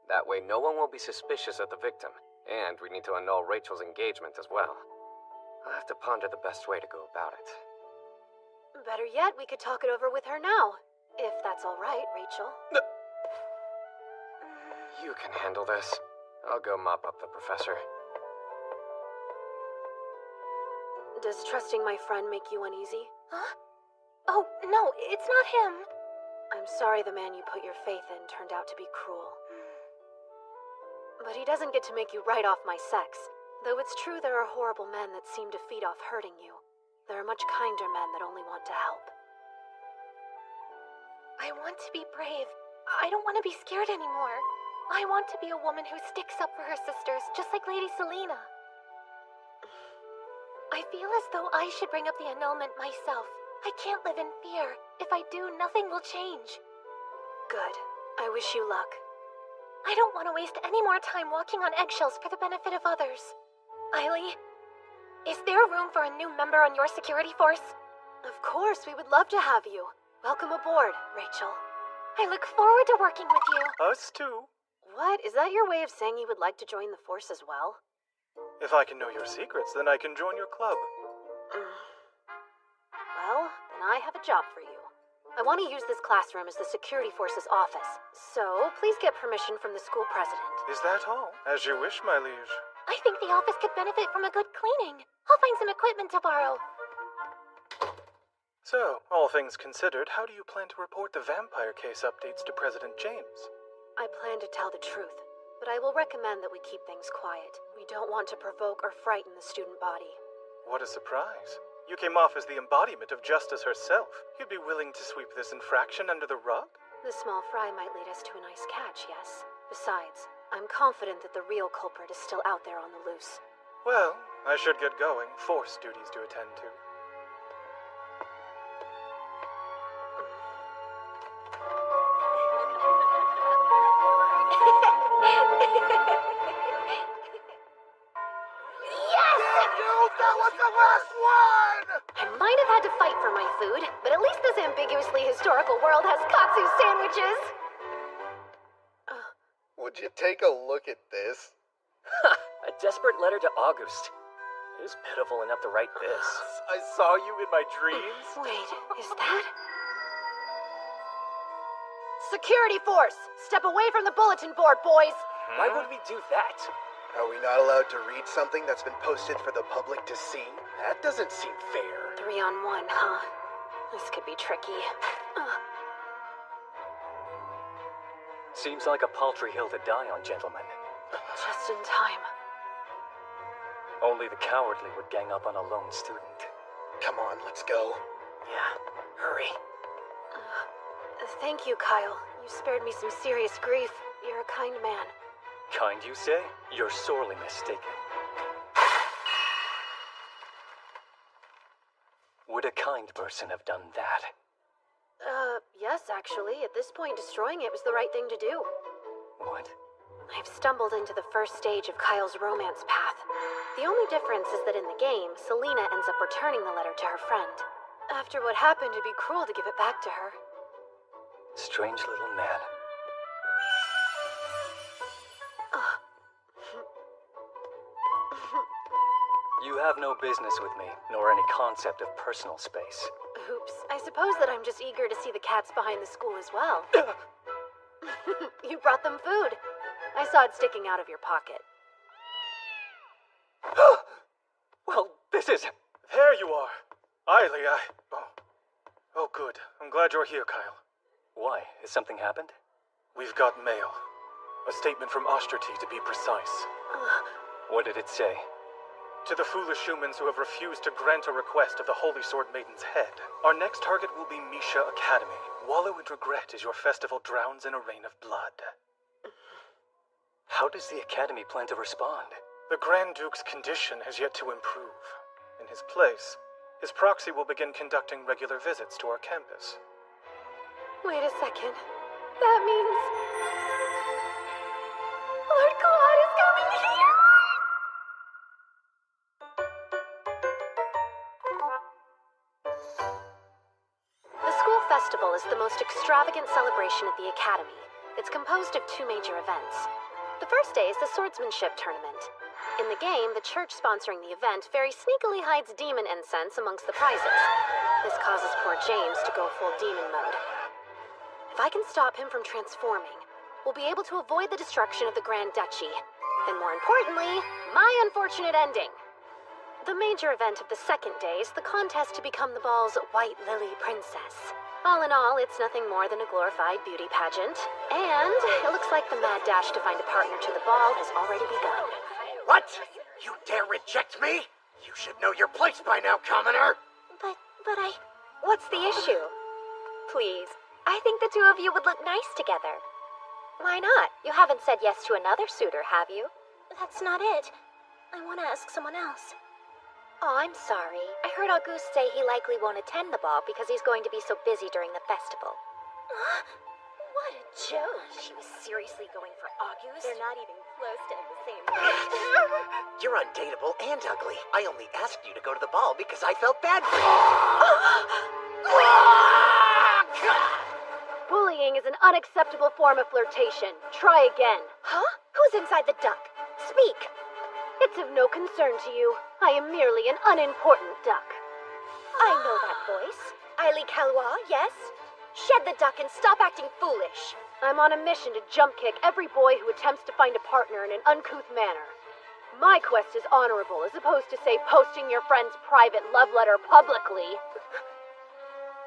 That way no one will be suspicious of the victim, and we need to annul Rachel's engagement as well. I'll have to ponder the best way to go about it. Better yet, we could talk it over with her now. If that's all right, Rachel. You can handle this. I'll go mop up the professor. Does trusting my friend make you uneasy? Huh? Oh, no, it's not him. I'm sorry the man you put your faith in turned out to be cruel. But he doesn't get to make you write off my sex. Though it's true there are horrible men that seem to feed off hurting you. There are much kinder men that only want to help. I want to be brave. I don't want to be scared anymore. I want to be a woman who sticks up for her sisters, just like Lady Selena. I feel as though I should bring up the annulment myself. I can't live in fear. If I do, nothing will change. Good. I wish you luck. I don't want to waste any more time walking on eggshells for the benefit of others. Eileen, is there room for a new member on your security force? Of course, we would love to have you. Welcome aboard, Rachel. I look forward to working with you. Us too. What? Is that your way of saying you would like to join the force as well? If I can know your secrets, then I can join your club. Well, then I have a job for you. I want to use this classroom as the security force's office. So, please get permission from the school president. Is that all? As you wish, my liege. I think the office could benefit from a good cleaning. I'll find some equipment to borrow. So, all things considered, how do you plan to report the vampire case updates to President James? I plan to tell the truth, but I will recommend that we keep things quiet. We don't want to provoke or frighten the student body. What a surprise. You came off as the embodiment of justice herself. You'd be willing to sweep this infraction under the rug? The small fry might lead us to a nice catch, yes? Besides, I'm confident that the real culprit is still out there on the loose. Well, I should get going. Force duties to attend to. That was the last one! I might have had to fight for my food, but at least this ambiguously historical world has katsu sandwiches! Would you take a look at this? A desperate letter to August. Who's pitiful enough to write this? I saw you in my dreams. Wait, is that? Security force! Step away from the bulletin board, boys! Why would we do that? Are we not allowed to read something that's been posted for the public to see? That doesn't seem fair. 3 on 1, huh? This could be tricky. Seems like a paltry hill to die on, gentlemen. Just in time. Only the cowardly would gang up on a lone student. Come on, let's go. Yeah, hurry. Thank you, Kyle. You spared me some serious grief. You're a kind man. Kind, you say? You're sorely mistaken. Would a kind person have done that? Yes, actually. At this point, destroying it was the right thing to do. What? I've stumbled into the first stage of Kyle's romance path. The only difference is that in the game, Selena ends up returning the letter to her friend. After what happened, it'd be cruel to give it back to her. Strange little man. You have no business with me, nor any concept of personal space. Oops. I suppose that I'm just eager to see the cats behind the school as well. You brought them food. I saw it sticking out of your pocket. Well, this is... There you are. Eiley, Oh, good. I'm glad you're here, Kyle. Why? Has something happened? We've got mail. A statement from Oshterty, to be precise. What did it say? To the foolish humans who have refused to grant a request of the Holy Sword Maiden's head, our next target will be Misha Academy. Wallow in regret as your festival drowns in a rain of blood. How does the Academy plan to respond? The Grand Duke's condition has yet to improve. In his place, his proxy will begin conducting regular visits to our campus. Wait a second. That means... Lord Claude is coming here! The school festival is the most extravagant celebration at the Academy. It's composed of two major events. The first day is the swordsmanship tournament. In the game, the church sponsoring the event very sneakily hides demon incense amongst the prizes. This causes poor James to go full demon mode. If I can stop him from transforming, we'll be able to avoid the destruction of the Grand Duchy. And more importantly, my unfortunate ending. The major event of the second day is the contest to become the ball's White Lily Princess. All in all, it's nothing more than a glorified beauty pageant. And it looks like the mad dash to find a partner to the ball has already begun. What? You dare reject me? You should know your place by now, commoner! But I... What's the issue? Please. I think the two of you would look nice together. Why not? You haven't said yes to another suitor, have you? That's not it. I want to ask someone else. Oh, I'm sorry. I heard Auguste say he likely won't attend the ball because he's going to be so busy during the festival. What a joke. She was seriously going for Auguste? They're not even close to in the same You're undateable and ugly. I only asked you to go to the ball because I felt bad for you. Bullying is an unacceptable form of flirtation. Try again. Huh? Who's inside the duck? Speak! It's of no concern to you. I am merely an unimportant duck. I know that voice. Eiley Calois, yes? Shed the duck and stop acting foolish. I'm on a mission to jump kick every boy who attempts to find a partner in an uncouth manner. My quest is honorable, as opposed to, say, posting your friend's private love letter publicly.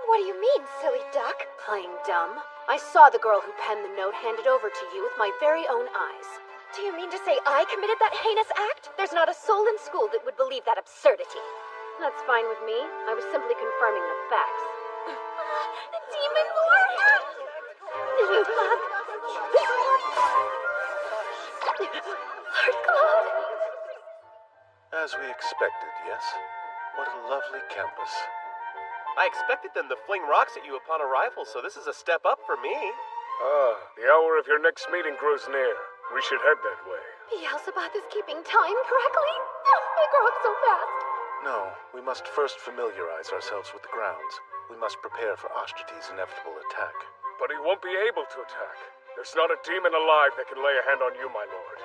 What do you mean, silly duck? Playing dumb? I saw the girl who penned the note handed over to you with my very own eyes. Do you mean to say I committed that heinous act? There's not a soul in school that would believe that absurdity. That's fine with me. I was simply confirming the facts. The Demon Lord! Lord Claude! As we expected, yes? What a lovely campus. I expected them to fling rocks at you upon arrival, so this is a step up for me. Ah, the hour of your next meeting grows near. We should head that way. Beelzebub is keeping time correctly? They grow up so fast. No, we must first familiarize ourselves with the grounds. We must prepare for Oshterty's inevitable attack. But he won't be able to attack. There's not a demon alive that can lay a hand on you, my lord.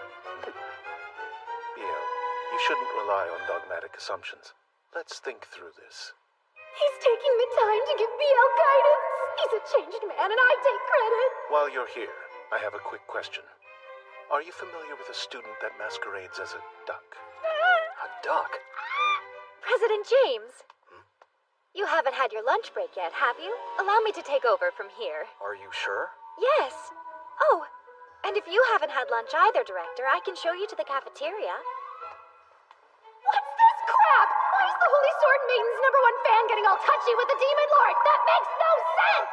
Biel, you shouldn't rely on dogmatic assumptions. Let's think through this. He's taking the time to give Biel guidance. He's a changed man, and I take credit. While you're here, I have a quick question. Are you familiar with a student that masquerades as a duck? A duck? President James! You haven't had your lunch break yet, have you? Allow me to take over from here. Are you sure? Yes. Oh, and if you haven't had lunch either, Director, I can show you to the cafeteria. What's this crap? Why is the Holy Sword Maiden's #1 fan getting all touchy with the Demon Lord? That makes no sense!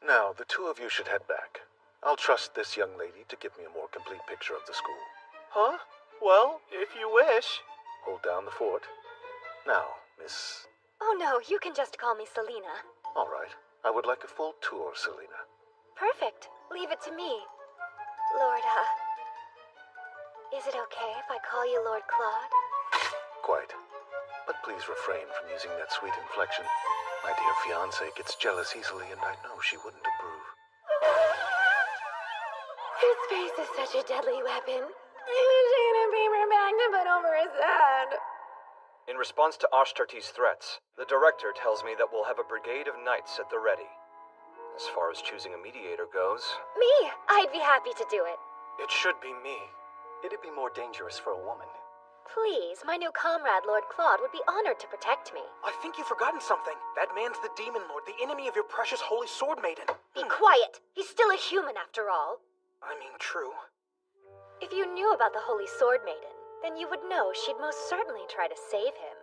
Now, the two of you should head back. I'll trust this young lady to give me a more complete picture of the school. Huh? Well, if you wish. Hold down the fort. Now, Miss... Oh no, you can just call me Selena. All right. I would like a full tour, Selena. Perfect. Leave it to me. Lord, is it okay if I call you Lord Claude? Quite. But Please refrain from using that sweet inflection. My dear fiancée gets jealous easily, and I know she wouldn't approve. His face is such a deadly weapon. I wish I had a paper bag to put over his head. In response to Ashtartes' threats, the director tells me that we'll have a brigade of knights at the ready. As far as choosing a mediator goes... Me! I'd be happy to do it. It should be me. It'd be more dangerous for a woman. Please, my new comrade, Lord Claude, would be honored to protect me. I think you've forgotten something. That man's the Demon Lord, the enemy of your precious Holy Sword Maiden. Be quiet! He's still a human after all. I mean, true. If you knew about the Holy Sword Maiden, then you would know she'd most certainly try to save him.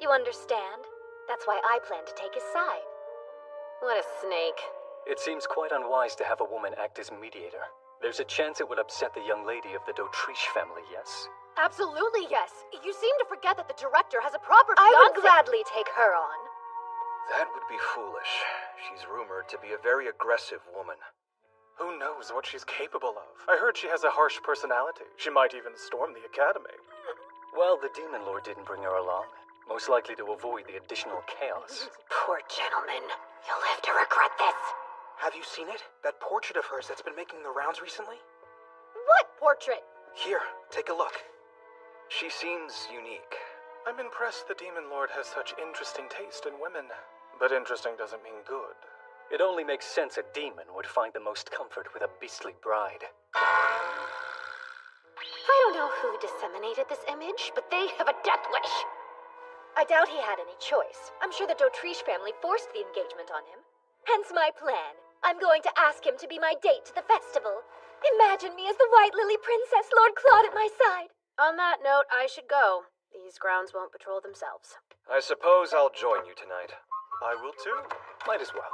You understand? That's why I plan to take his side. What a snake. It seems quite unwise to have a woman act as mediator. There's a chance it would upset the young lady of the Dautriche family, yes? Absolutely yes. You seem to forget that the director has a proper I fiancé. would gladly take her on. That would be foolish. She's rumored to be a very aggressive woman. Who knows what she's capable of? I heard she has a harsh personality. She might even storm the academy. Well, the Demon Lord didn't bring her along. Most likely to avoid the additional chaos. Poor gentleman. You'll live to regret this. Have you seen it? That portrait of hers that's been making the rounds recently? What portrait? Here, take a look. She seems unique. I'm impressed the Demon Lord has such interesting taste in women. But interesting doesn't mean good. It only makes sense a demon would find the most comfort with a beastly bride. I don't know who disseminated this image, but they have a death wish. I doubt he had any choice. I'm sure the Dautriche family forced the engagement on him. Hence my plan. I'm going to ask him to be my date to the festival. Imagine me as the White Lily Princess, Lord Claude at my side. On that note, I should go. These grounds won't patrol themselves. I suppose I'll join you tonight. I will too. Might as well.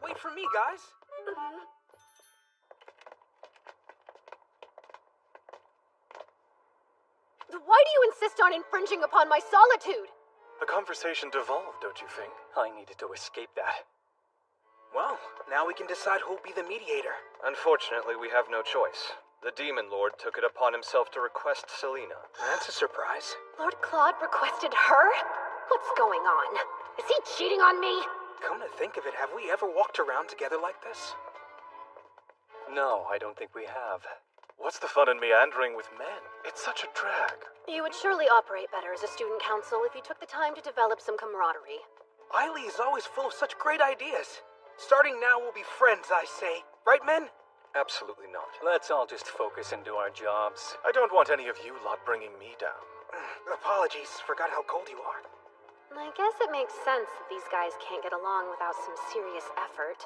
Wait for me, guys. Why do you insist on infringing upon my solitude? The conversation devolved, don't you think? I needed to escape that. Well, now we can decide who'll be the mediator. Unfortunately, we have no choice. The Demon Lord took it upon himself to request Selena. That's a surprise. Lord Claude requested her? What's going on? Is he cheating on me? Come to think of it, have we ever walked around together like this? No, I don't think we have. What's the fun in meandering with men? It's such a drag. You would surely operate better as a student council if you took the time to develop some camaraderie. Eiley is always full of such great ideas. Starting now, we'll be friends, I say. Right, men? Absolutely not. Let's all just focus and do our jobs. I don't want any of you lot bringing me down. Apologies, forgot how cold you are. I guess it makes sense that these guys can't get along without some serious effort.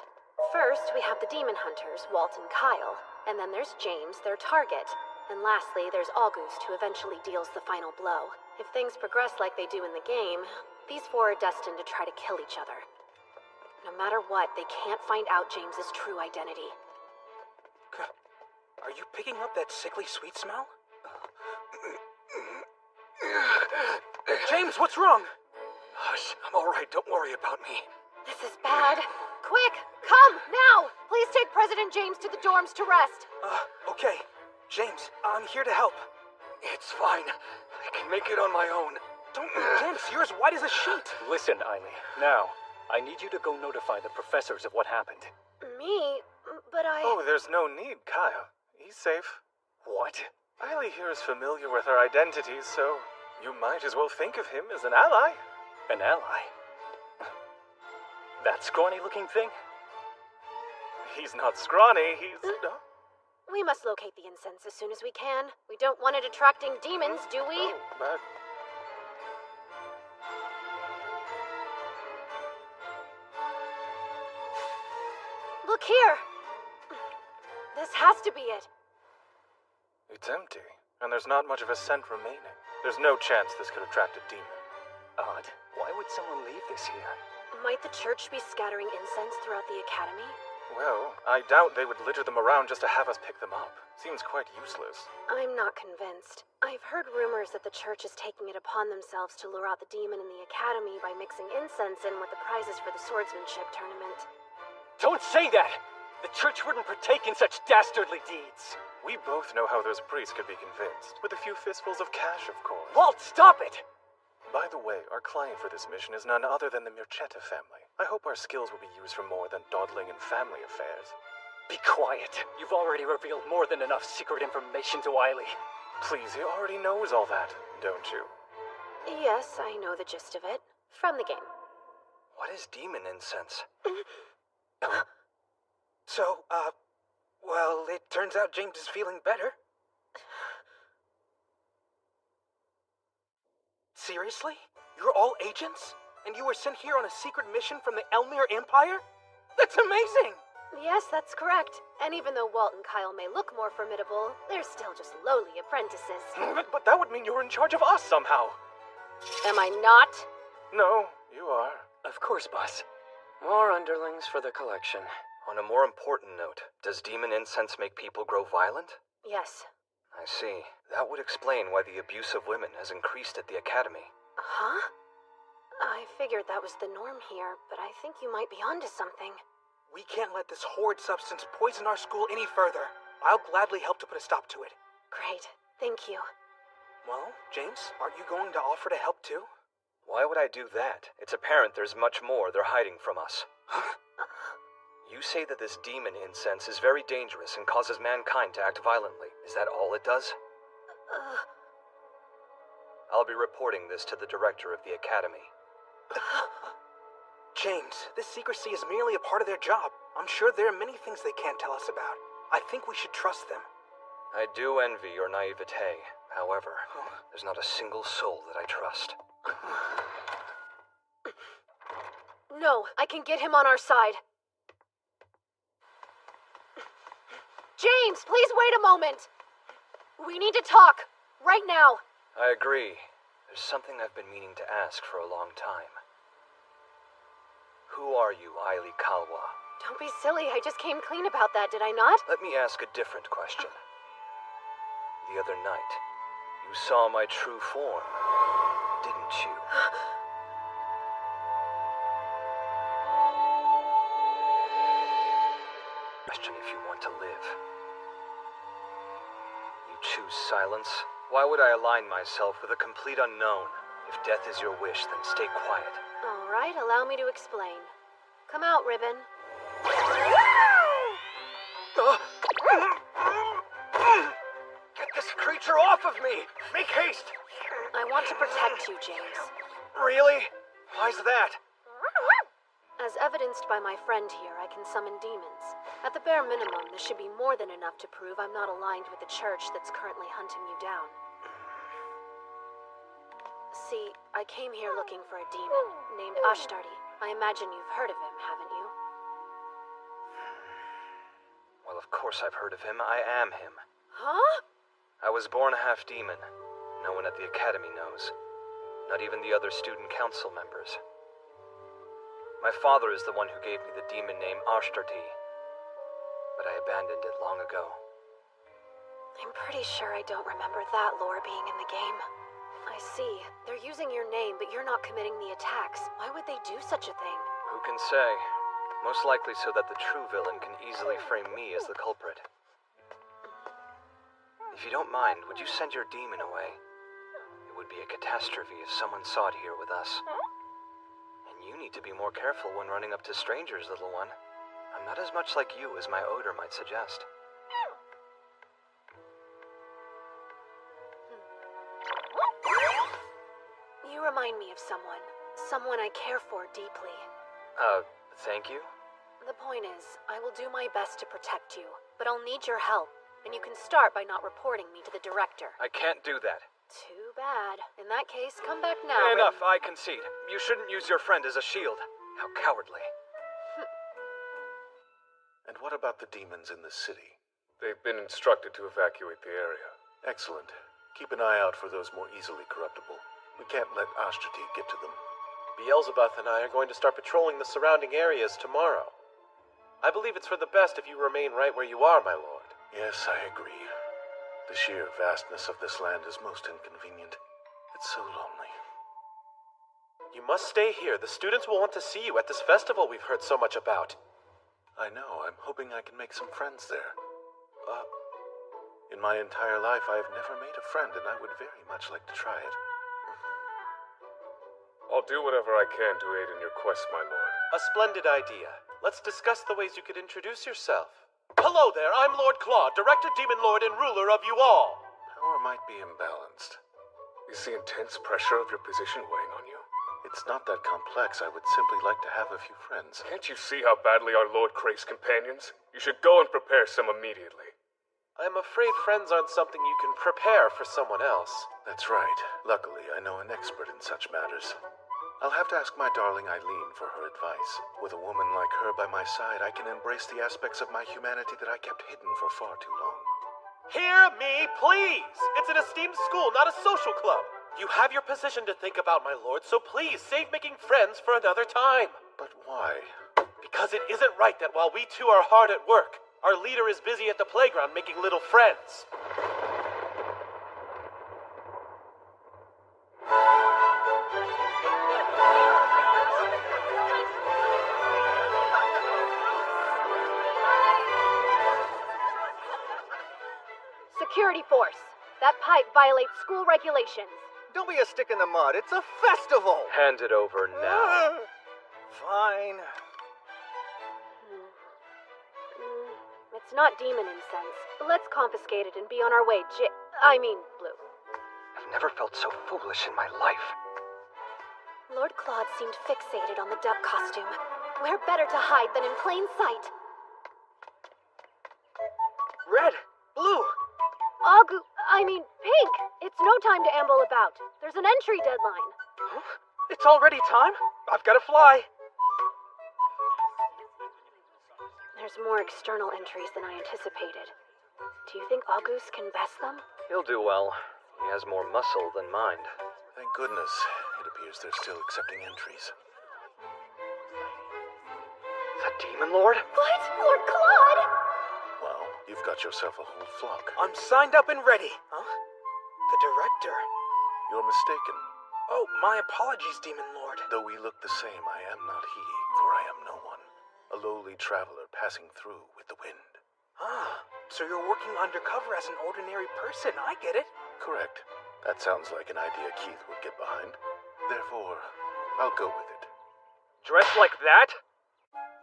First, we have the Demon Hunters, Walt and Kyle. And then there's James, their target. And lastly, there's August, who eventually deals the final blow. If things progress like they do in the game, these four are destined to try to kill each other. No matter what, they can't find out James's true identity. Are you picking up that sickly sweet smell? James, what's wrong? Hush, I'm alright, don't worry about me. This is bad. Quick, come, now! Please take President James to the dorms to rest. Okay. James, I'm here to help. It's fine. I can make it on my own. Don't be tense, you're as white as a sheet. Listen, Eiley. Now, I need you to go notify the professors of what happened. Me? But I... Oh, there's no need, Kyle. He's safe. What? Eiley here is familiar with her identities, so you might as well think of him as an ally. An ally? That scrawny-looking thing? He's not scrawny, he's... We must locate the incense as soon as we can. We don't want it attracting demons, do we? Oh, but... Look here! This has to be it. It's empty, and there's not much of a scent remaining. There's no chance this could attract a demon. Odd. Why would someone leave this here? Might the church be scattering incense throughout the academy? Well, I doubt they would litter them around just to have us pick them up. Seems quite useless. I'm not convinced. I've heard rumors that the church is taking it upon themselves to lure out the demon in the academy by mixing incense in with the prizes for the swordsmanship tournament. Don't say that! The church wouldn't partake in such dastardly deeds. We both know how those priests could be convinced. With a few fistfuls of cash, of course. Walt, stop it! By the way, our client for this mission is none other than the Murcheta family. I hope our skills will be used for more than dawdling in family affairs. Be quiet. You've already revealed more than enough secret information to Eiley. Please, he already knows all that, don't you? Yes, I know the gist of it. From the game. What is demon incense? So, well, it turns out James is feeling better. Seriously? You're all agents? And you were sent here on a secret mission from the Elmir Empire? That's amazing! Yes, that's correct. And even though Walt and Kyle may look more formidable, they're still just lowly apprentices. But that would mean you're in charge of us somehow. Am I not? No, you are. Of course, boss. More underlings for the collection. On a more important note, does demon incense make people grow violent? Yes. I see. That would explain why the abuse of women has increased at the academy. Huh? I figured that was the norm here, but I think you might be onto something. We can't let this horrid substance poison our school any further. I'll gladly help to put a stop to it. Great. Thank you. Well, James, aren't you going to offer to help too? Why would I do that? It's apparent there's much more they're hiding from us. You say that this demon incense is very dangerous and causes mankind to act violently. Is that all it does? I'll be reporting this to the director of the academy. James, this secrecy is merely a part of their job. I'm sure there are many things they can't tell us about. I think we should trust them. I do envy your naivete. However, there's not a single soul that I trust. No, I can get him on our side. James, please wait a moment. We need to talk. Right now. I agree. There's something I've been meaning to ask for a long time. Who are you, Eiley Kalwa? Don't be silly. I just came clean about that, did I not? Let me ask a different question. The other night, you saw my true form, didn't you? Question if you want to live. You choose silence? Why would I align myself with a complete unknown? If death is your wish, then stay quiet. All right, allow me to explain. Come out, Ribbon. Get this creature off of me! Make haste! I want to protect you, James. Really? Why's that? As evidenced by my friend here, I can summon demons. At the bare minimum, this should be more than enough to prove I'm not aligned with the church that's currently hunting you down. See, I came here looking for a demon named Ashtardi. I imagine you've heard of him, haven't you? Well, of course I've heard of him. I am him. Huh? I was born half demon. No one at the academy knows. Not even the other student council members. My father is the one who gave me the demon name Ashtardi, but I abandoned it long ago. I'm pretty sure I don't remember that lore being in the game. I see. They're using your name, but you're not committing the attacks. Why would they do such a thing? Who can say? Most likely so that the true villain can easily frame me as the culprit. If you don't mind, would you send your demon away? It would be a catastrophe if someone saw it here with us. And you need to be more careful when running up to strangers, little one. I'm not as much like you as my odor might suggest. You remind me of someone. Someone I care for deeply. Thank you? The point is, I will do my best to protect you, but I'll need your help, and you can start by not reporting me to the director. I can't do that. Too bad. In that case, come back now. Enough, I concede. You shouldn't use your friend as a shield. How cowardly. And what about the demons in the city? They've been instructed to evacuate the area. Excellent. Keep an eye out for those more easily corruptible. We can't let Ashtardi get to them. Beelzebub and I are going to start patrolling the surrounding areas tomorrow. I believe it's for the best if you remain right where you are, my lord. Yes, I agree. The sheer vastness of this land is most inconvenient. It's so lonely. You must stay here. The students will want to see you at this festival we've heard so much about. I know. I'm hoping I can make some friends there. In my entire life, I've never made a friend, and I would very much like to try it. I'll do whatever I can to aid in your quest, my lord. A splendid idea. Let's discuss the ways you could introduce yourself. Hello there, I'm Lord Claude, Director, Demon Lord, and ruler of you all. Power might be imbalanced. Is the intense pressure of your position weighing on you? It's not that complex. I would simply like to have a few friends. Can't you see how badly our lord craves companions? You should go and prepare some immediately. I'm afraid friends aren't something you can prepare for someone else. That's right. Luckily, I know an expert in such matters. I'll have to ask my darling Eileen for her advice. With a woman like her by my side, I can embrace the aspects of my humanity that I kept hidden for far too long. Hear me, please! It's an esteemed school, not a social club. You have your position to think about, my lord, so please save making friends for another time. But why? Because it isn't right that while we two are hard at work, our leader is busy at the playground making little friends. Security force. That pipe violates school regulations. Don't be a stick in the mud. It's a festival. Hand it over now. Fine. It's not demon incense. Let's confiscate it and be on our way, Blue. I've never felt so foolish in my life. Lord Claude seemed fixated on the duck costume. Where better to hide than in plain sight? Red! Blue! Pink! It's no time to amble about. There's an entry deadline. Huh? It's already time? I've got to fly. There's more external entries than I anticipated. Do you think August can best them? He'll do well. He has more muscle than mind. Thank goodness. It appears they're still accepting entries. The Demon Lord? What? Lord Claude? Well, you've got yourself a whole flock. I'm signed up and ready. Huh? The director. You're mistaken. Oh, my apologies, Demon Lord. Though we look the same, I am not he, for I am no one. A lowly traveler passing through with the wind. Ah, so you're working undercover as an ordinary person. I get it. Correct. That sounds like an idea Keith would get behind. Therefore, I'll go with it. Dressed like that?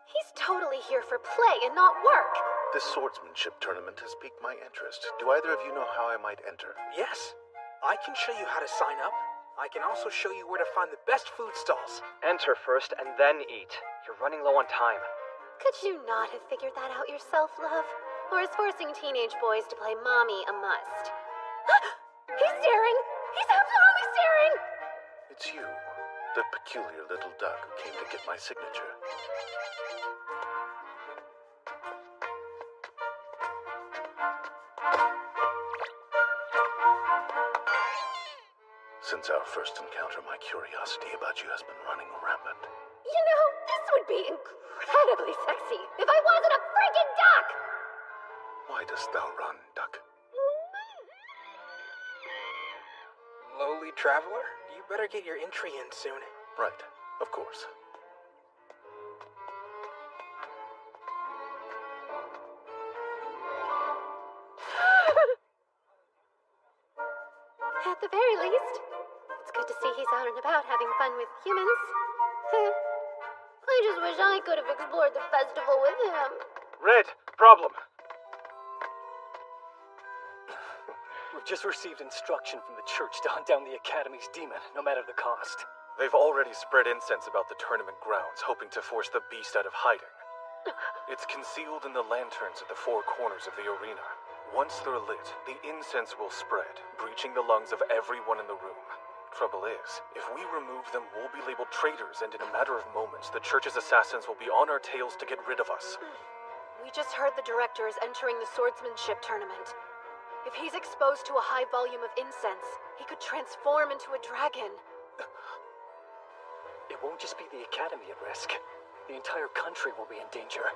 He's totally here for play and not work. This swordsmanship tournament has piqued my interest. Do either of you know how I might enter? Yes. I can show you how to sign up. I can also show you where to find the best food stalls. Enter first and then eat. You're running low on time. Could you not have figured that out yourself, love? Or is forcing teenage boys to play mommy a must? He's staring! He's absolutely staring! It's you, the peculiar little duck who came to get my signature. Since our first encounter, my curiosity about you has been running rampant. You know, this would be incredibly sexy if I wasn't a freaking duck! Why dost thou run, duck? Lowly traveler, you better get your entry in soon. Right, of course. At the very least, it's good to see he's out and about having fun with humans. I just wish I could have explored the festival with him. Red, problem. We've just received instruction from the church to hunt down the Academy's demon, no matter the cost. They've already spread incense about the tournament grounds, hoping to force the beast out of hiding. It's concealed in the lanterns at the four corners of the arena. Once they're lit, the incense will spread, breaching the lungs of everyone in the room. Trouble is, if we remove them, we'll be labeled traitors, and in a matter of moments, the church's assassins will be on our tails to get rid of us. We just heard the director is entering the swordsmanship tournament. If he's exposed to a high volume of incense, he could transform into a dragon. It won't just be the Academy at risk. The entire country will be in danger.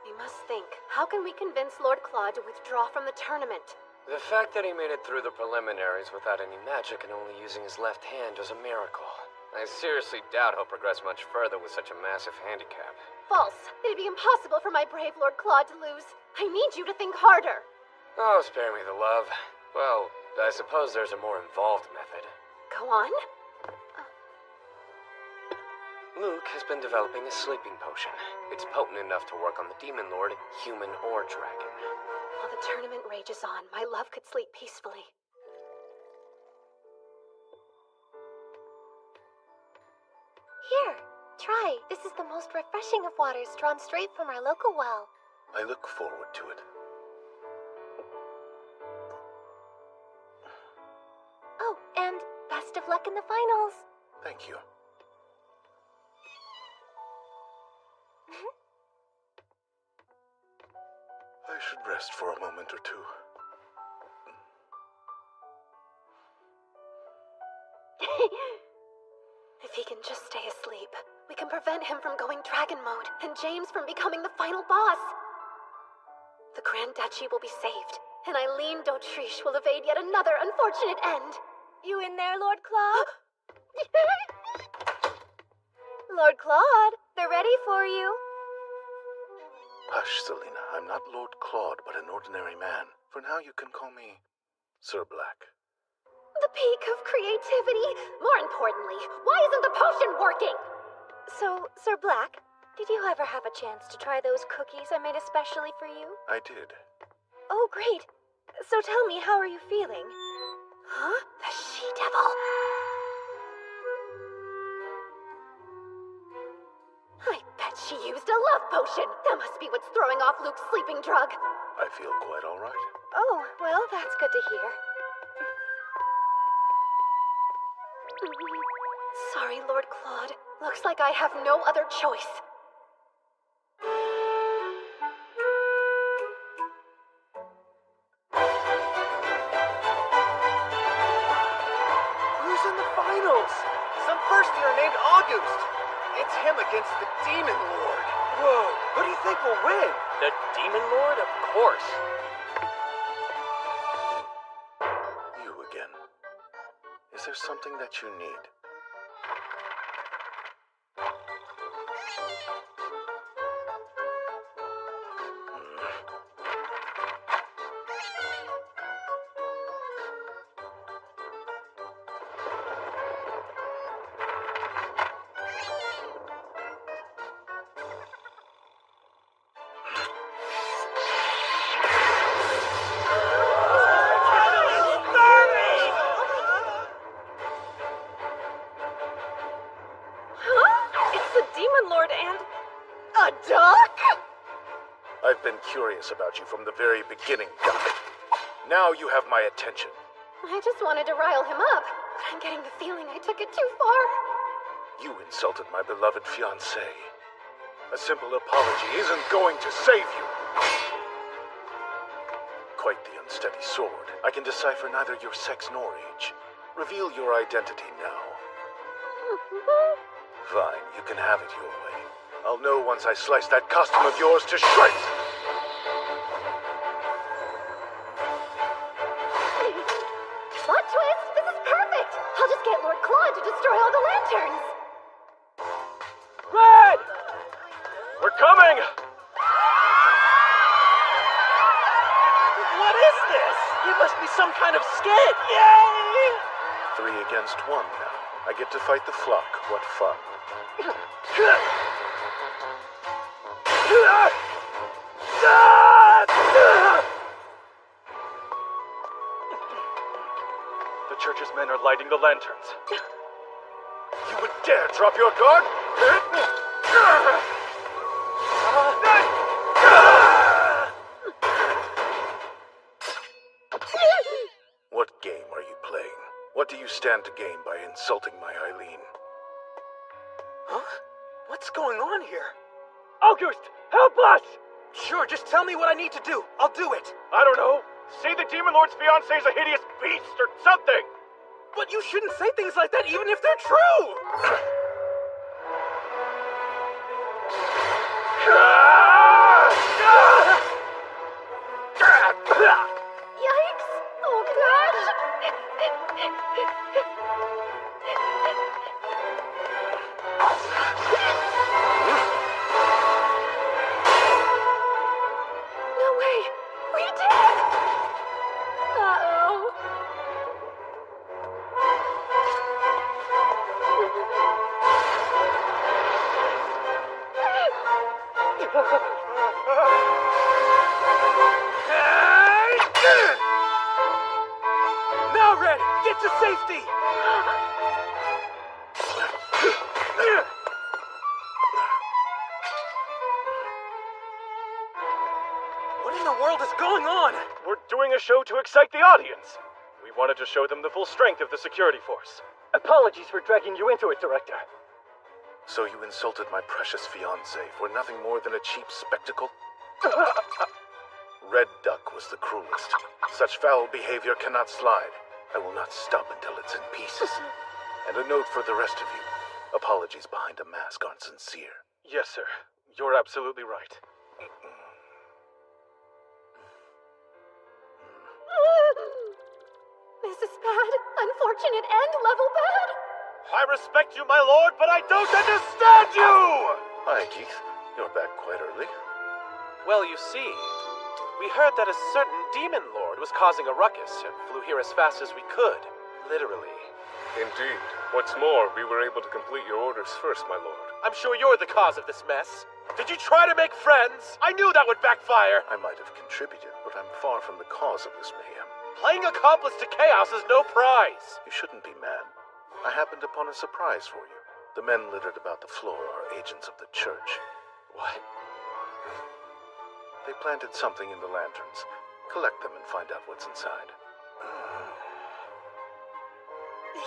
We must think, how can we convince Lord Claude to withdraw from the tournament? The fact that he made it through the preliminaries without any magic and only using his left hand is a miracle. I seriously doubt he'll progress much further with such a massive handicap. False. It'd be impossible for my brave Lord Claude to lose. I need you to think harder. Oh, spare me the love. Well, I suppose there's a more involved method. Go on. Luke has been developing a sleeping potion. It's potent enough to work on the Demon Lord, human or dragon. While the tournament rages on, my love could sleep peacefully. Here, try. This is the most refreshing of waters drawn straight from our local well. I look forward to it. Oh, and best of luck in the finals. Thank you. I should rest for a moment or two. If he can just stay asleep, we can prevent him from going dragon mode, and James from becoming the final boss. The Grand Duchy will be saved, and Eileen d'Autriche will evade yet another unfortunate end. You in there, Lord Claude? Lord Claude, they're ready for you. Hush, Selina. I'm not Lord Claude, but an ordinary man. For now, you can call me Sir Black. The peak of creativity. More importantly, why isn't the potion working? So, Sir Black, did you ever have a chance to try those cookies I made especially for you? I did. Oh, great. So tell me, how are you feeling? Huh? The she-devil. I bet she used a love potion. That must be what's throwing off Luke's sleeping drug. I feel quite all right. Oh, well, that's good to hear. Sorry, Lord Claude. Looks like I have no other choice. Who's in the finals? Some first year named August. It's him against the Demon Lord. Whoa, who do you think will win? The Demon Lord? Of course. You again. Is there something that you need? I've been curious about you from the very beginning, Duck. Now you have my attention. I just wanted to rile him up, but I'm getting the feeling I took it too far. You insulted my beloved fiancé. A simple apology isn't going to save you. Quite the unsteady sword. I can decipher neither your sex nor age. Reveal your identity now. Fine, you can have it your way. I'll know once I slice that costume of yours to shreds! Plot twist! This is perfect! I'll just get Lord Claude to destroy all the lanterns! Red! We're coming! What is this? It must be some kind of skit! Yay! 3 against 1 now. I get to fight the flock. What fun. The church's men are lighting the lanterns. You would dare drop your guard? What game are you playing? What do you stand to gain by insulting my Eileen? Huh? What's going on here? August, help us! Sure, just tell me what I need to do. I'll do it. I don't know. Say the Demon Lord's fiancé is a hideous beast or something! But you shouldn't say things like that even if they're true! Yikes! Oh gosh! No way! We did! Uh-oh. Now, Red, get to safety! What in the world is going on? We're doing a show to excite the audience. We wanted to show them the full strength of the security force. Apologies for dragging you into it, Director. So you insulted my precious fiancée for nothing more than a cheap spectacle? Red Duck was the cruelest. Such foul behavior cannot slide. I will not stop until it's in pieces. And a note for the rest of you. Apologies behind a mask aren't sincere. Yes, sir. You're absolutely right. This is bad. Unfortunate and level bad. I respect you, my lord, but I don't understand you! Hi, Keith. You're back quite early. Well, you see, we heard that a certain demon lord was causing a ruckus and flew here as fast as we could. Literally. Indeed. What's more, we were able to complete your orders first, my lord. I'm sure you're the cause of this mess. Did you try to make friends? I knew that would backfire. I might have contributed, but I'm far from the cause of this mayhem. Playing accomplice to chaos is no prize. You shouldn't be mad. I happened upon a surprise for you. The men littered about the floor are agents of the church. What? They planted something in the lanterns. Collect them and find out what's inside.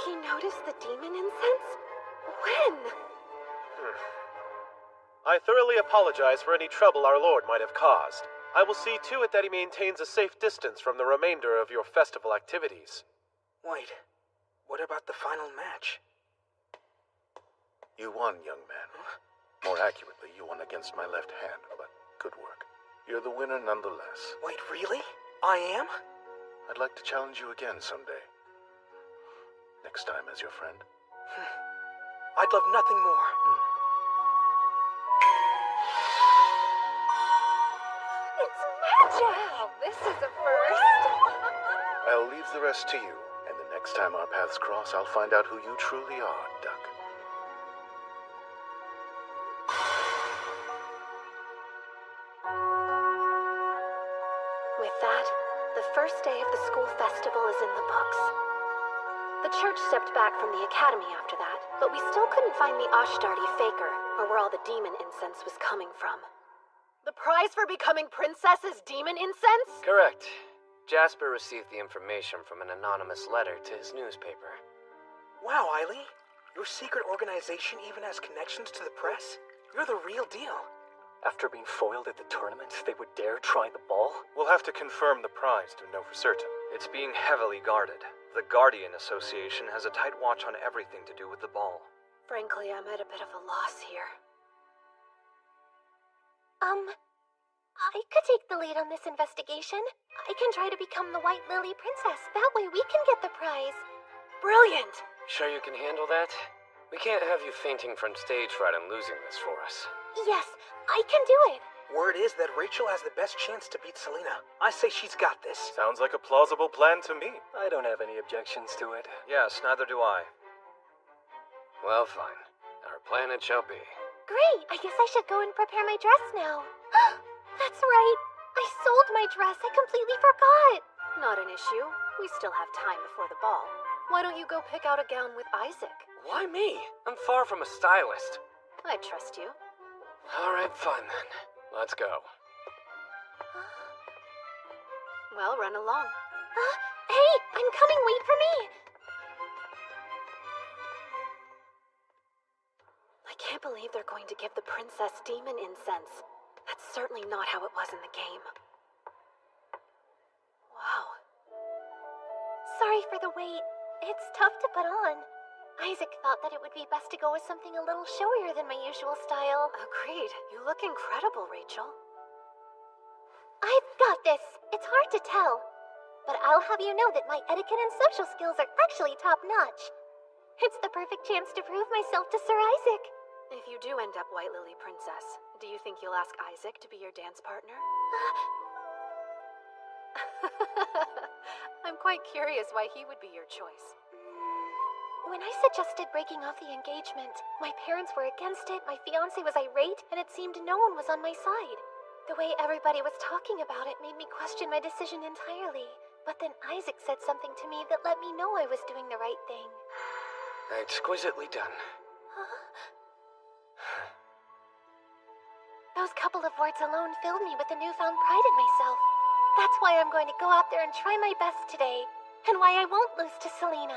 He noticed the demon incense? When? I thoroughly apologize for any trouble our lord might have caused. I will see to it that he maintains a safe distance from the remainder of your festival activities. Wait, what about the final match? You won, young man. More accurately, you won against my left hand, but good work. You're the winner nonetheless. Wait, really? I am? I'd like to challenge you again someday. Next time as your friend. I'd love nothing more. It's magic! Wow, this is a first. I'll leave the rest to you, and the next time our paths cross, I'll find out who you truly are, Duck. With that, the first day of the school festival is in the books. The church stepped back from the academy after that, but we still couldn't find the Ashtardi faker, or where all the demon incense was coming from. The prize for becoming princess is demon incense? Correct. Jasper received the information from an anonymous letter to his newspaper. Wow, Eiley. Your secret organization even has connections to the press? You're the real deal. After being foiled at the tournament, they would dare try the ball? We'll have to confirm the prize to know for certain. It's being heavily guarded. The Guardian Association has a tight watch on everything to do with the ball. Frankly, I'm at a bit of a loss here. I could take the lead on this investigation. I can try to become the White Lily Princess. That way we can get the prize. Brilliant! Sure you can handle that? We can't have you fainting from stage fright and losing this for us. Yes, I can do it. Word is that Rachel has the best chance to beat Selena. I say she's got this. Sounds like a plausible plan to me. I don't have any objections to it. Yes, neither do I. Well, fine. Our plan it shall be. Great, I guess I should go and prepare my dress now. That's right. I sold my dress. I completely forgot. Not an issue. We still have time before the ball. Why don't you go pick out a gown with Isaac? Why me? I'm far from a stylist. I trust you. All right, fine then. Let's go. Well, run along. Hey, I'm coming. Wait for me. I can't believe they're going to give the princess demon incense. That's certainly not how it was in the game. Wow. Sorry for the wait. It's tough to put on. Isaac thought that it would be best to go with something a little showier than my usual style. Agreed. You look incredible, Rachel. I've got this. It's hard to tell. But I'll have you know that my etiquette and social skills are actually top-notch. It's the perfect chance to prove myself to Sir Isaac. If you do end up White Lily Princess, do you think you'll ask Isaac to be your dance partner? I'm quite curious why he would be your choice. When I suggested breaking off the engagement, my parents were against it, my fiancé was irate, and it seemed no one was on my side. The way everybody was talking about it made me question my decision entirely. But then Isaac said something to me that let me know I was doing the right thing. Exquisitely done. Those couple of words alone filled me with a newfound pride in myself. That's why I'm going to go out there and try my best today, and why I won't lose to Selena.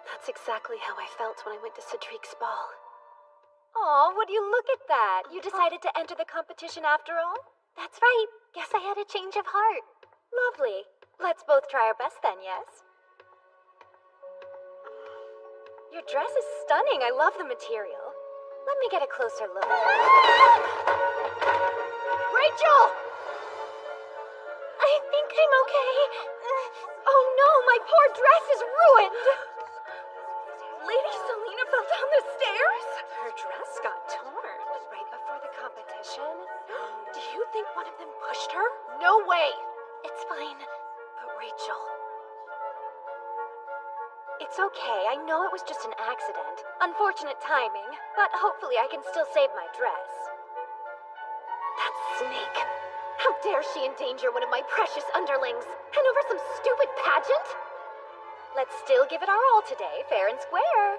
That's exactly how I felt when I went to Cedric's ball. Aw, would you look at that? You decided to enter the competition after all? That's right. Guess I had a change of heart. Lovely. Let's both try our best then, yes? Your dress is stunning. I love the material. Let me get a closer look. Rachel! I think I'm okay. Oh no, my poor dress is ruined! Lady Selena fell down the stairs? Her dress got torn right before the competition. Do you think one of them pushed her? No way! It's fine. But Rachel... It's okay. I know it was just an accident. Unfortunate timing, but hopefully I can still save my dress. That snake! How dare she endanger one of my precious underlings? And over some stupid pageant? Let's still give it our all today, fair and square.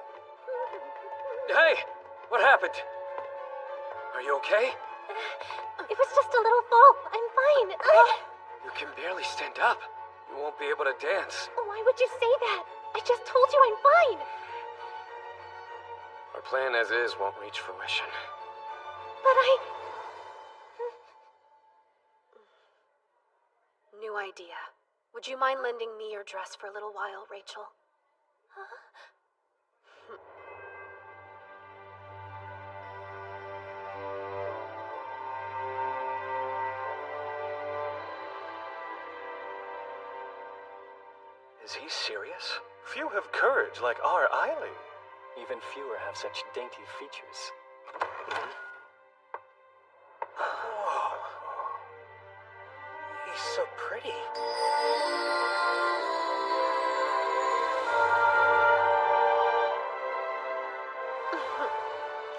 Hey! What happened? Are you okay? It was just a little fall. I'm fine. You can barely stand up. You won't be able to dance. Why would you say that? I just told you I'm fine. Our plan as is won't reach fruition. But New idea. Would you mind lending me your dress for a little while, Rachel? Is he serious? Few have courage like our Eiley. Even fewer have such dainty features. He's so pretty.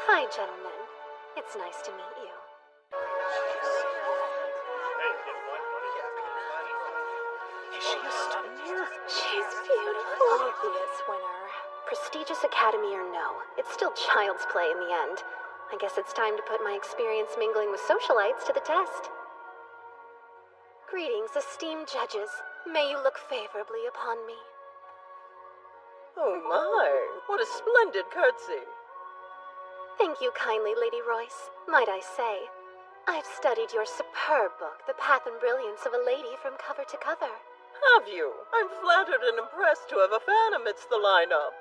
Hi, gentlemen. It's nice to meet you. Is she a student here? She's beautiful. Obvious winner. Prestigious academy or no, it's still child's play in the end. I guess it's time to put my experience mingling with socialites to the test. Greetings, esteemed judges. May you look favorably upon me. Oh my, what a splendid curtsy. Thank you kindly, Lady Royce. Might I say, I've studied your superb book, The Path and Brilliance of a Lady from cover to cover. Have you? I'm flattered and impressed to have a fan amidst the lineup.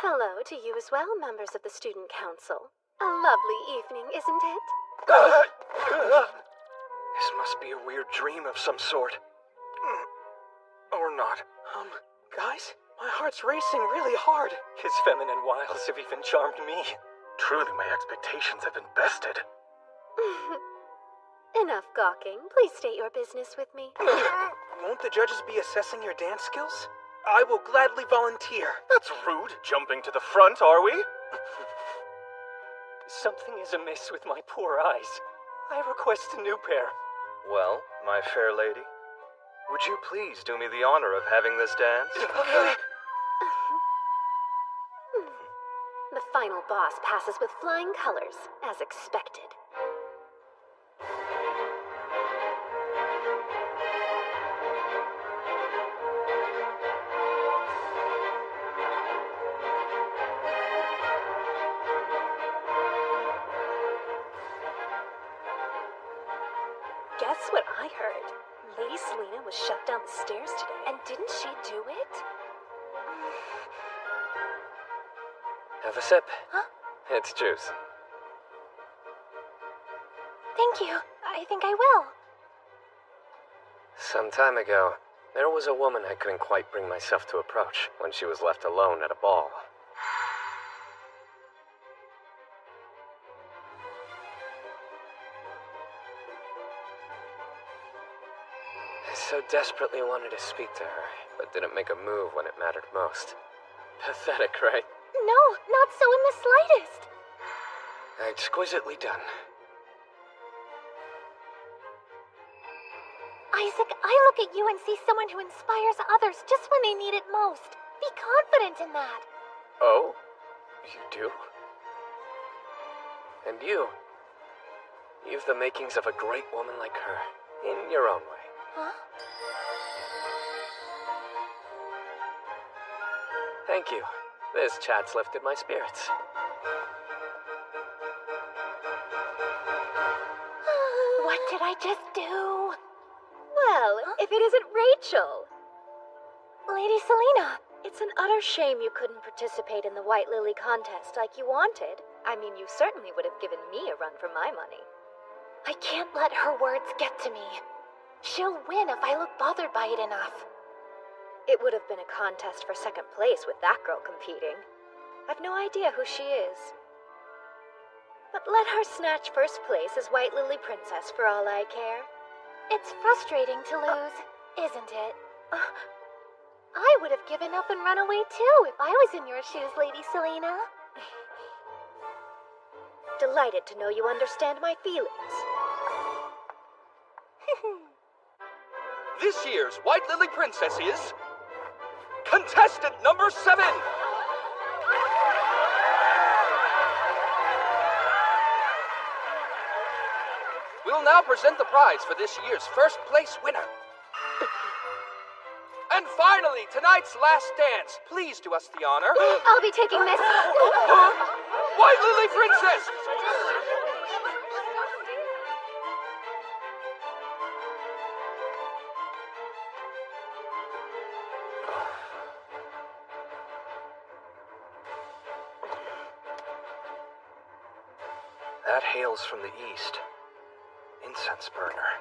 Hello to you as well, members of the Student Council. A lovely evening, isn't it? This must be a weird dream of some sort. Or not. Guys, my heart's racing really hard. His feminine wiles have even charmed me. Truly, my expectations have been bested. Enough gawking. Please state your business with me. Won't the judges be assessing your dance skills? I will gladly volunteer. That's rude. Jumping to the front, are we? Something is amiss with my poor eyes. I request a new pair. Well, my fair lady, would you please do me the honor of having this dance? The final boss passes with flying colors, as expected. Guess what I heard? Lady Selena was shoved down the stairs today. And didn't she do it? Have a sip. Huh? It's juice. Thank you. I think I will. Some time ago, there was a woman I couldn't quite bring myself to approach when she was left alone at a ball. so desperately wanted to speak to her, but didn't make a move when it mattered most. Pathetic, right? No, not so in the slightest. Exquisitely done. Isaac, I look at you and see someone who inspires others just when they need it most. Be confident in that. Oh? You do? And you? You've the makings of a great woman like her, in your own way. Huh? Thank you. This chat's lifted my spirits. What did I just do? Well, if it isn't Rachel. Lady Selina. It's an utter shame you couldn't participate in the White Lily contest like you wanted. I mean, you certainly would have given me a run for my money. I can't let her words get to me. She'll win if I look bothered by it enough. It would have been a contest for second place with that girl competing. I've no idea who she is. But let her snatch first place as White Lily Princess for all I care. It's frustrating to lose, isn't it? I would have given up and run away too if I was in your shoes, Lady Selina. Delighted to know you understand my feelings. This year's White Lily Princess is... contestant number 7! We'll now present the prize for this year's first place winner. And finally, tonight's last dance. Please do us the honor. I'll be taking this. White Lily Princess! That hails from the east. Incense burner.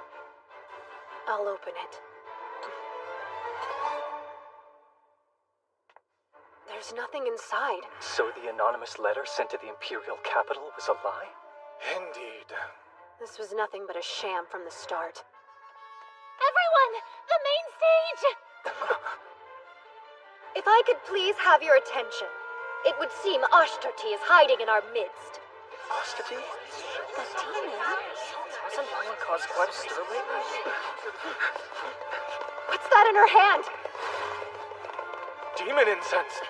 I'll open it. There's nothing inside. So the anonymous letter sent to the Imperial capital was a lie? Indeed. This was nothing but a sham from the start. Everyone! The main stage! If I could please have your attention, it would seem Ashtarti is hiding in our midst. Ashtarti? The demon? Hasn't Brian caused quite a stir lately? What's that in her hand? Demon incense!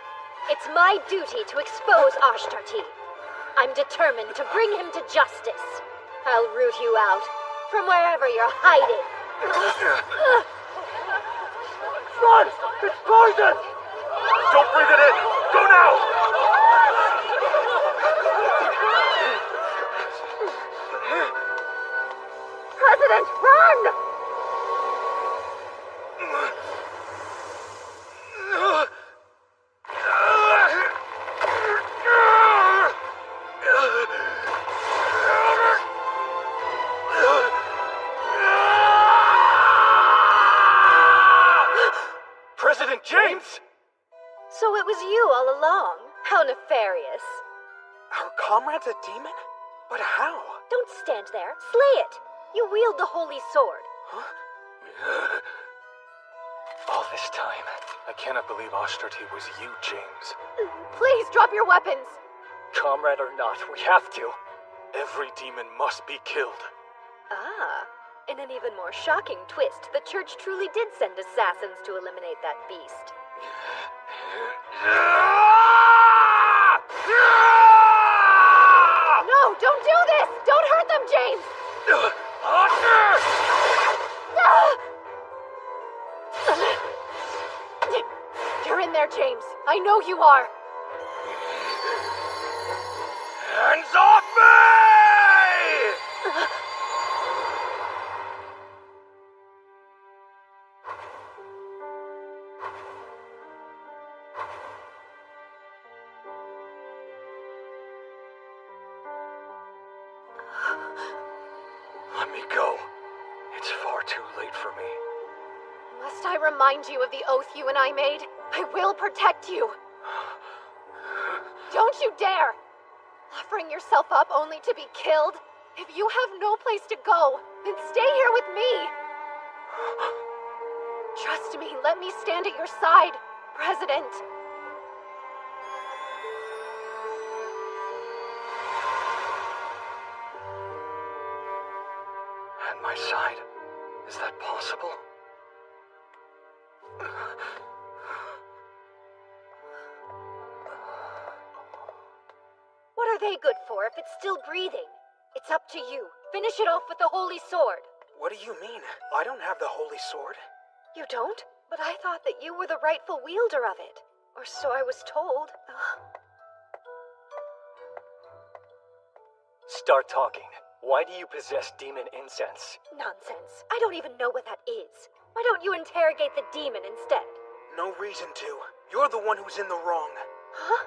It's my duty to expose Ashtarti. I'm determined to bring him to justice. I'll root you out from wherever you're hiding. Run! It's poison! Don't breathe it in! Go now! President, run! President James! So it was you all along. How nefarious. Our comrade's a demon? But how? Don't stand there. Slay it. You wield the holy sword. All this time. I cannot believe Ashtarti was you, James. Please drop your weapons. Comrade or not, we have to. Every demon must be killed. Ah. In an even more shocking twist, the church truly did send assassins to eliminate that beast. No, don't do this! Don't hurt them, James! You're in there, James. I know you are. Hands off me! Let me go. It's far too late for me. Must I remind you of the oath you and I made? I will protect you. Don't you dare! Offering yourself up only to be killed? If you have no place to go, then stay here with me. Trust me, let me stand at your side, President. At my side? Is that possible? What are they good for if it's still breathing? It's up to you. Finish it off with the Holy Sword. What do you mean? I don't have the Holy Sword. You don't? But I thought that you were the rightful wielder of it. Or so I was told. Start talking. Why do you possess demon incense? Nonsense. I don't even know what that is. Why don't you interrogate the demon instead? No reason to. You're the one who's in the wrong. Huh?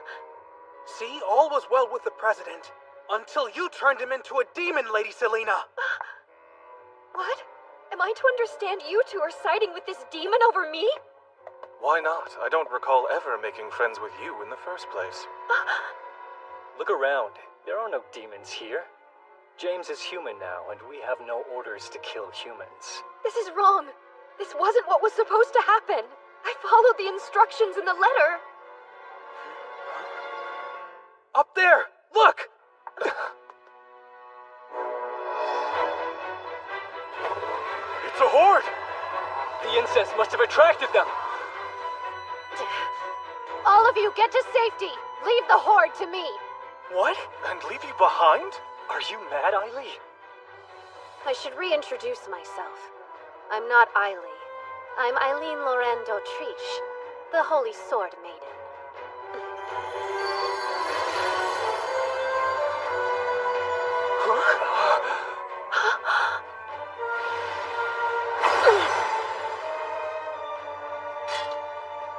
See, all was well with the president. Until you turned him into a demon, Lady Selena. What? Am I to understand you two are siding with this demon over me? Why not? I don't recall ever making friends with you in the first place. Look around. There are no demons here. James is human now, and we have no orders to kill humans. This is wrong. This wasn't what was supposed to happen. I followed the instructions in the letter. Up there! Look! It's a horde! The incense must have attracted them! All of you, get to safety! Leave the horde to me! What? And leave you behind? Are you mad, Eileen? I should reintroduce myself. I'm not Eileen. I'm Eileen Lorraine d'Autriche, the Holy Sword Maiden.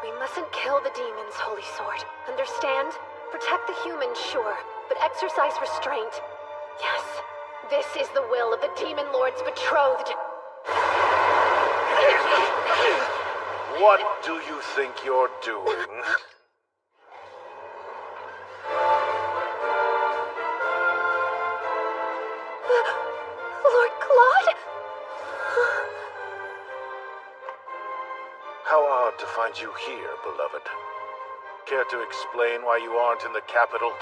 We mustn't kill the demons, Holy Sword. Understand? Protect the humans, sure, but exercise restraint. Yes, this is the will of the Demon Lord's betrothed. What do you think you're doing? Lord Claude? How odd to find you here, beloved. Care to explain why you aren't in the capital?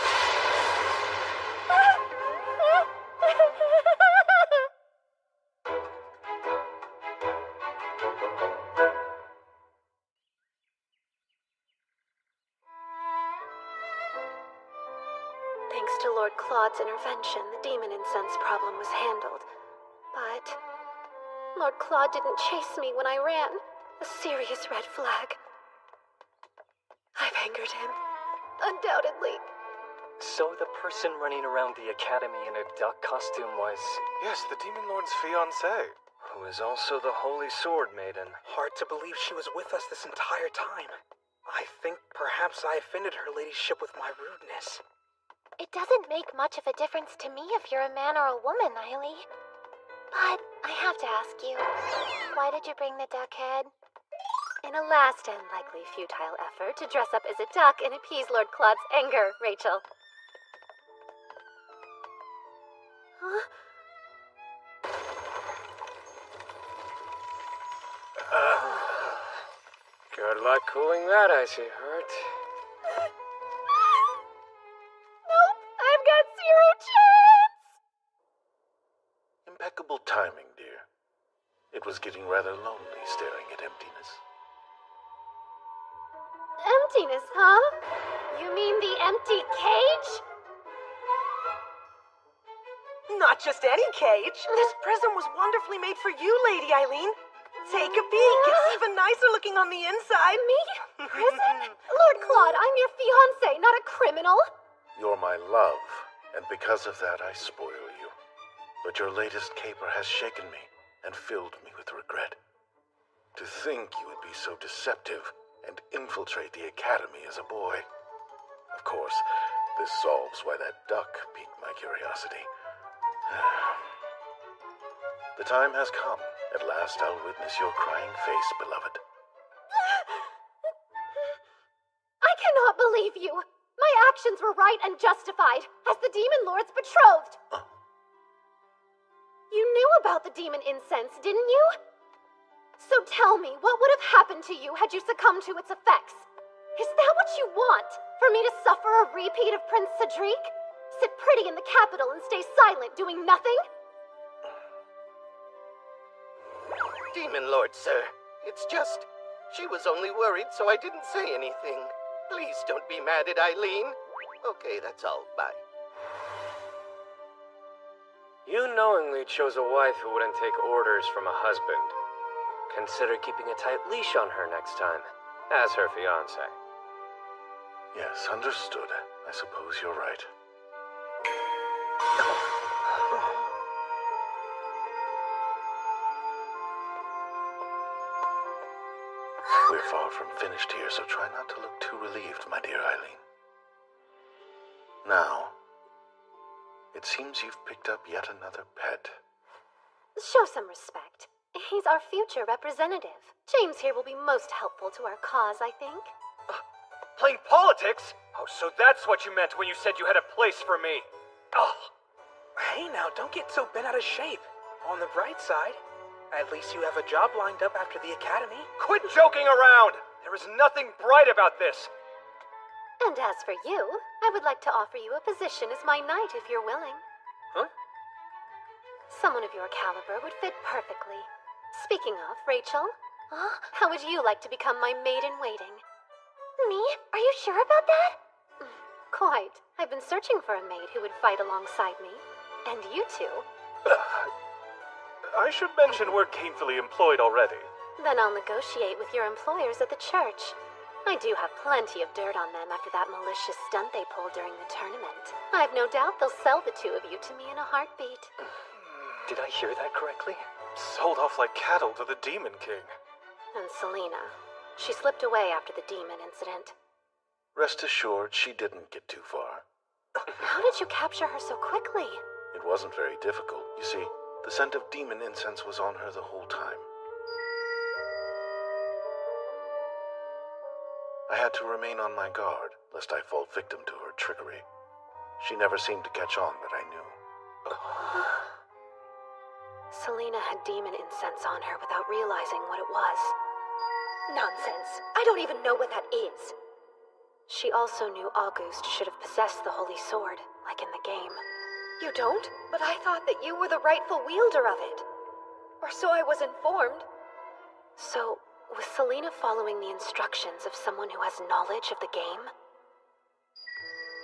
Thanks to Lord Claude's intervention, the demon incense problem was handled. But Lord Claude didn't chase me when I ran. A serious red flag. I've angered him. Undoubtedly. So the person running around the academy in a duck costume was... Yes, the Demon Lord's fiancée. Who is also the Holy Sword Maiden. Hard to believe she was with us this entire time. I think perhaps I offended her ladyship with my rudeness. It doesn't make much of a difference to me if you're a man or a woman, Eileen. But I have to ask you, why did you bring the duck head? In a last and likely futile effort to dress up as a duck and appease Lord Claude's anger, Rachel. Huh? Good luck cooling that icy heart. Nope, I've got zero chance! Impeccable timing, dear. It was getting rather lonely staring at emptiness. Emptiness, huh? You mean the empty cage? Not just any cage. This present was wonderfully made for you, Lady Eileen. Take a peek. It's even nicer looking on the inside. Me? Prison? Lord Claude, I'm your fiancé, not a criminal. You're my love, and because of that I spoil you. But your latest caper has shaken me and filled me with regret. To think you would be so deceptive and infiltrate the academy as a boy. Of course, this solves why that duck piqued my curiosity. The time has come. At last I'll witness your crying face, beloved. I cannot believe you. My actions were right and justified, as the Demon Lord's betrothed. You knew about the demon incense, didn't you? So tell me, what would have happened to you had you succumbed to its effects? Is that what you want? For me to suffer a repeat of Prince Cedric? Sit pretty in the capital and stay silent, doing nothing? Demon Lord, sir. It's just, she was only worried, so I didn't say anything. Please don't be mad at Eileen. Okay, that's all. Bye. You knowingly chose a wife who wouldn't take orders from a husband. Consider keeping a tight leash on her next time, as her fiancé. Yes, understood. I suppose you're right. We're far from finished here, so try not to look too relieved, my dear Eileen. Now, it seems you've picked up yet another pet. Show some respect. He's our future representative. James here will be most helpful to our cause, I think. Playing politics? Oh, so that's what you meant when you said you had a place for me. Oh. Hey now, don't get so bent out of shape. On the bright side, at least you have a job lined up after the academy. Quit joking around! There is nothing bright about this. And as for you, I would like to offer you a position as my knight if you're willing. Huh? Someone of your caliber would fit perfectly. Speaking of, Rachel, how would you like to become my maid-in-waiting? Me? Are you sure about that? Quite. I've been searching for a maid who would fight alongside me. And you two. I should mention we're gainfully employed already. Then I'll negotiate with your employers at the church. I do have plenty of dirt on them after that malicious stunt they pulled during the tournament. I've no doubt they'll sell the two of you to me in a heartbeat. Did I hear that correctly? Sold off like cattle to the Demon King. And Selena. She slipped away after the demon incident. Rest assured, she didn't get too far. How did you capture her so quickly? It wasn't very difficult. You see, the scent of demon incense was on her the whole time. I had to remain on my guard, lest I fall victim to her trickery. She never seemed to catch on that I knew. Selena had demon incense on her without realizing what it was. Nonsense. I don't even know what that is. She also knew August should have possessed the Holy Sword, like in the game. You don't? But I thought that you were the rightful wielder of it. Or so I was informed. So, was Selena following the instructions of someone who has knowledge of the game?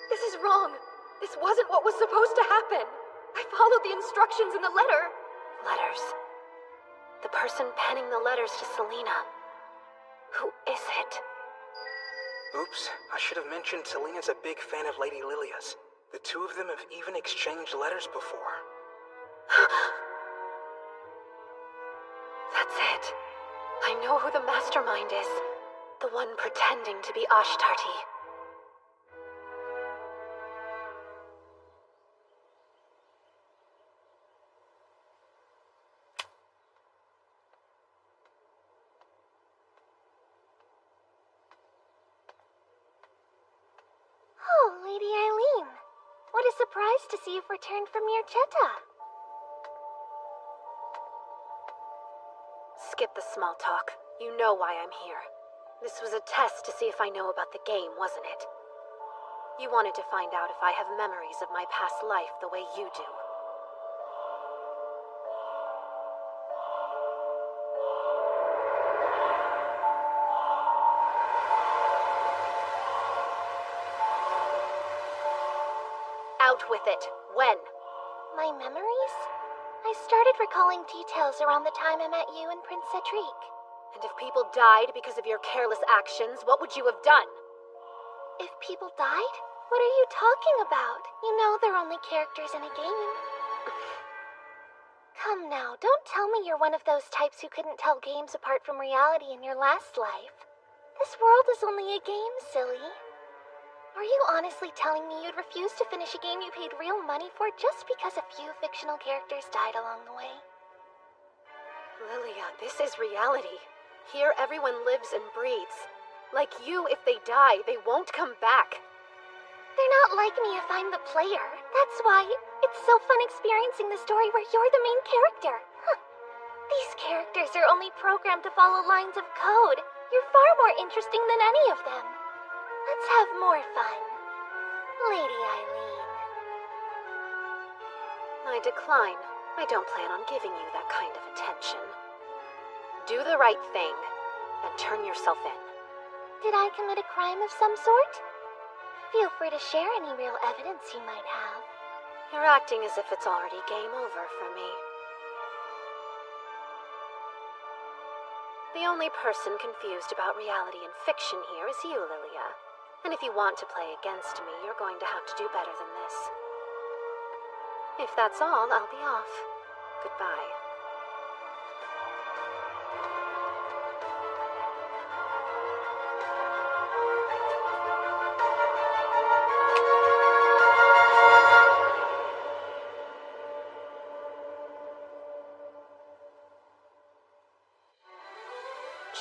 This is wrong. This wasn't what was supposed to happen. I followed the instructions in the letter. Letters. The person penning the letters to Selena. Who is it? Oops, I should have mentioned Selena's a big fan of Lady Lilia's. The two of them have even exchanged letters before. That's it. I know who the mastermind is. The one pretending to be Ashtarti. Oh, Lady Eileen. What a surprise to see you've returned from Mirchetta. Skip the small talk. You know why I'm here. This was a test to see if I know about the game, wasn't it? You wanted to find out if I have memories of my past life the way you do. Out with it. When? My memories? I started recalling details around the time I met you and Prince Cedric. And if people died because of your careless actions, what would you have done? If people died? What are you talking about? You know they're only characters in a game. Come now, don't tell me you're one of those types who couldn't tell games apart from reality in your last life. This world is only a game, silly. Are you honestly telling me you'd refuse to finish a game you paid real money for just because a few fictional characters died along the way? Lilia, this is reality. Here everyone lives and breathes. Like you, if they die, they won't come back. They're not like me if I'm the player. That's why it's so fun experiencing the story where you're the main character. Huh. These characters are only programmed to follow lines of code. You're far more interesting than any of them. Let's have more fun. Lady Eileen. I decline. I don't plan on giving you that kind of attention. Do the right thing, and turn yourself in. Did I commit a crime of some sort? Feel free to share any real evidence you might have. You're acting as if it's already game over for me. The only person confused about reality and fiction here is you, Lilia. And if you want to play against me, you're going to have to do better than this. If that's all, I'll be off. Goodbye.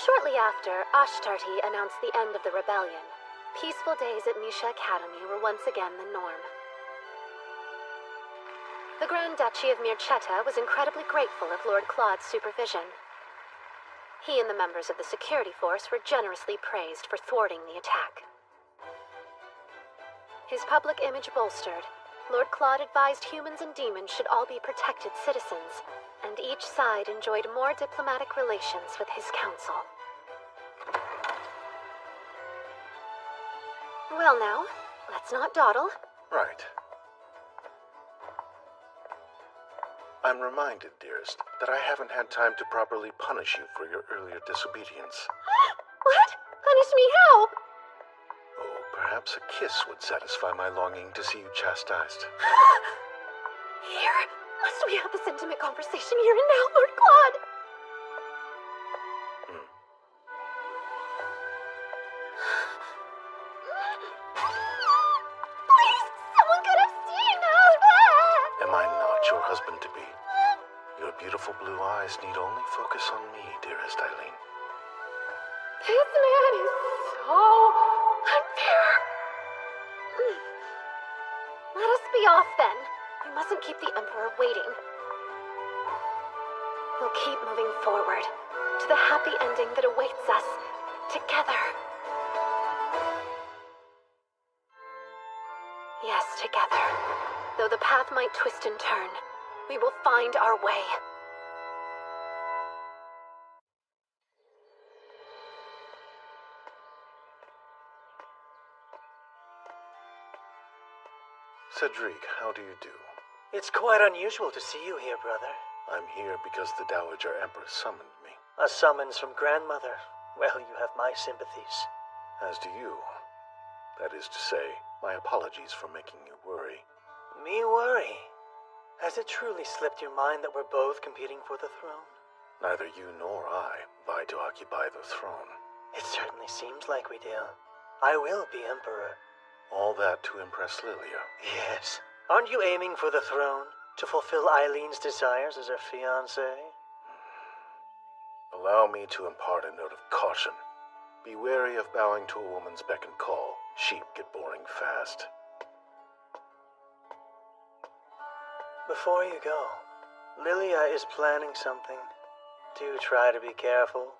Shortly after, Ashtarti announced the end of the rebellion. Peaceful days at Misha Academy were once again the norm. The Grand Duchy of Mirchetta was incredibly grateful of Lord Claude's supervision. He and the members of the security force were generously praised for thwarting the attack. His public image bolstered, Lord Claude advised humans and demons should all be protected citizens, and each side enjoyed more diplomatic relations with his council. Well now, let's not dawdle. Right. I'm reminded, dearest, that I haven't had time to properly punish you for your earlier disobedience. What? Punish me how? Oh, perhaps a kiss would satisfy my longing to see you chastised. Here? Must we have this intimate conversation here and now, Lord Claude? Please, someone could have seen us! Am I not your husband-to-be? Your beautiful blue eyes need only focus on me, dearest Eileen. This man is so unfair. Let us be off then. We mustn't keep the Emperor waiting. We'll keep moving forward to the happy ending that awaits us together. Yes, together. Though the path might twist and turn, we will find our way. Cedric, how do you do? It's quite unusual to see you here, brother. I'm here because the Dowager Empress summoned me. A summons from grandmother. Well, you have my sympathies. As do you. That is to say, my apologies for making you worry. Me worry? Has it truly slipped your mind that we're both competing for the throne? Neither you nor I vie to occupy the throne. It certainly seems like we do. I will be Emperor. All that to impress Lilia. Yes. Aren't you aiming for the throne? To fulfill Eileen's desires as her fiancé? Allow me to impart a note of caution. Be wary of bowing to a woman's beck and call. Sheep get boring fast. Before you go, Lilia is planning something. Do try to be careful.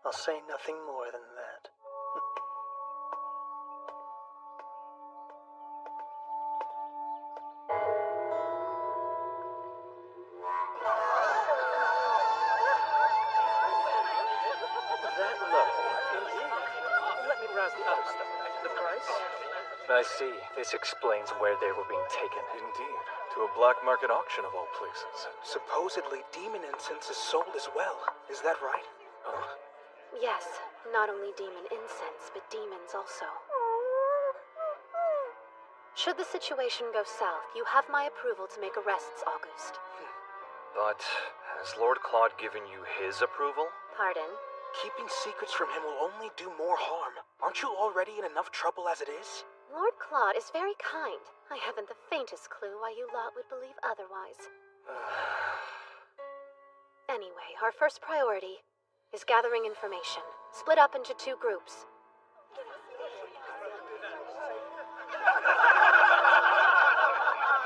I'll say nothing more than that. That low, indeed. Let me browse the other stuff. The price? I see. This explains where they were being taken. Indeed. To a black market auction of all places. Supposedly, demon incense is sold as well. Is that right? Yes, not only demon incense, but demons also. Should the situation go south, you have my approval to make arrests, August. But has Lord Claude given you his approval? Pardon? Keeping secrets from him will only do more harm. Aren't you already in enough trouble as it is? Lord Claude is very kind. I haven't the faintest clue why you lot would believe otherwise. Anyway, our first priority is gathering information. Split up into 2 groups.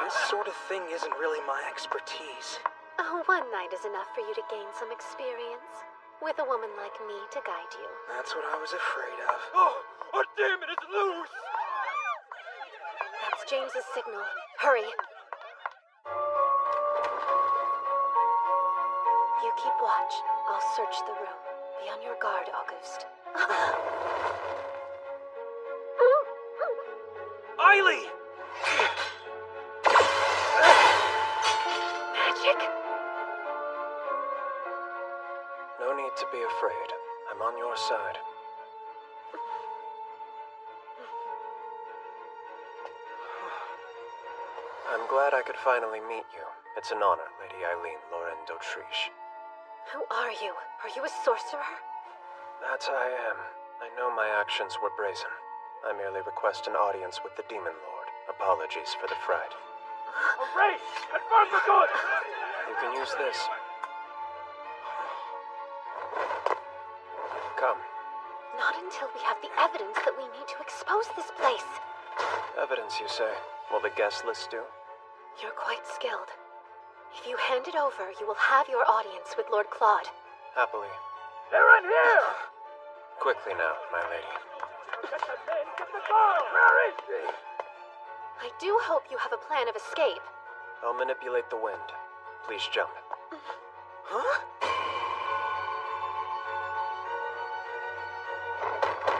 This sort of thing isn't really my expertise. Oh, one night is enough for you to gain some experience. With a woman like me to guide you. That's what I was afraid of. Oh, damn it, it's loose! That's James's signal. Hurry. You keep watch. I'll search the room. Be on your guard, August. Eileen! Magic? No need to be afraid. I'm on your side. I'm glad I could finally meet you. It's an honor, Lady Eileen Lauren d'Autriche. Who are you? Are you a sorcerer? That I am. I know my actions were brazen. I merely request an audience with the Demon Lord. Apologies for the fright. Hooray! Confirm the goods! You can use this. Come. Not until we have the evidence that we need to expose this place. Evidence, you say? Will the guest list do? You're quite skilled. If you hand it over, you will have your audience with Lord Claude. Happily. They're in here! Quickly now, my lady. Get the men! Get the girl! Where is she? I do hope you have a plan of escape. I'll manipulate the wind. Please jump. Huh?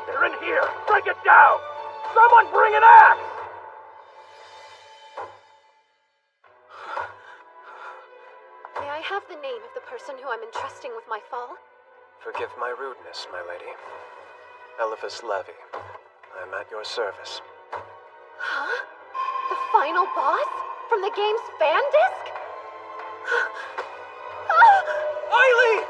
They're in here! Break it down! Someone bring an axe! May I have the name of the person who I'm entrusting with my fall? Forgive my rudeness, my lady. Eliphas Levy. I'm at your service. Huh? The final boss? From the game's fan disc? Eileen!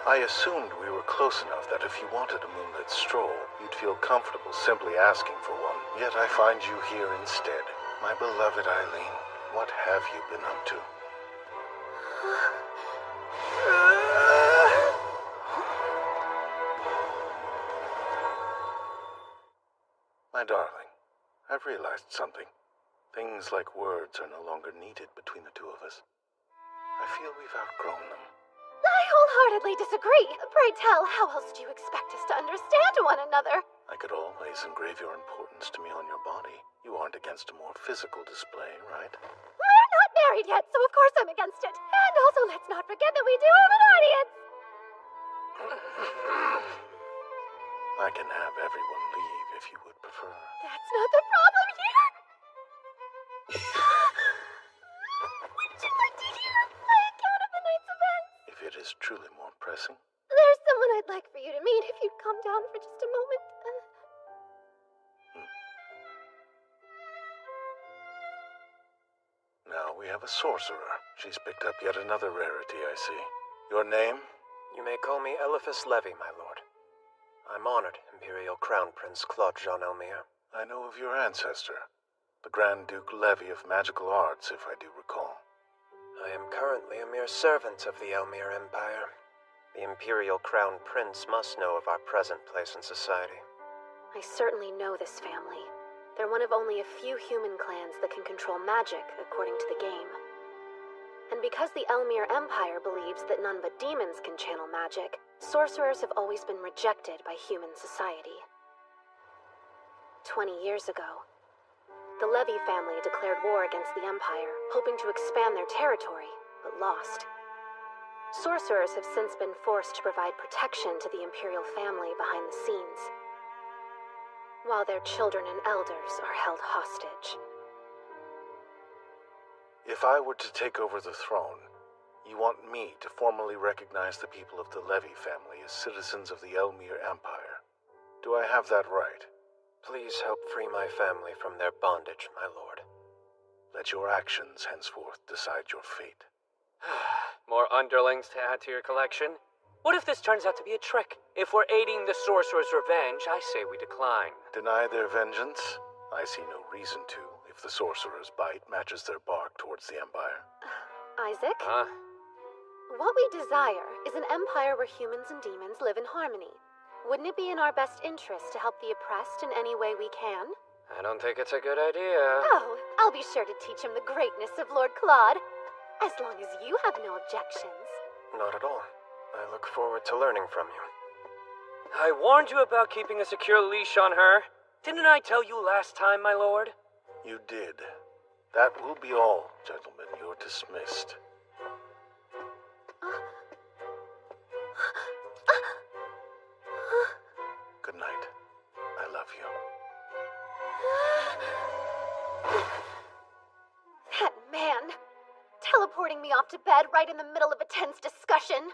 I assumed we were close enough that if you wanted a moonlit stroll, you'd feel comfortable simply asking for one. Yet I find you here instead. My beloved Eileen, what have you been up to? My darling, I've realized something. Things like words are no longer needed between the two of us. I feel we've outgrown them. I wholeheartedly disagree. Pray tell, how else do you expect us to understand one another? I could always engrave your importance to me on your body. You aren't against a more physical display, right? We're not married yet, so of course I'm against it. And also, let's not forget that we do have an audience. I can have everyone leave if you would prefer. That's not the problem here. Would you like to hear my account of the night's events? If it is truly more pressing. There's someone I'd like for you to meet if you'd calm down for just a moment. Now we have a sorcerer. She's picked up yet another rarity, I see. Your name? You may call me Eliphas Levy, my lord. I'm honored, Imperial Crown Prince Claude Jean Elmire. I know of your ancestor, the Grand Duke Levy of Magical Arts, if I do recall. I am currently a mere servant of the Elmire Empire. The Imperial Crown Prince must know of our present place in society. I certainly know this family. They're one of only a few human clans that can control magic, according to the game. And because the Elmire Empire believes that none but demons can channel magic, sorcerers have always been rejected by human society. 20 years ago, the Levy family declared war against the Empire, hoping to expand their territory, but lost. Sorcerers have since been forced to provide protection to the Imperial family behind the scenes, while their children and elders are held hostage. If I were to take over the throne, you want me to formally recognize the people of the Levy family as citizens of the Elmire Empire. Do I have that right? Please help free my family from their bondage, my lord. Let your actions henceforth decide your fate. More underlings to add to your collection? What if this turns out to be a trick? If we're aiding the Sorcerer's revenge, I say we decline. Deny their vengeance? I see no reason to, if the Sorcerer's bite matches their bark towards the Empire. Isaac? Huh? What we desire is an empire where humans and demons live in harmony. Wouldn't it be in our best interest to help the oppressed in any way we can? I don't think it's a good idea. Oh, I'll be sure to teach him the greatness of Lord Claude. As long as you have no objections. Not at all. I look forward to learning from you. I warned you about keeping a secure leash on her. Didn't I tell you last time, my lord? You did. That will be all, gentlemen. You're dismissed. Good night. I love you. That man. Teleporting me off to bed right in the middle of a tense discussion.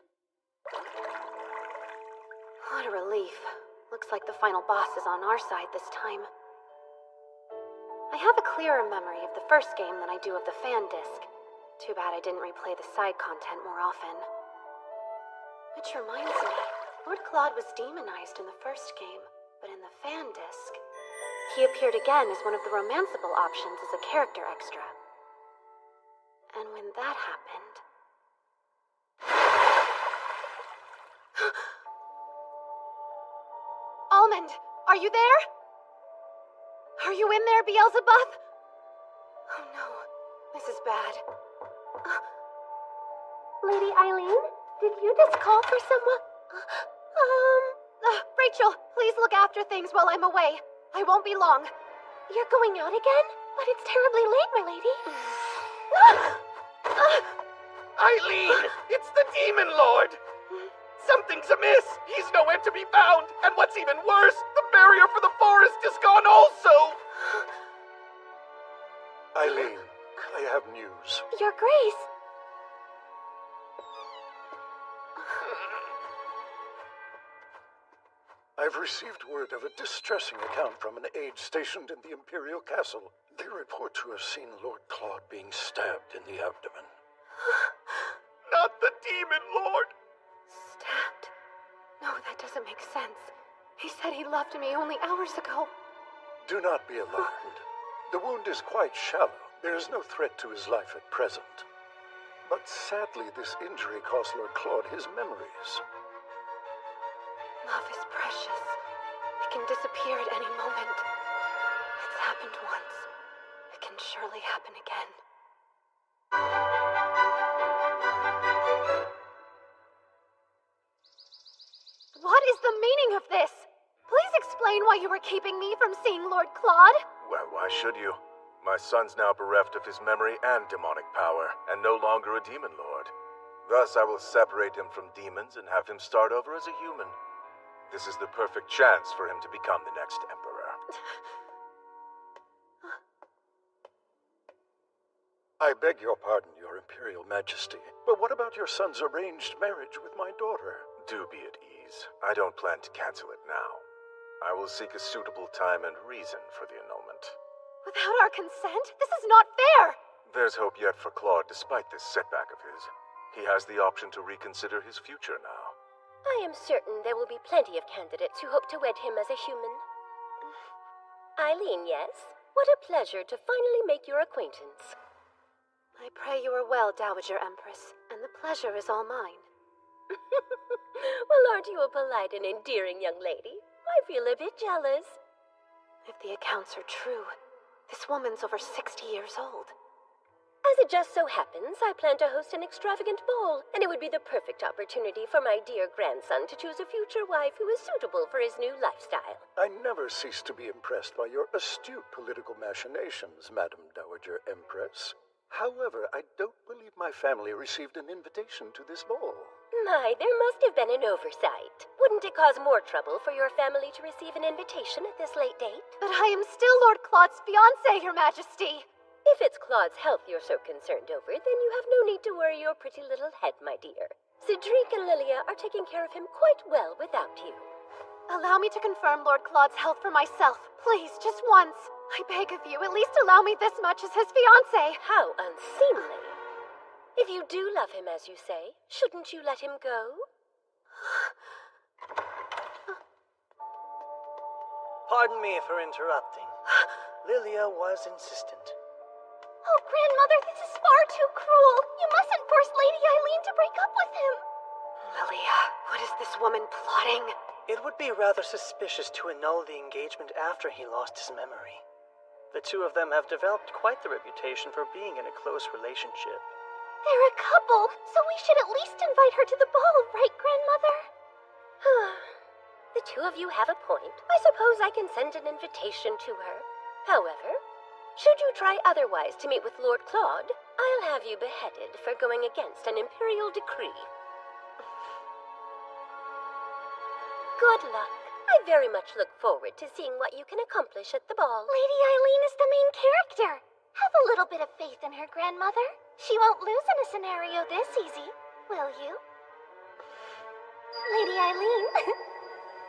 What a relief. Looks like the final boss is on our side this time. I have a clearer memory of the first game than I do of the fan disc. Too bad I didn't replay the side content more often. Which reminds me, Lord Claude was demonized in the first game, but in the fan disc, he appeared again as one of the romanceable options as a character extra. And when that happened... Almond, are you there? Are you in there, Beelzebub? Oh no, this is bad. Lady Eileen, did you just call for someone? Rachel, please look after things while I'm away. I won't be long. You're going out again? But it's terribly late, my lady. Eileen, it's the Demon Lord. Something's amiss. He's nowhere to be found. And what's even worse, the barrier for the forest is gone also. Eileen, I have news. Your Grace. I've received word of a distressing account from an aide stationed in the Imperial Castle. They report to have seen Lord Claude being stabbed in the abdomen. Not the Demon Lord. Stabbed? No, that doesn't make sense. He said he loved me only hours ago. Do not be alarmed. The wound is quite shallow. There is no threat to his life at present. But sadly, this injury cost Lord Claude his memories. Love is precious. It can disappear at any moment. It's happened once. It can surely happen again. What is the meaning of this? Please explain why you were keeping me from seeing Lord Claude. Well, why should you? My son's now bereft of his memory and demonic power, and no longer a demon lord. Thus, I will separate him from demons and have him start over as a human. This is the perfect chance for him to become the next emperor. I beg your pardon, Your Imperial Majesty, but what about your son's arranged marriage with my daughter? Do be at ease. I don't plan to cancel it now. I will seek a suitable time and reason for the annulment. Without our consent? This is not fair! There's hope yet for Claude despite this setback of his. He has the option to reconsider his future now. I am certain there will be plenty of candidates who hope to wed him as a human. Eileen, yes? What a pleasure to finally make your acquaintance. I pray you are well, Dowager Empress, and the pleasure is all mine. Well, aren't you a polite and endearing young lady? I feel a bit jealous. If the accounts are true, this woman's over 60 years old. As it just so happens, I plan to host an extravagant ball, and it would be the perfect opportunity for my dear grandson to choose a future wife who is suitable for his new lifestyle. I never cease to be impressed by your astute political machinations, Madam Dowager Empress. However, I don't believe my family received an invitation to this ball. My, there must have been an oversight. Wouldn't it cause more trouble for your family to receive an invitation at this late date? But I am still Lord Claude's fiancée, Your Majesty. If it's Claude's health you're so concerned over, then you have no need to worry your pretty little head, my dear. Cedric and Lilia are taking care of him quite well without you. Allow me to confirm Lord Claude's health for myself. Please, just once. I beg of you, at least allow me this much as his fiancée. How unseemly. If you do love him, as you say, shouldn't you let him go? Pardon me for interrupting. Lilia was insistent. Oh, Grandmother, this is far too cruel. You mustn't force Lady Eileen to break up with him. Lilia, what is this woman plotting? It would be rather suspicious to annul the engagement after he lost his memory. The two of them have developed quite the reputation for being in a close relationship. They're a couple, so we should at least invite her to the ball, right, Grandmother? The two of you have a point. I suppose I can send an invitation to her. However, should you try otherwise to meet with Lord Claude, I'll have you beheaded for going against an imperial decree. Good luck. I very much look forward to seeing what you can accomplish at the ball. Lady Eileen is the main character. Have a little bit of faith in her, Grandmother. She won't lose in a scenario this easy, will you? Lady Eileen,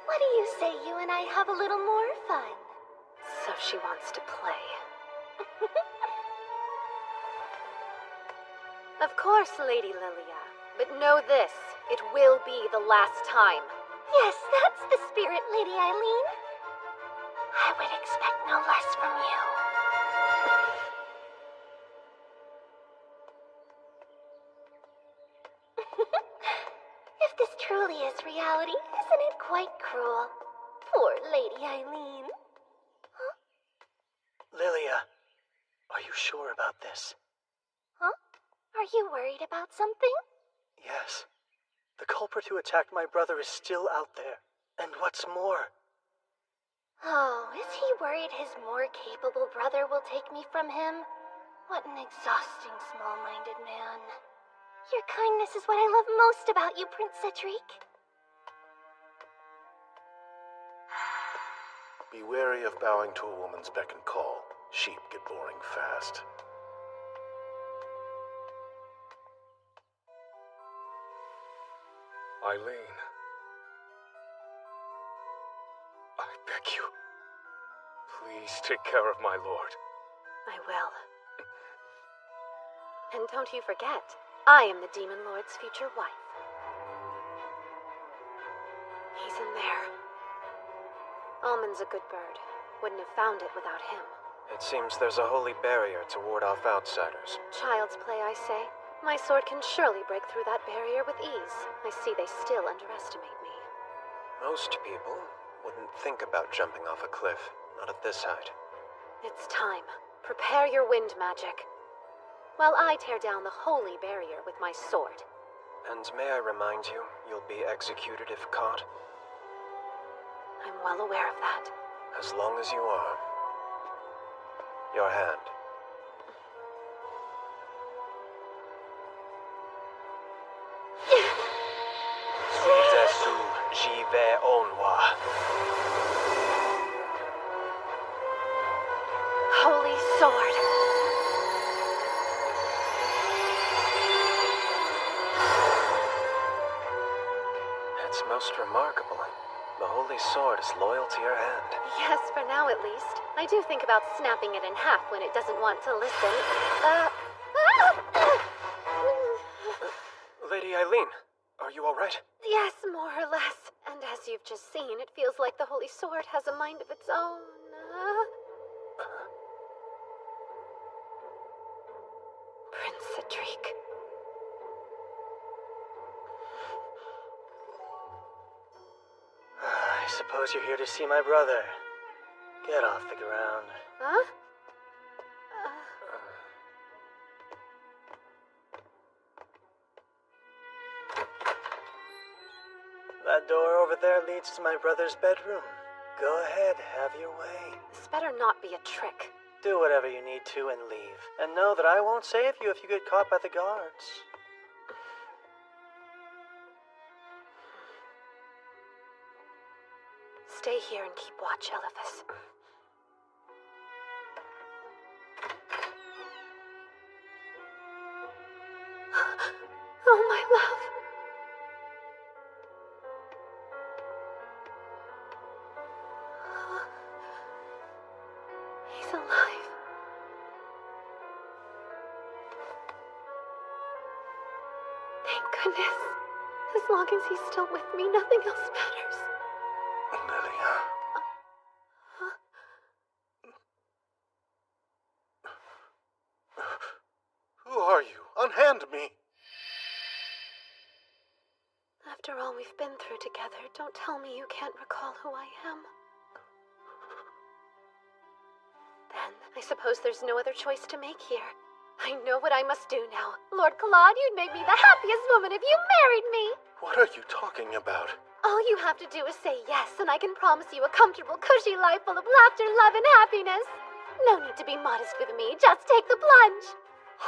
what do you say you and I have a little more fun? So she wants to play. Of course, Lady Lilia. But know this, it will be the last time. Yes, that's the spirit, Lady Eileen. I would expect no less from you. If this truly is reality, isn't it quite cruel? Poor Lady Eileen. Huh? Lilia, are you sure about this? Huh? Are you worried about something? Yes. The culprit who attacked my brother is still out there. And what's more... Oh, is he worried his more capable brother will take me from him? What an exhausting, small-minded man. Your kindness is what I love most about you, Prince Cedric. Be wary of bowing to a woman's beck and call. Sheep get boring fast. Eileen. I beg you. Please take care of my lord. I will. And don't you forget, I am the Demon Lord's future wife. He's in there. Almond's a good bird. Wouldn't have found it without him. It seems there's a holy barrier to ward off outsiders. Child's play, I say. My sword can surely break through that barrier with ease. I see they still underestimate me. Most people wouldn't think about jumping off a cliff, not at this height. It's time. Prepare your wind magic. While I tear down the holy barrier with my sword. And may I remind you, you'll be executed if caught? I'm well aware of that. As long as you are. Your hand. Suidesu jive onwa. Holy sword. It's most remarkable. The holy sword is loyal to your hand. Yes, for now at least. I do think about snapping it in half when it doesn't want to listen. Lady Eileen, are you all right? Yes, more or less. And as you've just seen, it feels like the holy sword has a mind of its own. Prince Cedric. I suppose you're here to see my brother. Get off the ground. Huh? That door over there leads to my brother's bedroom. Go ahead, have your way. This better not be a trick. Do whatever you need to and leave. And know that I won't save you if you get caught by the guards. Stay here and keep watch, Elithis. Oh, my love. He's alive. Thank goodness. As long as he's still with me, nothing else matters. Lilia. Who are you? Unhand me! After all we've been through together, don't tell me you can't recall who I am. Then, I suppose there's no other choice to make here. I know what I must do now. Lord Claude, you'd make me the happiest woman if you married me! What are you talking about? All you have to do is say yes, and I can promise you a comfortable, cushy life full of laughter, love, and happiness. No need to be modest with me, just take the plunge.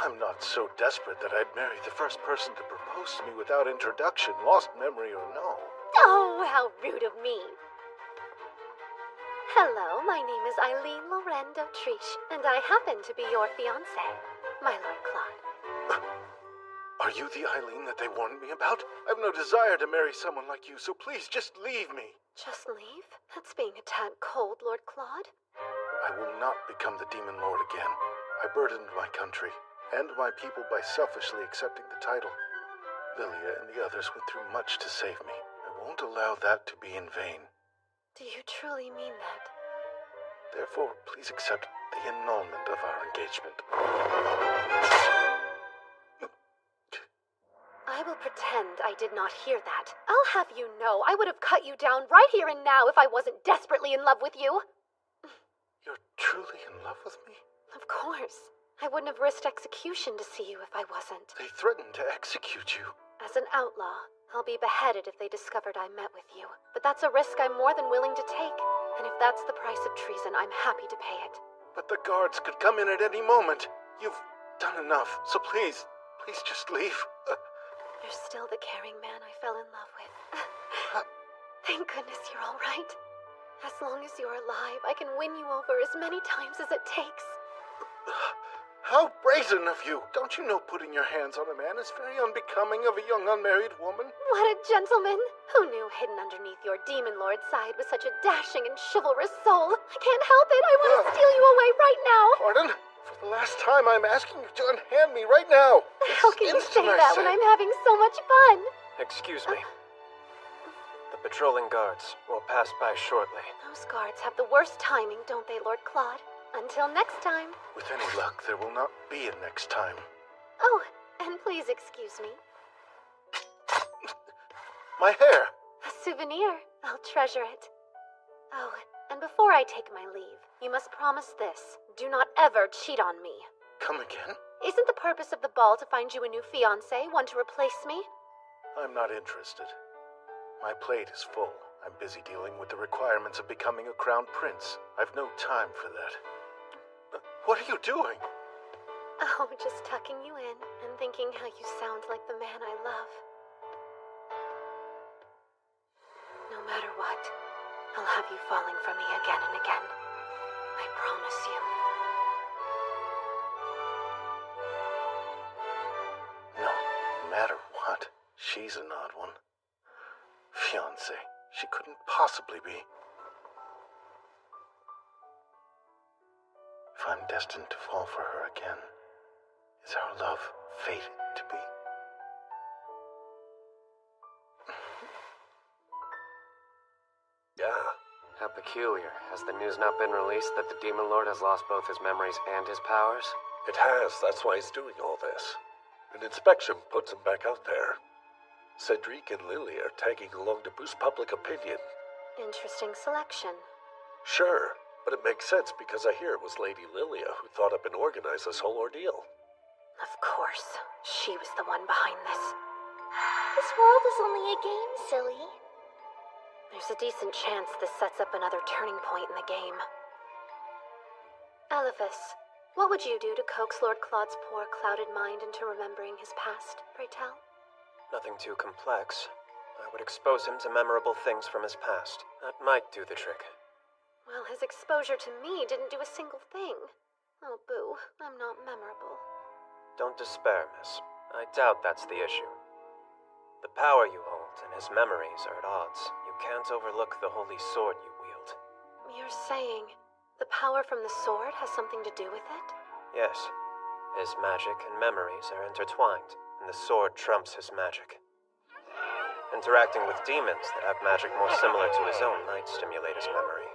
I'm not so desperate that I'd marry the first person to propose to me without introduction, lost memory or no. Oh, how rude of me. Hello, my name is Eileen Loren d'Autriche, and I happen to be your fiancé, my Lord Claude. Are you the Eileen that they warned me about? I've no desire to marry someone like you, so please just leave me. Just leave? That's being a tad cold, Lord Claude. I will not become the Demon Lord again. I burdened my country and my people by selfishly accepting the title. Lilia and the others went through much to save me. I won't allow that to be in vain. Do you truly mean that? Therefore, please accept the annulment of our engagement. I will pretend I did not hear that. I'll have you know I would have cut you down right here and now if I wasn't desperately in love with you. You're truly in love with me? Of course. I wouldn't have risked execution to see you if I wasn't. They threatened to execute you. As an outlaw, I'll be beheaded if they discovered I met with you. But that's a risk I'm more than willing to take. And if that's the price of treason, I'm happy to pay it. But the guards could come in at any moment. You've done enough, so please just leave. You're still the caring man I fell in love with. Thank goodness you're all right. As long as you're alive, I can win you over as many times as it takes. How brazen of you! Don't you know putting your hands on a man is very unbecoming of a young unmarried woman? What a gentleman! Who knew hidden underneath your demon lord side was such a dashing and chivalrous soul? I can't help it! I want to steal you away right now! Pardon? For the last time, I'm asking you to unhand me right now! How can you say that when I'm having so much fun? Excuse me. The patrolling guards will pass by shortly. Those guards have the worst timing, don't they, Lord Claude? Until next time. With any luck, there will not be a next time. Oh, and please excuse me. My hair! A souvenir. I'll treasure it. Oh, and before I take my leave, you must promise this. Do not ever cheat on me. Come again? Isn't the purpose of the ball to find you a new fiancé, one to replace me? I'm not interested. My plate is full. I'm busy dealing with the requirements of becoming a crown prince. I've no time for that. What are you doing? Oh, just tucking you in and thinking how you sound like the man I love. No matter what, I'll have you falling for me again and again. I promise you. No matter what, she's an odd one. Fiancé. She couldn't possibly be. If I'm destined to fall for her again, is our love fated to be? Yeah. How peculiar. Has the news not been released that the Demon Lord has lost both his memories and his powers? It has. That's why he's doing all this. An inspection puts him back out there. Cedric and Lily are tagging along to boost public opinion. Interesting selection. Sure. But it makes sense because I hear it was Lady Lilia who thought up and organized this whole ordeal. Of course. She was the one behind this. This world is only a game, silly. There's a decent chance this sets up another turning point in the game. Elephas, what would you do to coax Lord Claude's poor, clouded mind into remembering his past, pray tell? Nothing too complex. I would expose him to memorable things from his past. That might do the trick. Well, his exposure to me didn't do a single thing. Oh, boo, I'm not memorable. Don't despair, miss. I doubt that's the issue. The power you hold and his memories are at odds. You can't overlook the holy sword you wield. You're saying the power from the sword has something to do with it? Yes. His magic and memories are intertwined, and the sword trumps his magic. Interacting with demons that have magic more similar to his own might stimulate his memory.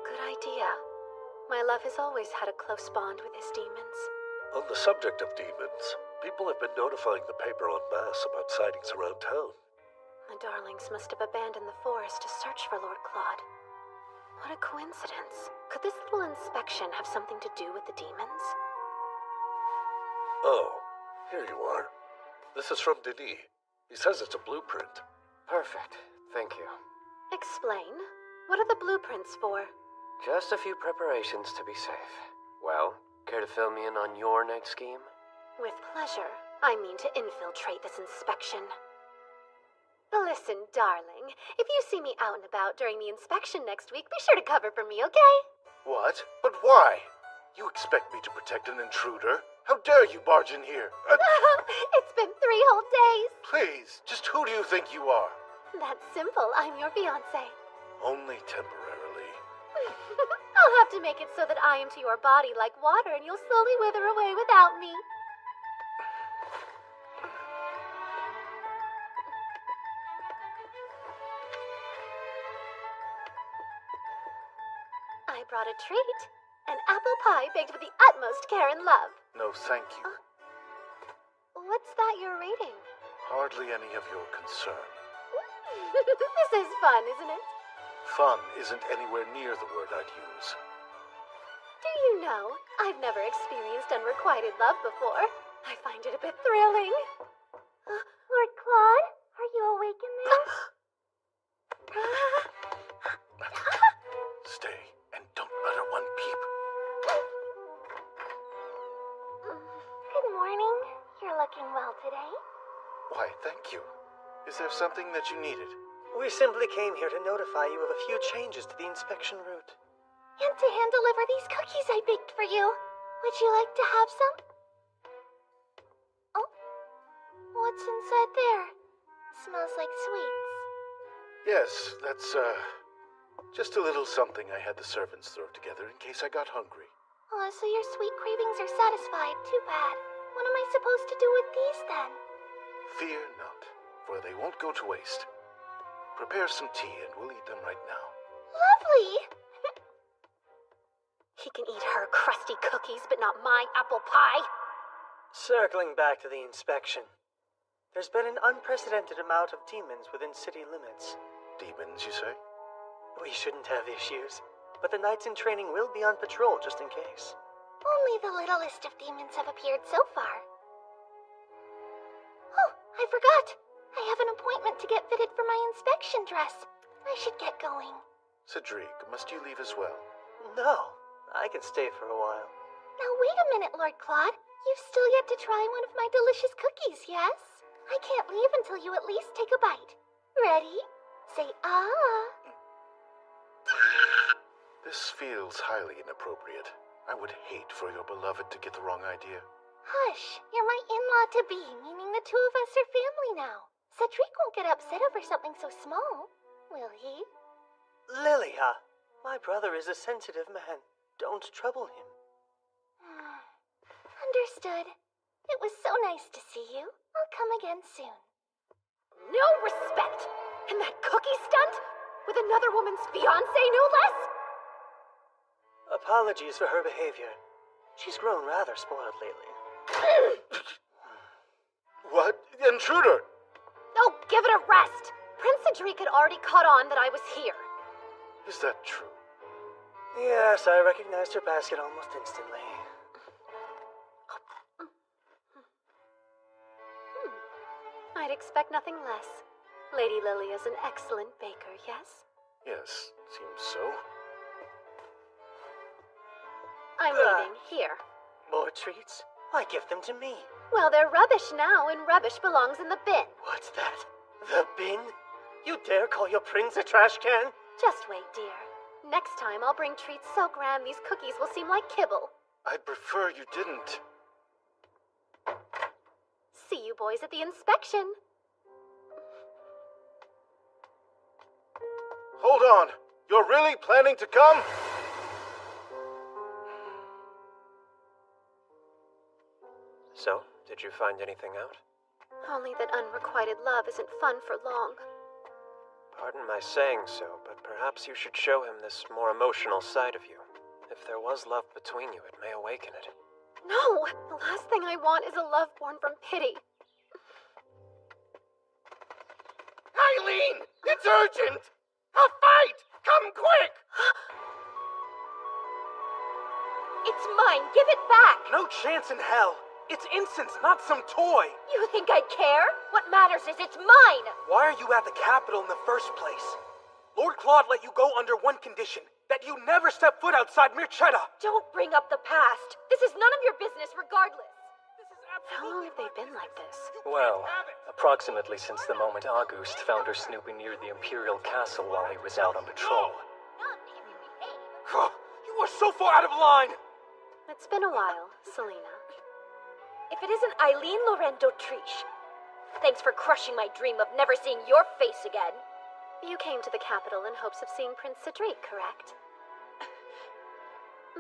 Good idea. My love has always had a close bond with his demons. On the subject of demons, people have been notifying the paper en masse about sightings around town. The darlings must have abandoned the forest to search for Lord Claude. What a coincidence. Could this little inspection have something to do with the demons? Oh, here you are. This is from Denis. He says it's a blueprint. Perfect. Thank you. Explain. What are the blueprints for? Just a few preparations to be safe. Well, care to fill me in on your next scheme? With pleasure. I mean to infiltrate this inspection. Listen, darling. If you see me out and about during the inspection next week, be sure to cover for me, okay? What? But why? You expect me to protect an intruder? How dare you barge in here? It's been 3 whole days. Please, just who do you think you are? That's simple. I'm your fiancé. Only temporarily. I'll have to make it so that I am to your body like water and you'll slowly wither away without me. I brought a treat. An apple pie baked with the utmost care and love. No, thank you. What's that you're reading? Hardly any of your concern. This is fun, isn't it? Fun isn't anywhere near the word I'd use. Do you know, I've never experienced unrequited love before. I find it a bit thrilling. Lord Claude, are you awake in there? Stay, and don't utter one peep. Good morning. You're looking well today. Why, thank you. Is there something that you needed? We simply came here to notify you of a few changes to the inspection route. And to hand deliver these cookies I baked for you. Would you like to have some? Oh, what's inside there? Smells like sweets. Yes, that's, just a little something I had the servants throw together in case I got hungry. Oh, so your sweet cravings are satisfied. Too bad. What am I supposed to do with these, then? Fear not, for they won't go to waste. Prepare some tea and we'll eat them right now. Lovely! He can eat her crusty cookies, but not my apple pie. Circling back to the inspection. There's been an unprecedented amount of demons within city limits. Demons, you say? We shouldn't have issues, but the knights in training will be on patrol just in case. Only the littlest of demons have appeared so far. Oh, I forgot. I have an appointment to get fitted for my inspection dress. I should get going. Cedric, must you leave as well? No, I can stay for a while. Now wait a minute, Lord Claude. You've still yet to try one of my delicious cookies, yes? I can't leave until you at least take a bite. Ready? Say ah. This feels highly inappropriate. I would hate for your beloved to get the wrong idea. Hush, you're my in-law-to-be, meaning the two of us are family now. Cedric won't get upset over something so small, will he? Lilia, my brother is a sensitive man. Don't trouble him. Understood. It was so nice to see you. I'll come again soon. No respect! And that cookie stunt? With another woman's fiancé, no less? Apologies for her behavior. She's grown rather spoiled lately. What? Intruder! Oh, give it a rest! Prince Cedric had already caught on that I was here. Is that true? Yes, I recognized her basket almost instantly. I'd expect nothing less. Lady Lilia's an excellent baker, yes? Yes, seems so. I'm leaving. Here. More treats? Why give them to me? Well, they're rubbish now, and rubbish belongs in the bin. What's that? The bin? You dare call your prince a trash can? Just wait, dear. Next time I'll bring treats so grand these cookies will seem like kibble. I'd prefer you didn't. See you boys at the inspection. Hold on! You're really planning to come? So, did you find anything out? Only that unrequited love isn't fun for long. Pardon my saying so, but perhaps you should show him this more emotional side of you. If there was love between you, it may awaken it. No! The last thing I want is a love born from pity. Eileen! It's urgent! A fight! Come quick! It's mine. Give it back. No chance in hell. It's incense, not some toy. You think I care? What matters is it's mine. Why are you at the Capitol in the first place? Lord Claude let you go under one condition, that you never step foot outside Mirchetta. Don't bring up the past. This is none of your business regardless. How long have they been like this? Well, approximately since the moment August found her snooping near the Imperial Castle while he was out on patrol. You are so far out of line! It's been a while, Selina. If it isn't Eileen Loren d'Autriche, thanks for crushing my dream of never seeing your face again. You came to the capital in hopes of seeing Prince Cedric, correct?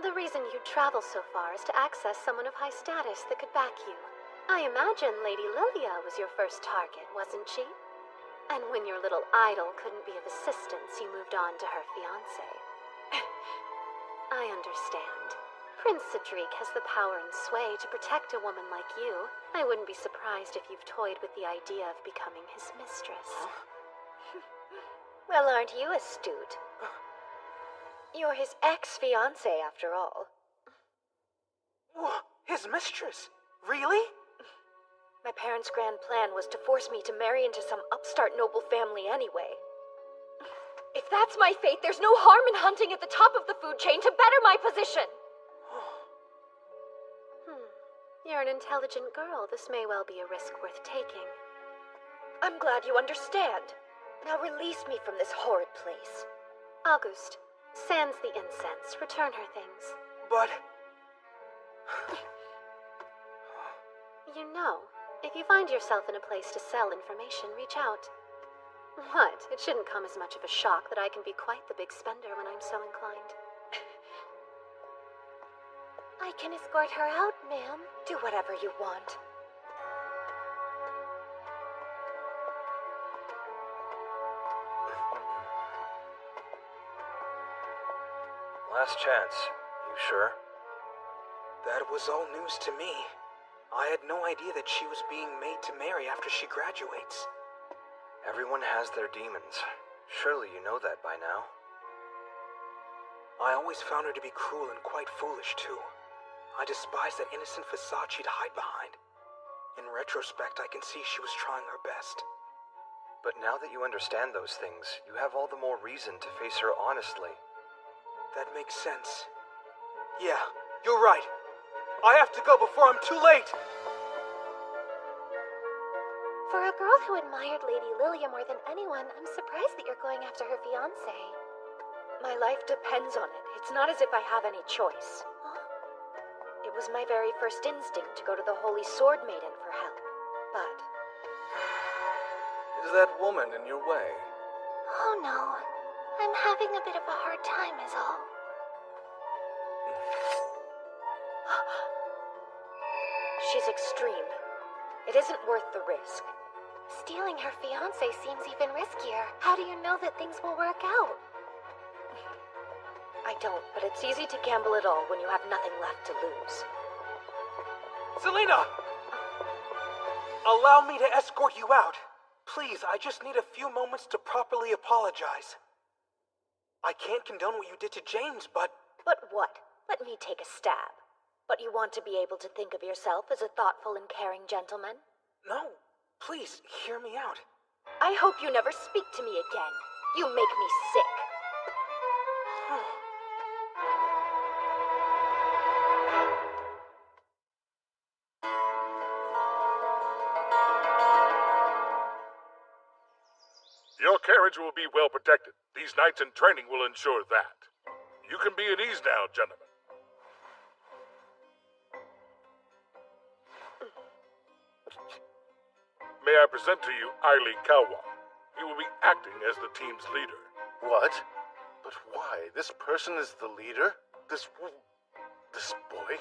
The reason you'd travel so far is to access someone of high status that could back you. I imagine Lady Lilia was your first target, wasn't she? And when your little idol couldn't be of assistance, you moved on to her fiancé. I understand. Prince Cedric has the power and sway to protect a woman like you. I wouldn't be surprised if you've toyed with the idea of becoming his mistress. Well, aren't you astute? You're his ex-fiancé, after all. His mistress? Really? My parents' grand plan was to force me to marry into some upstart noble family anyway. If that's my fate, there's no harm in hunting at the top of the food chain to better my position. You're an intelligent girl. This may well be a risk worth taking. I'm glad you understand. Now release me from this horrid place. August, sans the incense. Return her things. But... You know, if you find yourself in a place to sell information, reach out. What? It shouldn't come as much of a shock that I can be quite the big spender when I'm so inclined. I can escort her out, ma'am. Do whatever you want. Last chance. You sure? That was all news to me. I had no idea that she was being made to marry after she graduates. Everyone has their demons. Surely you know that by now. I always found her to be cruel and quite foolish, too. I despise that innocent facade she'd hide behind. In retrospect, I can see she was trying her best. But now that you understand those things, you have all the more reason to face her honestly. That makes sense. Yeah, you're right. I have to go before I'm too late! For a girl who admired Lady Lilia more than anyone, I'm surprised that you're going after her fiancé. My life depends on it. It's not as if I have any choice. It was my very first instinct to go to the Holy Sword Maiden for help. But... Is that woman in your way? Oh no. I'm having a bit of a hard time is all. She's extreme. It isn't worth the risk. Stealing her fiancé seems even riskier. How do you know that things will work out? I don't, but it's easy to gamble it all when you have nothing left to lose. Selina! Allow me to escort you out. Please, I just need a few moments to properly apologize. I can't condone what you did to James, but... But what? Let me take a stab. But you want to be able to think of yourself as a thoughtful and caring gentleman? No, please, hear me out. I hope you never speak to me again. You make me sick. Your carriage will be well protected. These nights in training will ensure that. You can be at ease now, gentlemen. May I present to you Aili Kawa. He will be acting as the team's leader. What? But why? This person is the leader? This boy?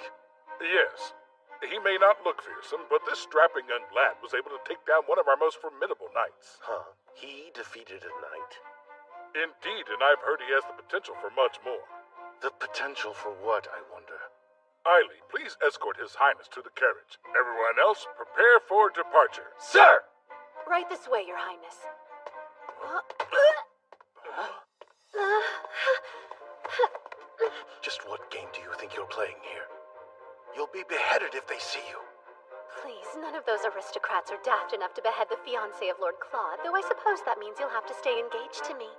Yes. He may not look fearsome, but this strapping young lad was able to take down one of our most formidable knights. Huh? He defeated a knight? Indeed, and I've heard he has the potential for much more. The potential for what, I wonder? Aili, please escort His Highness to the carriage. Everyone else, prepare for departure. Sir! Right this way, Your Highness. Just what game do you think you're playing here? You'll be beheaded if they see you. Please, none of those aristocrats are daft enough to behead the fiancé of Lord Claude, though I suppose that means you'll have to stay engaged to me.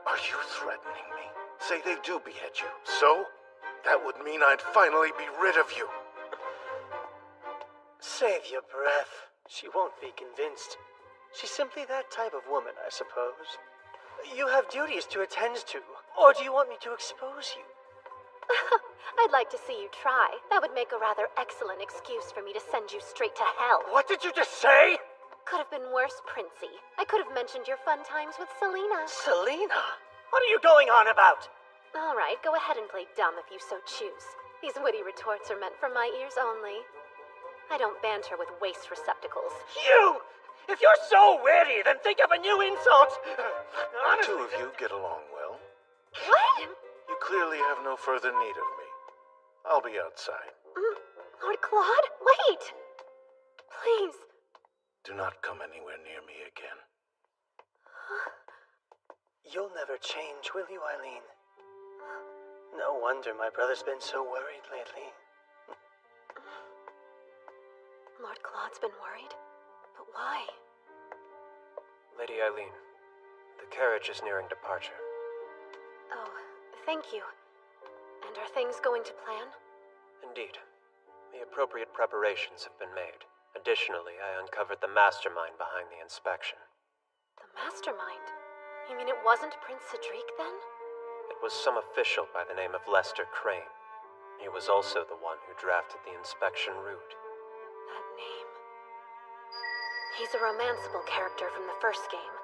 Are you threatening me? Say they do behead you. So? That would mean I'd finally be rid of you. Save your breath. She won't be convinced. She's simply that type of woman, I suppose. You have duties to attend to, or do you want me to expose you? I'd like to see you try. That would make a rather excellent excuse for me to send you straight to hell. What did you just say? Could have been worse, Princey. I could have mentioned your fun times with Selena. Selena? What are you going on about? All right, go ahead and play dumb if you so choose. These witty retorts are meant for my ears only. I don't banter with waste receptacles. You! If you're so witty, then think of a new insult! The two of you get along well. What? You clearly have no further need of me. I'll be outside. Lord Claude, wait! Please. Do not come anywhere near me again. You'll never change, will you, Eileen? No wonder my brother's been so worried lately. Lord Claude's been worried? But why? Lady Eileen, the carriage is nearing departure. Oh, thank you. And are things going to plan? Indeed. The appropriate preparations have been made. Additionally, I uncovered the mastermind behind the inspection. The mastermind? You mean it wasn't Prince Cedric, then? It was some official by the name of Lester Crane. He was also the one who drafted the inspection route. That name. He's a romanceable character from the first game.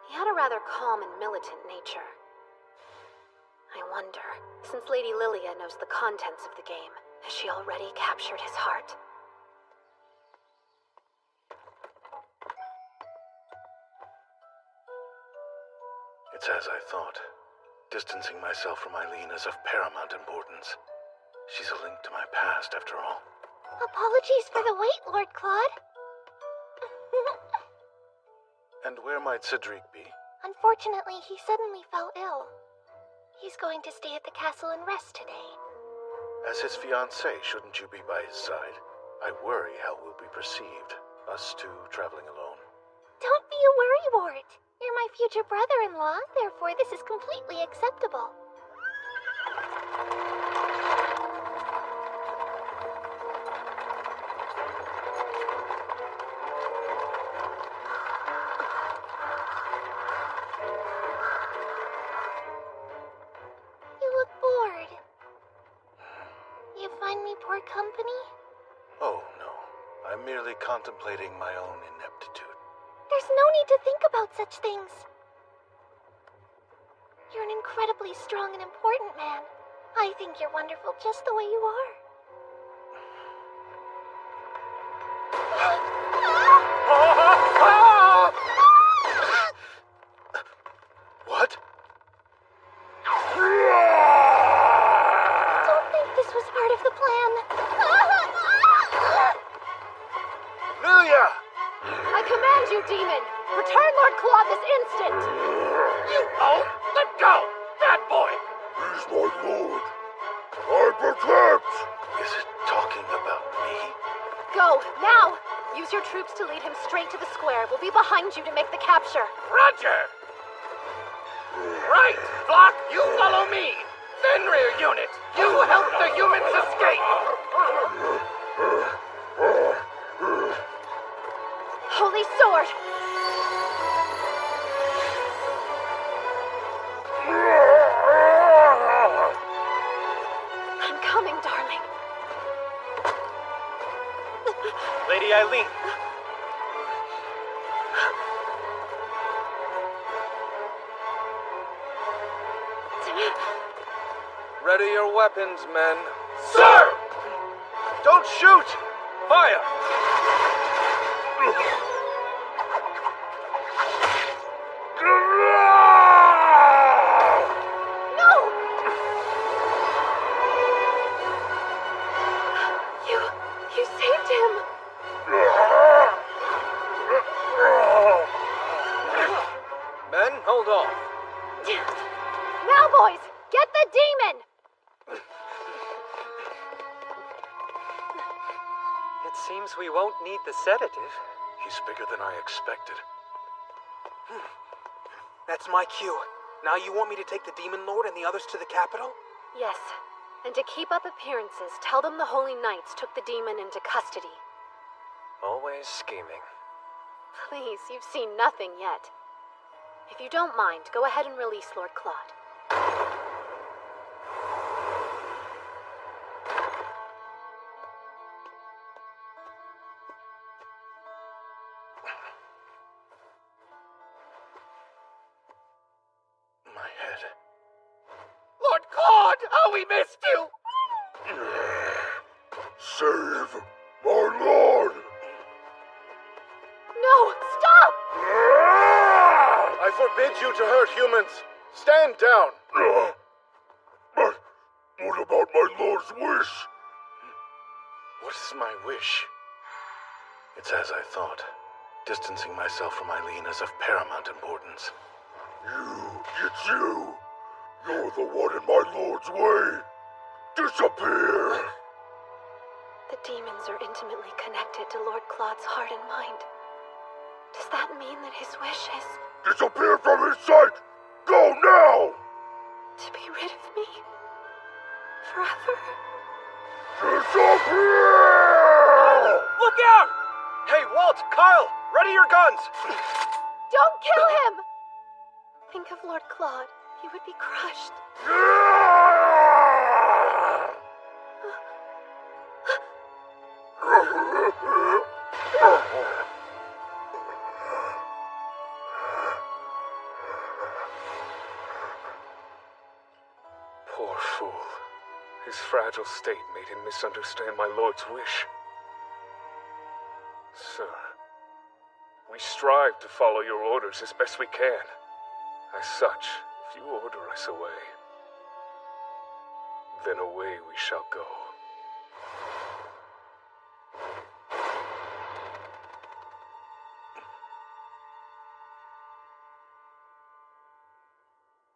He had a rather calm and militant nature. I wonder, since Lady Lilia knows the contents of the game, has she already captured his heart? It's as I thought. Distancing myself from Eileen is of paramount importance. She's a link to my past, after all. Apologies for the wait, Lord Claude. And where might Cedric be? Unfortunately, he suddenly fell ill. He's going to stay at the castle and rest today. As his fiancée, shouldn't you be by his side? I worry how we'll be perceived, us two traveling alone. Don't be a worrywart. You're my future brother-in-law, therefore this is completely acceptable. You look bored. You find me poor company? Oh, no. I'm merely contemplating my own ineptitude. There's no need to think about such things. You're an incredibly strong and important man. I think you're wonderful just the way you are. What? Don't think this was part of the plan. Lilia! I command you, demon! Return Lord Claude this instant! You oaf! Let go! Bad boy! He's my lord. I protect! Is it talking about me? Go, now! Use your troops to lead him straight to the square. We'll be behind you to make the capture. Roger! Right! Flock, you follow me! Fenrir unit, you help the humans escape! Holy sword! I'm coming, darling. Lady Eileen! Ready your weapons, men. Sir! Don't shoot! Fire! No! You saved him! Men, hold on. Now, boys, get the demon! seems we won't need the sedative. He's bigger than I expected. That's my cue. Now you want me to take the Demon Lord and the others to the capital? Yes. And to keep up appearances, tell them the Holy Knights took the demon into custody. Always scheming. Please, you've seen nothing yet. If you don't mind, go ahead and release Lord Claude. My head. Lord Claude! Oh, we missed you! Save my lord! No! Stop! I forbid you to hurt humans. Stand down. But what about my lord's wish? What is my wish? It's as I thought. Distancing myself from Eileen is of paramount importance. It's you. You're the one in my lord's way. Disappear! The demons are intimately connected to Lord Claude's heart and mind. Does that mean that his wish is Disappear from his sight! Go now! to be rid of me? Forever? Disappear! Look out! Hey, Walt, Kyle, ready your guns! Don't kill him! Think of Lord Claude. He would be crushed. Poor fool. His fragile state made him misunderstand my lord's wish. Sir, we strive to follow your orders as best we can. As such, if you order us away, then away we shall go.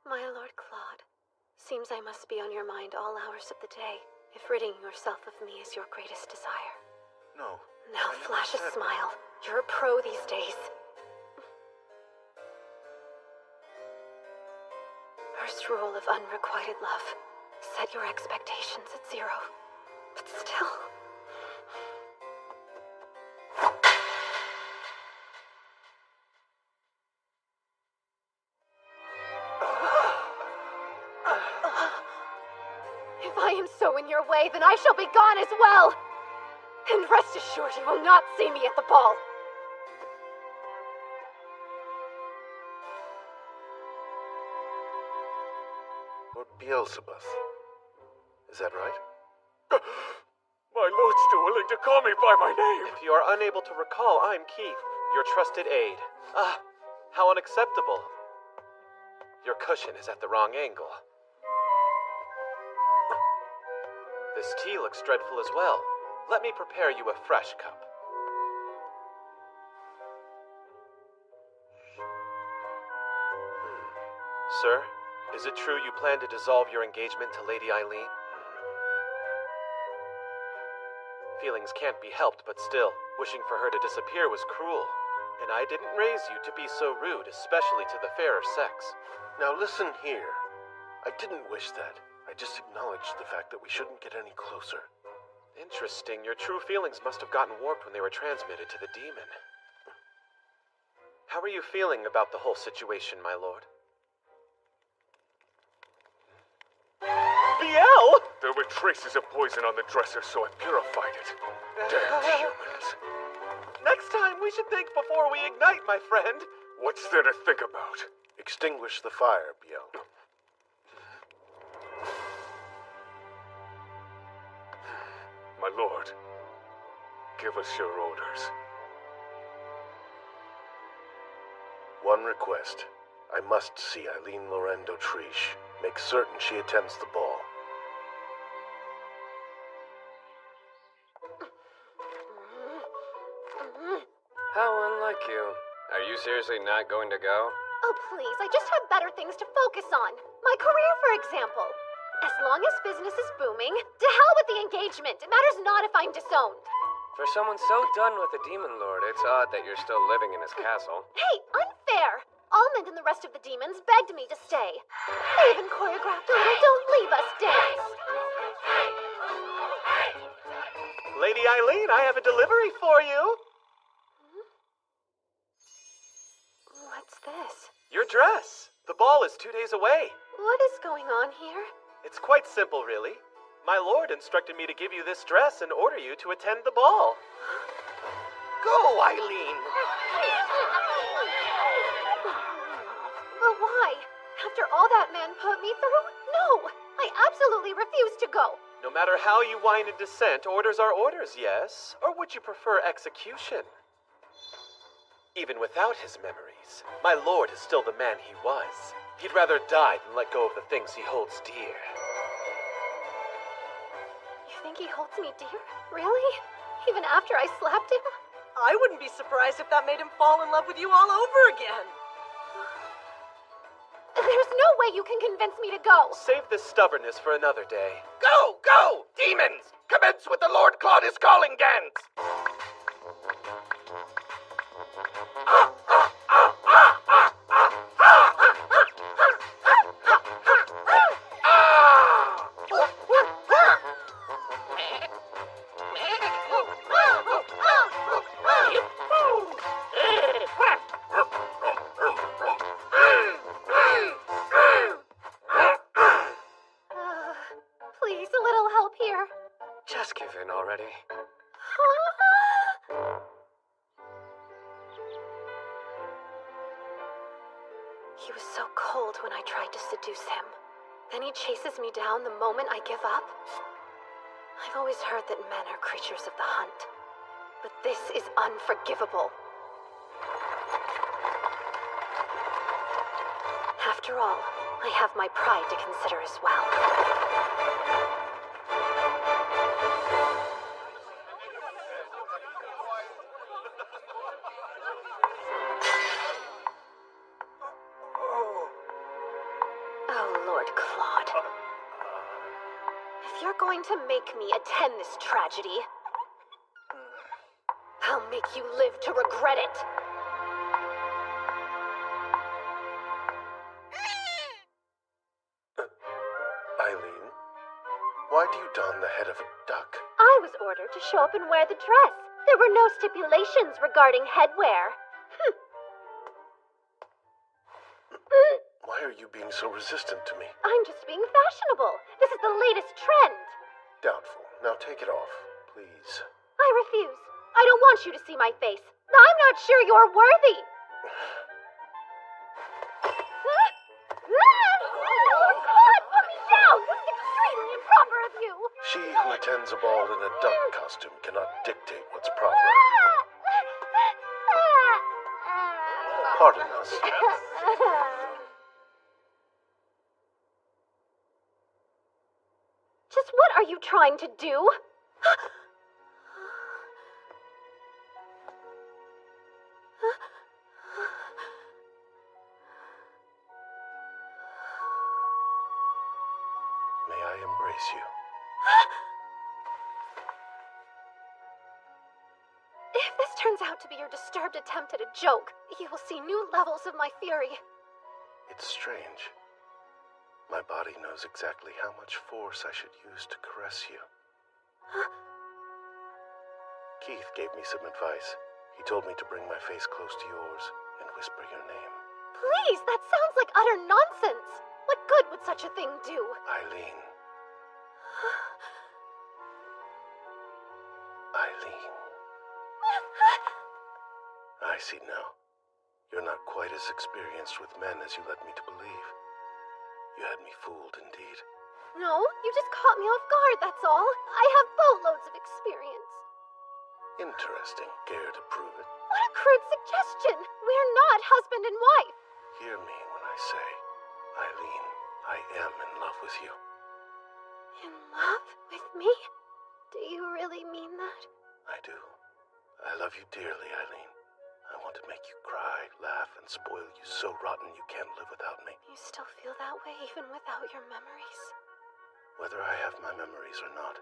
My Lord Claude, seems I must be on your mind all hours of the day, if ridding yourself of me is your greatest desire. No. Now flash a smile. You're a pro these days. First rule of unrequited love. Set your expectations at 0. But still... If I am so in your way, then I shall be gone as well! And rest assured you will not see me at the ball. Lord Beelzebub. Is that right? My lord's still willing to call me by my name. If you are unable to recall, I'm Keith, your trusted aide. Ah, how unacceptable. Your cushion is at the wrong angle. This tea looks dreadful as well. Let me prepare you a fresh cup. Sir, is it true you plan to dissolve your engagement to Lady Eileen? Feelings can't be helped, but still, wishing for her to disappear was cruel. And I didn't raise you to be so rude, especially to the fairer sex. Now listen here. I didn't wish that. I just acknowledged the fact that we shouldn't get any closer. Interesting. Your true feelings must have gotten warped when they were transmitted to the demon. How are you feeling about the whole situation, my lord? Biel! There were traces of poison on the dresser, so I purified it. Damn humans. Next time, we should think before we ignite, my friend. What's there to think about? Extinguish the fire, Biel. My lord, give us your orders. One request. I must see Eileen Lorraine d'Autriche. Make certain she attends the ball. How unlike you. Are you seriously not going to go? Oh, please, I just have better things to focus on. My career, for example. As long as business is booming, to hell with the engagement. It matters not if I'm disowned. For someone so done with the Demon Lord, it's odd that you're still living in his castle. Hey, unfair! Almond and the rest of the demons begged me to stay. They even choreographed a little Don't Leave Us dance. Lady Eileen, I have a delivery for you. What's this? Your dress. The ball is 2 days away. What is going on here? It's quite simple, really. My lord instructed me to give you this dress and order you to attend the ball. Go, Eileen! But why? After all that man put me through? No! I absolutely refuse to go! No matter how you whine and dissent, orders are orders, yes? Or would you prefer execution? Even without his memories, my lord is still the man he was. He'd rather die than let go of the things he holds dear. You think he holds me dear? Really? Even after I slapped him? I wouldn't be surprised if that made him fall in love with you all over again. There's no way you can convince me to go. Save this stubbornness for another day. Go! Go! Demons! Commence with the Lord Claudius calling dance! Please, a little help here. Just give in already. He was so cold when I tried to seduce him. Then he chases me down the moment I give up. I've always heard that men are creatures of the hunt. But this is unforgivable. After all, I have my pride to consider as well. Oh, Lord Claude. If you're going to make me attend this tragedy, I'll make you live to regret it. Eileen, why do you don the head of a duck? I was ordered to show up and wear the dress. There were no stipulations regarding headwear. Why are you being so resistant to me? I'm just being fashionable. This is the latest trend. Doubtful. Now take it off, please. I refuse. I don't want you to see my face. I'm not sure you're worthy. Oh, God, put me down! This is extremely improper of you. She who attends a ball in a duck costume cannot dictate what's proper. Pardon us. Just what are you trying to do? May I embrace you? If this turns out to be your disturbed attempt at a joke, you will see new levels of my fury. It's strange. My body knows exactly how much force I should use to caress you. Keith gave me some advice. He told me to bring my face close to yours and whisper your name. Please, that sounds like utter nonsense. What good would such a thing do? Eileen. Eileen. I see now. You're not quite as experienced with men as you led me to believe. You had me fooled indeed. No, you just caught me off guard, that's all. I have boatloads of experience. Interesting. Care to prove it? What a crude suggestion! We're not husband and wife. Hear me when I say, Eileen, I am in love with you. In love with me? Do you really mean that? I do. I love you dearly, Eileen. I want to make you cry, laugh, and spoil you so rotten you can't live without me. You still feel that way even without your memories? Whether I have my memories or not,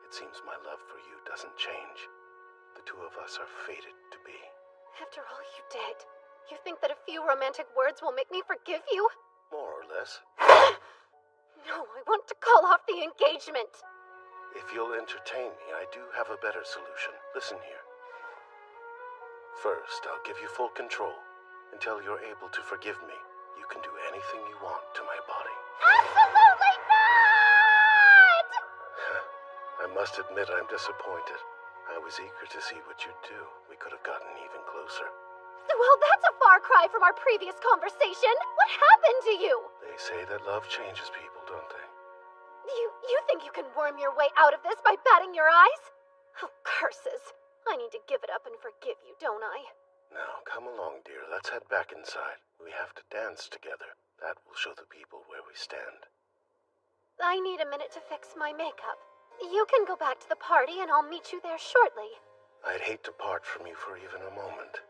it seems my love for you doesn't change. the two of us are fated to be. After all you did, you think that a few romantic words will make me forgive you? More or less. No, I want to call off the engagement. If you'll entertain me, I do have a better solution. Listen here. First, I'll give you full control. Until you're able to forgive me, you can do anything you want to my body. Absolutely not! I must admit I'm disappointed. I was eager to see what you'd do. We could have gotten even closer. Well, that's a far cry from our previous conversation. What happened to you? They say that love changes people, don't they? You think you can worm your way out of this by batting your eyes? Oh, curses. I need to give it up and forgive you, don't I? Now, come along, dear. Let's head back inside. We have to dance together. That will show the people where we stand. I need a minute to fix my makeup. You can go back to the party and I'll meet you there shortly. I'd hate to part from you for even a moment.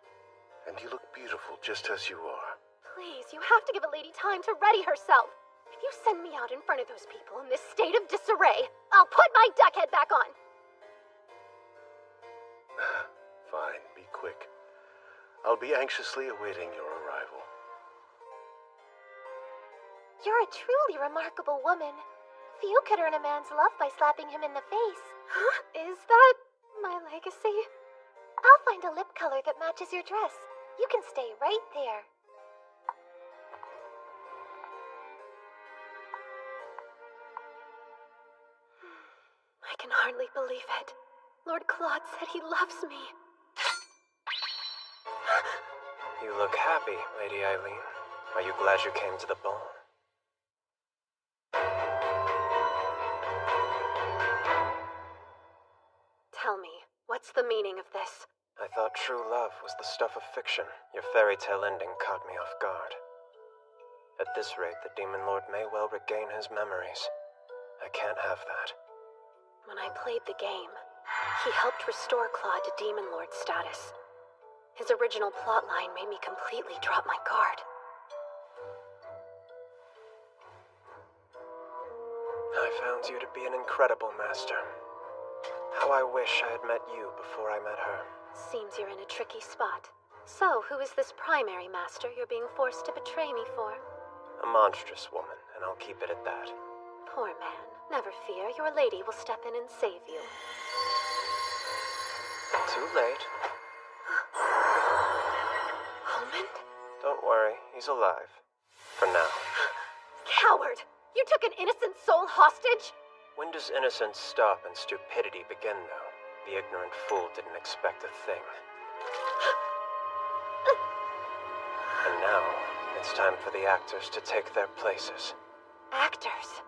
And you look beautiful just as you are. Please, you have to give a lady time to ready herself. If you send me out in front of those people in this state of disarray, I'll put my duck head back on. Fine, be quick. I'll be anxiously awaiting your arrival. You're a truly remarkable woman. Few could earn a man's love by slapping him in the face. Huh? Is that my legacy? I'll find a lip color that matches your dress. You can stay right there. I can hardly believe it. Lord Claude said he loves me. You look happy, Lady Eileen. Are you glad you came to the ball? Tell me, what's the meaning of this? I thought true love was the stuff of fiction. Your fairy tale ending caught me off guard. At this rate, the Demon Lord may well regain his memories. I can't have that. When I played the game, he helped restore Claude to Demon Lord status. His original plotline made me completely drop my guard. I found you to be an incredible master. How I wish I had met you before I met her. Seems you're in a tricky spot. So, who is this primary master you're being forced to betray me for? A monstrous woman, and I'll keep it at that. Poor man. Never fear, your lady will step in and save you. Too late. Almond? Don't worry, he's alive. For now. Coward! You took an innocent soul hostage? When does innocence stop and stupidity begin, though? The ignorant fool didn't expect a thing. And now, it's time for the actors to take their places. Actors?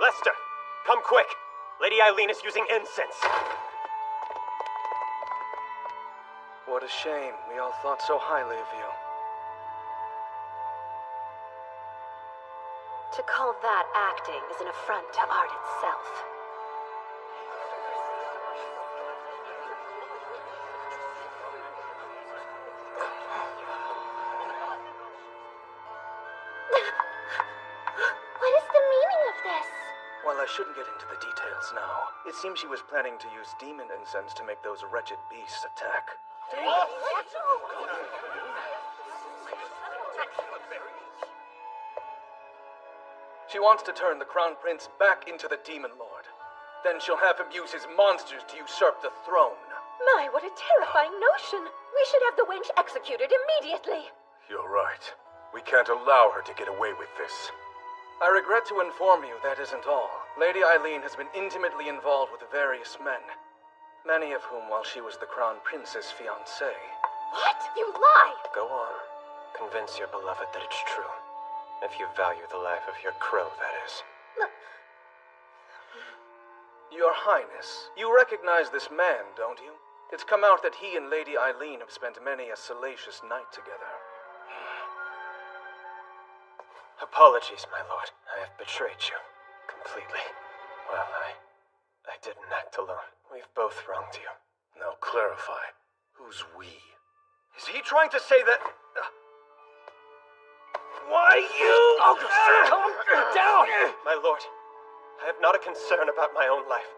Lester, come quick! Lady Eileen is using incense! What a shame. We all thought so highly of you. To call that acting is an affront to art itself. What is the meaning of this? Well, I shouldn't get into the details now. It seems she was planning to use demon incense to make those wretched beasts attack. She wants to turn the Crown Prince back into the Demon Lord. Then she'll have him use his monsters to usurp the throne. My, what a terrifying notion! We should have the wench executed immediately. You're right. We can't allow her to get away with this. I regret to inform you that isn't all. Lady Eileen has been intimately involved with various men, many of whom while she was the Crown Prince's fiancé. What? You lie! Go on. Convince your beloved that it's true. If you value the life of your crow, that is. Your Highness, you recognize this man, don't you? It's come out that he and Lady Eileen have spent many a salacious night together. Apologies, my lord. I have betrayed you. Completely. Well, I didn't act alone. We've both wronged you. Now clarify. Who's we? Is he trying to say that... Why you... Oh, calm down! My lord, I have not a concern about my own life.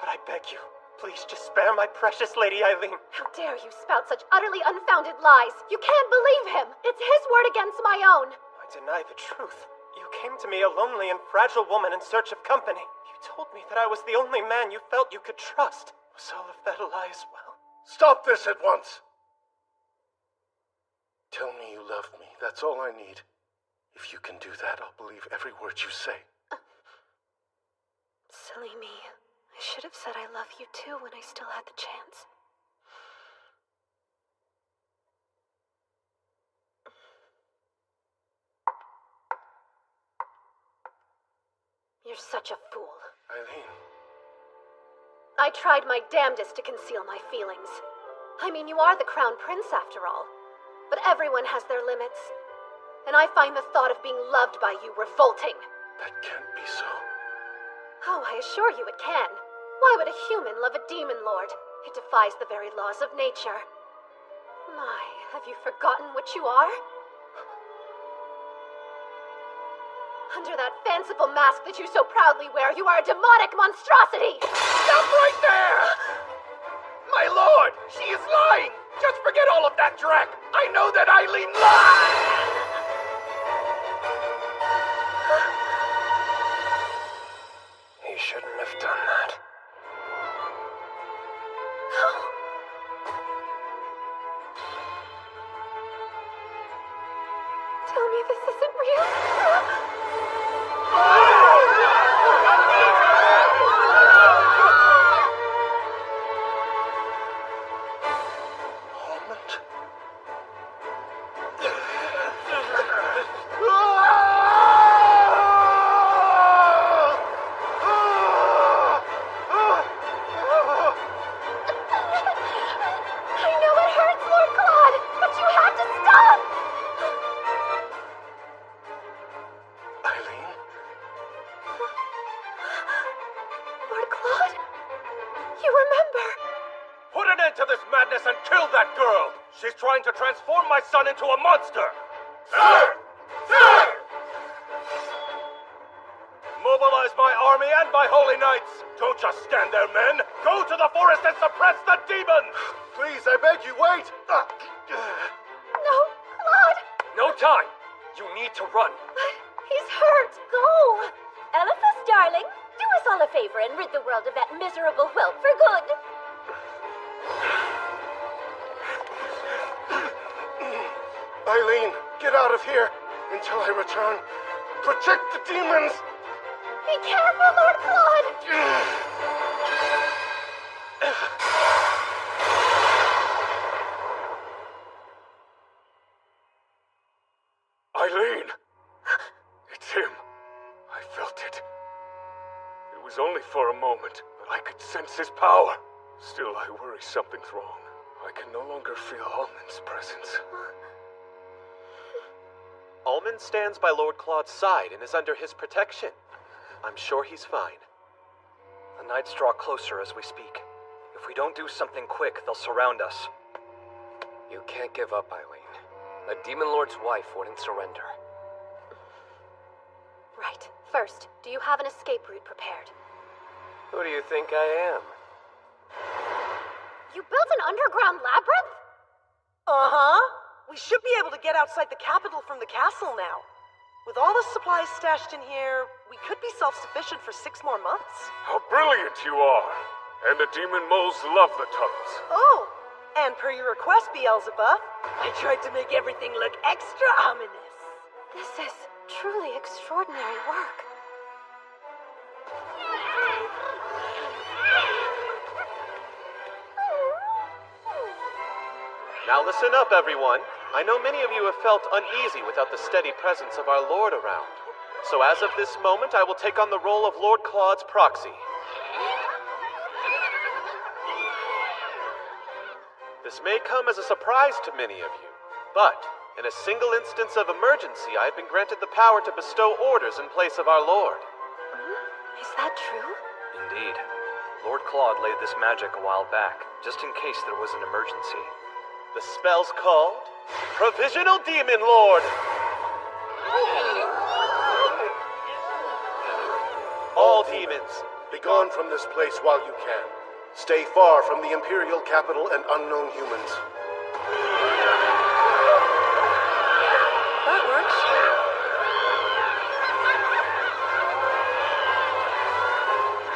But I beg you, please just spare my precious Lady Eileen. How dare you spout such utterly unfounded lies? You can't believe him! It's his word against my own! I deny the truth. You came to me a lonely and fragile woman in search of company. You told me that I was the only man you felt you could trust. Was all of that a lie as well? Stop this at once! Tell me you love me. That's all I need. If you can do that, I'll believe every word you say. Silly me. I should have said I love you too when I still had the chance. You're such a fool. Eileen. I tried my damnedest to conceal my feelings. I mean, you are the crown prince after all. But everyone has their limits. And I find the thought of being loved by you revolting. That can't be so. Oh, I assure you it can. Why would a human love a demon lord? It defies the very laws of nature. My, have you forgotten what you are? Under that fanciful mask that you so proudly wear, you are a demonic monstrosity! Stop right there! My lord, she is lying! Just forget all of that dreck! I know that Eileen lies! He shouldn't have done that. Tell me this isn't real. And kill that girl! She's trying to transform my son into a monster! Mobilize my army and my holy knights! Don't just stand there, men! Go to the forest and suppress the demon! Please, I beg you, wait! No, Claude! No time! You need to run. But he's hurt! Go! Elephas, darling, do us all a favor and rid the world of that miserable whelp for good. Eileen, get out of here until I return. Protect the demons! Be careful, Lord Claude! Eileen! It's him. I felt it. It was only for a moment, but I could sense his power. Still, I worry something's wrong. I can no longer feel Almond's presence. Almond stands by Lord Claude's side and is under his protection. I'm sure he's fine. The knights draw closer as we speak. If we don't do something quick, they'll surround us. You can't give up, Eileen. The Demon Lord's wife wouldn't surrender. Right. First, do you have an escape route prepared? Who do you think I am? You built an underground labyrinth? Uh-huh. We should be able to get outside the capital from the castle now. With all the supplies stashed in here, we could be self-sufficient for 6 more months. How brilliant you are! And the demon moles love the tunnels. Oh, and per your request, Beelzebub, I tried to make everything look extra ominous. This is truly extraordinary work. Now listen up, everyone. I know many of you have felt uneasy without the steady presence of our Lord around. So as of this moment, I will take on the role of Lord Claude's proxy. This may come as a surprise to many of you, but in a single instance of emergency, I have been granted the power to bestow orders in place of our Lord. Is that true? Indeed. Lord Claude laid this magic a while back, just in case there was an emergency. The spell's called Provisional Demon Lord. All demons, Begone from this place while you can. Stay far from the Imperial capital and unknown humans. That works.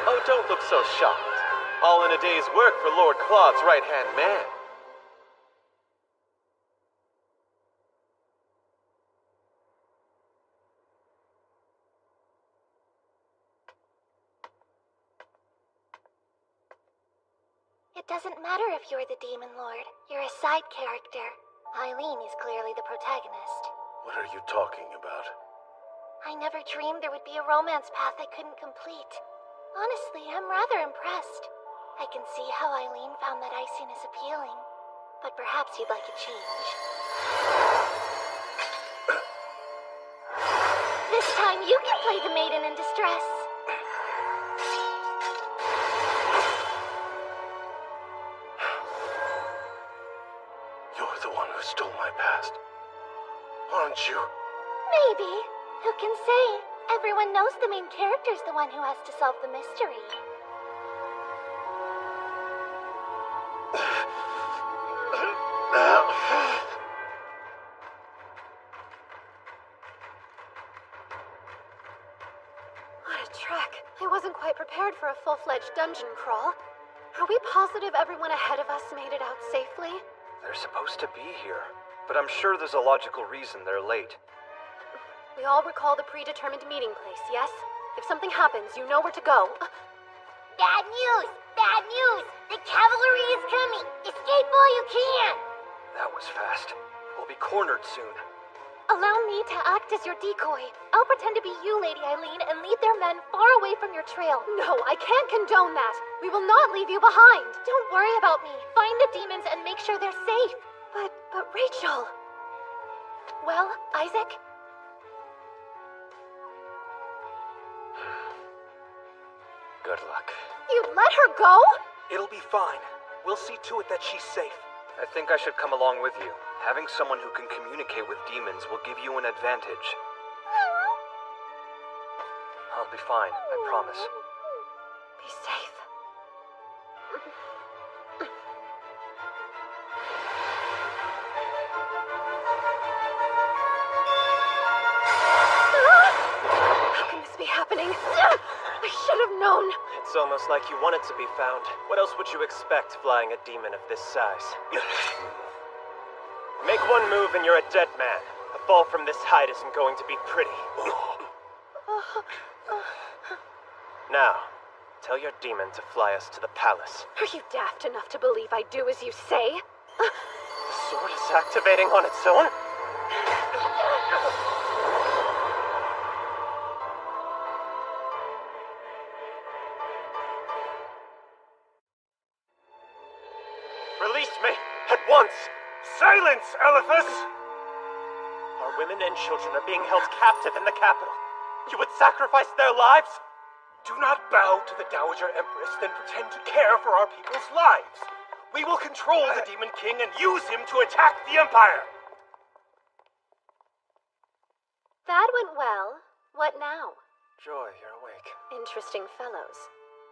Oh, don't look so shocked. All in a day's work for Lord Claude's right-hand man. It doesn't matter if you're the Demon Lord. You're a side character. Eileen is clearly the protagonist. What are you talking about? I never dreamed there would be a romance path I couldn't complete. Honestly, I'm rather impressed. I can see how Eileen found that iciness appealing. But perhaps you'd like a change. This time you can play the maiden in distress. You're the one who stole my past, aren't you? Maybe. Who can say? Everyone knows the main character's the one who has to solve the mystery. What a trek. I wasn't quite prepared for a full-fledged dungeon crawl. Are we positive everyone ahead of us made it out safely? They're supposed to be here, but I'm sure there's a logical reason they're late. We all recall the predetermined meeting place, yes? If something happens, you know where to go. Bad news! Bad news! The cavalry is coming! Escape while you can! That was fast. We'll be cornered soon. Allow me to act as your decoy. I'll pretend to be you, Lady Eileen, and lead their men far away from your trail. No, I can't condone that. We will not leave you behind. Don't worry about me. Find the demons and make sure they're safe. But Rachel... Well, Isaac? Good luck. You'd let her go? It'll be fine. We'll see to it that she's safe. I think I should come along with you. Having someone who can communicate with demons will give you an advantage. I'll be fine, I promise. Be safe. How can this be happening? I should have known. It's almost like you want it to be found. What else would you expect flying a demon of this size? Make one move and you're a dead man. A fall from this height isn't going to be pretty. Now, tell your demon to fly us to the palace. Are you daft enough to believe I do as you say? The sword is activating on its own? Release me! At once! Silence, Elephas! Our women and children are being held captive in the capital. You would sacrifice their lives? Do not bow to the Dowager Empress, then pretend to care for our people's lives. We will control the Demon King and use him to attack the Empire. That went well. What now? Joy, you're awake. Interesting fellows.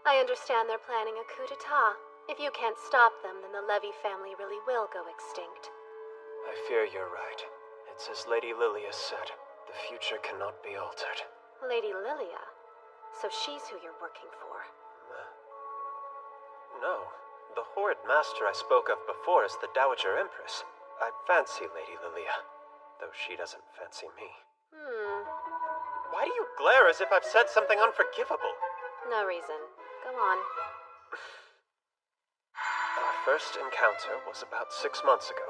I understand they're planning a coup d'etat. If you can't stop them, then the Levy family really will go extinct. I fear you're right. It's as Lady Lilia said. The future cannot be altered. Lady Lilia? So she's who you're working for. No. The horrid master I spoke of before is the Dowager Empress. I fancy Lady Lilia, though she doesn't fancy me. Why do you glare as if I've said something unforgivable? No reason. Go on. Our first encounter was about 6 months ago.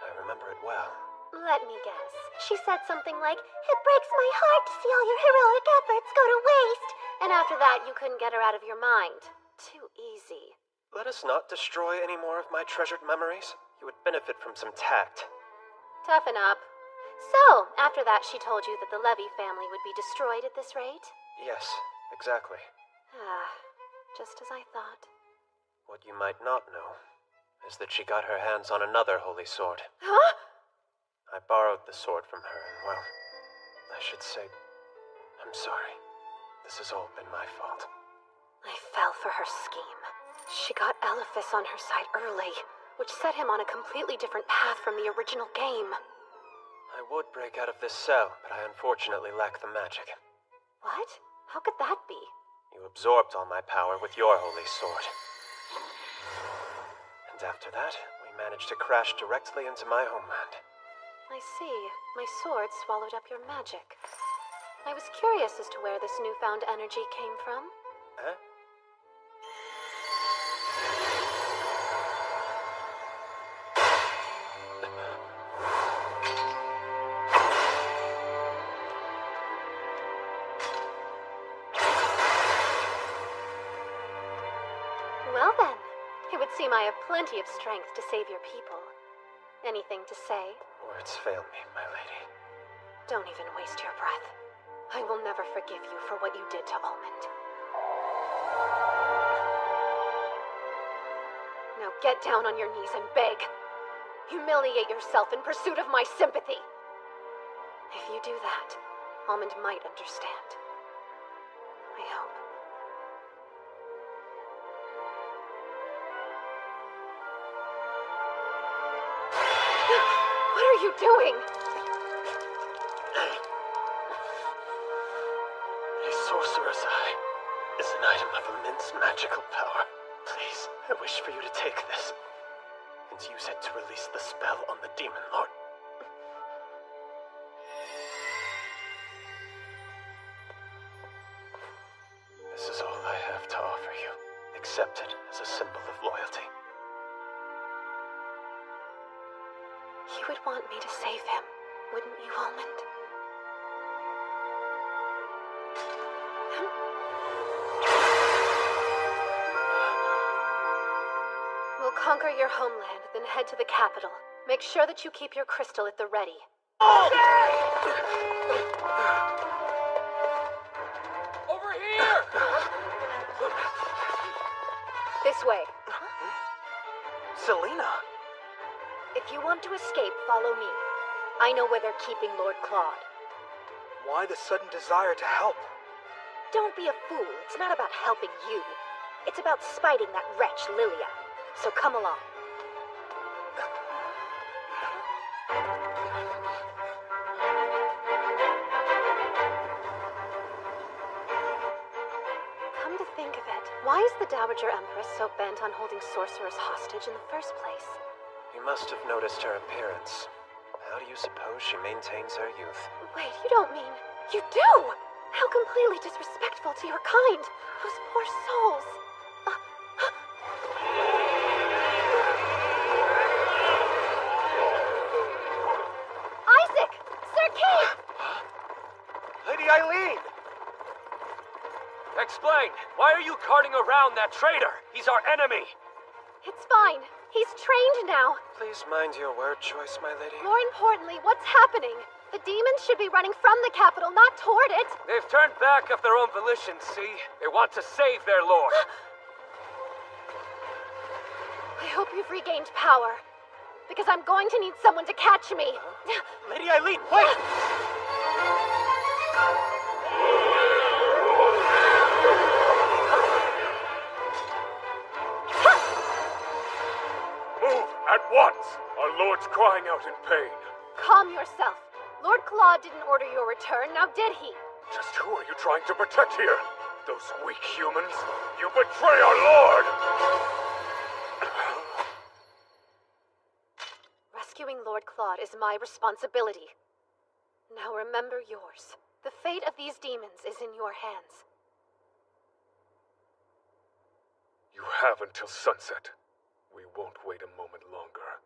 I remember it well. Let me guess. She said something like, "It breaks my heart to see all your heroic efforts go to waste." And after that, you couldn't get her out of your mind. Too easy. Let us not destroy any more of my treasured memories. You would benefit from some tact. Toughen up. So, after that, she told you that the Levy family would be destroyed at this rate? Yes, exactly. Just as I thought. What you might not know is that she got her hands on another holy sword. Huh? I borrowed the sword from her, and well, I should say, I'm sorry. This has all been my fault. I fell for her scheme. She got Elephas on her side early, which set him on a completely different path from the original game. I would break out of this cell, but I unfortunately lack the magic. What? How could that be? You absorbed all my power with your holy sword. And after that, we managed to crash directly into my homeland. I see. My sword swallowed up your magic. I was curious as to where this newfound energy came from. Huh? Well then, it would seem I have plenty of strength to save your people. Anything to say? Words fail me, my lady. Don't even waste your breath. I will never forgive you for what you did to Almond. Now get down on your knees and beg. Humiliate yourself in pursuit of my sympathy. If you do that, Almond might understand. I hope. What are you doing? A sorcerer's eye is an item of immense magical power. Please, I wish for you to take this and use it to release the spell on the Demon Lord. This is all I have to offer you. Accept it as a symbol of loyalty. You would want me to save him, wouldn't you, Almond? We'll conquer your homeland, then head to the capital. Make sure that you keep your crystal at the ready. Over here! This way. Selina! If you want to escape, follow me. I know where they're keeping Lord Claude. Why the sudden desire to help? Don't be a fool. It's not about helping you. It's about spiting that wretch, Lilia. So come along. Come to think of it, why is the Dowager Empress so bent on holding sorcerers hostage in the first place? You must have noticed her appearance. How do you suppose she maintains her youth? Wait, you don't mean... You do! How completely disrespectful to your kind! Those poor souls! Isaac! Sir Kay! Lady Eileen! Explain! Why are you carting around that traitor? He's our enemy! It's fine. He's trained now. Please mind your word choice, my lady. More importantly, what's happening? The demons should be running from the capital, not toward it. They've turned back of their own volition, see? They want to save their lord. I hope you've regained power, because I'm going to need someone to catch me. Lady Eileen, wait! Move at once! Our lord's crying out in pain. Calm yourself. Lord Claude didn't order your return, now did he? Just who are you trying to protect here? Those weak humans? You betray our lord! Rescuing Lord Claude is my responsibility. Now remember yours. The fate of these demons is in your hands. You have until sunset. We won't wait a moment longer.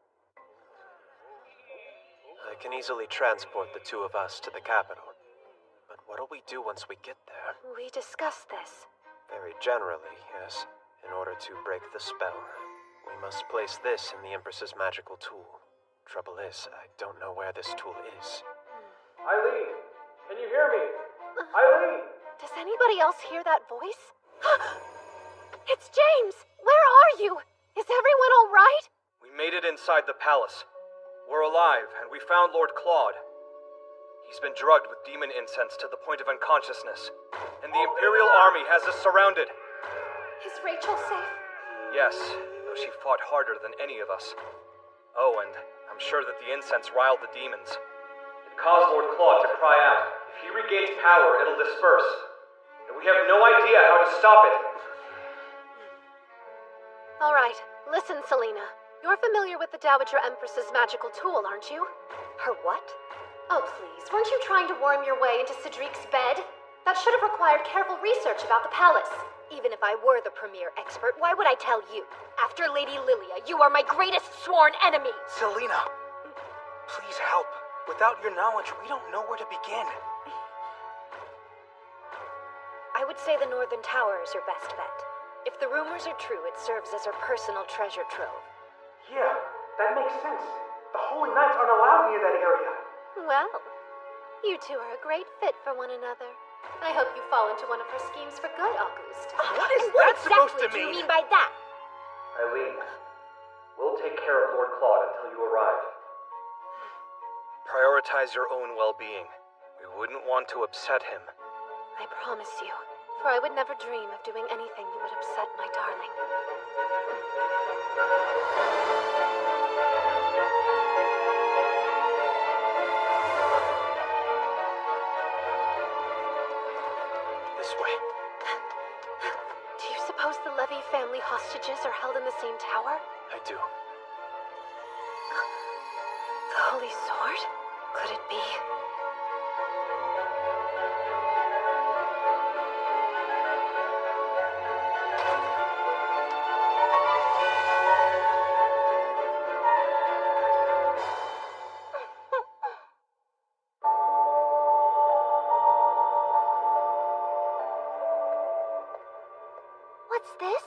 I can easily transport the two of us to the capital. But what'll we do once we get there? We discussed this. Very generally, yes. In order to break the spell, we must place this in the Empress's magical tool. Trouble is, I don't know where this tool is. Eileen! Can you hear me? Eileen! Does anybody else hear that voice? It's James! Where are you? Is everyone all right? We made it inside the palace. We're alive, and we found Lord Claude. He's been drugged with demon incense to the point of unconsciousness, and the Imperial Army has us surrounded. Is Rachel safe? Yes, though she fought harder than any of us. Oh, and I'm sure that the incense riled the demons. It caused Lord Claude to cry out. If he regains power, it'll disperse. And we have no idea how to stop it. All right, listen, Selena. You're familiar with the Dowager Empress's magical tool, aren't you? Her what? Oh, please. Weren't you trying to worm your way into Cedric's bed? That should have required careful research about the palace. Even if I were the premier expert, why would I tell you? After Lady Lilia, you are my greatest sworn enemy! Selena, please help. Without your knowledge, we don't know where to begin. I would say the Northern Tower is your best bet. If the rumors are true, it serves as her personal treasure trove. Yeah, that makes sense. The Holy Knights aren't allowed near that area. Well, you two are a great fit for one another. I hope you fall into one of her schemes for good, Auguste. What is that supposed to What exactly do you mean? mean by that? Eileen, we'll take care of Lord Claude until you arrive. Prioritize your own well-being. We wouldn't want to upset him. I promise you, for I would never dream of doing anything that would upset my darling. This way. Do you suppose the Levy family hostages are held in the same tower? I do. The Holy Sword? Could it be? What's this?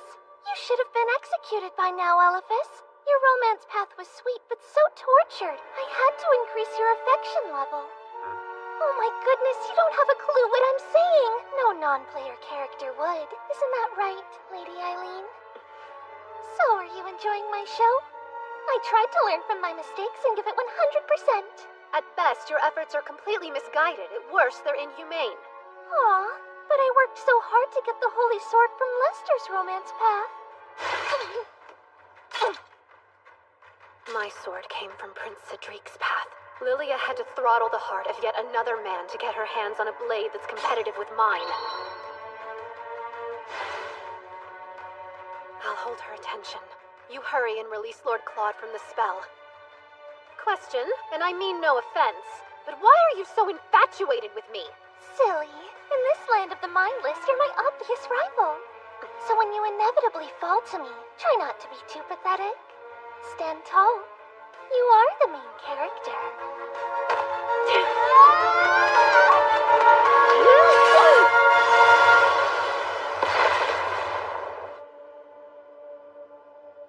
You should have been executed by now, Elephas. Your romance path was sweet, but so tortured. I had to increase your affection level. Oh my goodness, you don't have a clue what I'm saying. No non-player character would. Isn't that right, Lady Eileen? So, are you enjoying my show? I tried to learn from my mistakes and give it 100%. At best, your efforts are completely misguided. At worst, they're inhumane. Aw, but I worked so hard to get the Holy Sword from Lester's romance path. My sword came from Prince Cedric's path. Lilia had to throttle the heart of yet another man to get her hands on a blade that's competitive with mine. I'll hold her attention. You hurry and release Lord Claude from the spell. Question, and I mean no offense, but why are you so infatuated with me? Silly. In this land of the mindless, you're my obvious rival. So when you inevitably fall to me, try not to be too pathetic. Stand tall. You are the main character.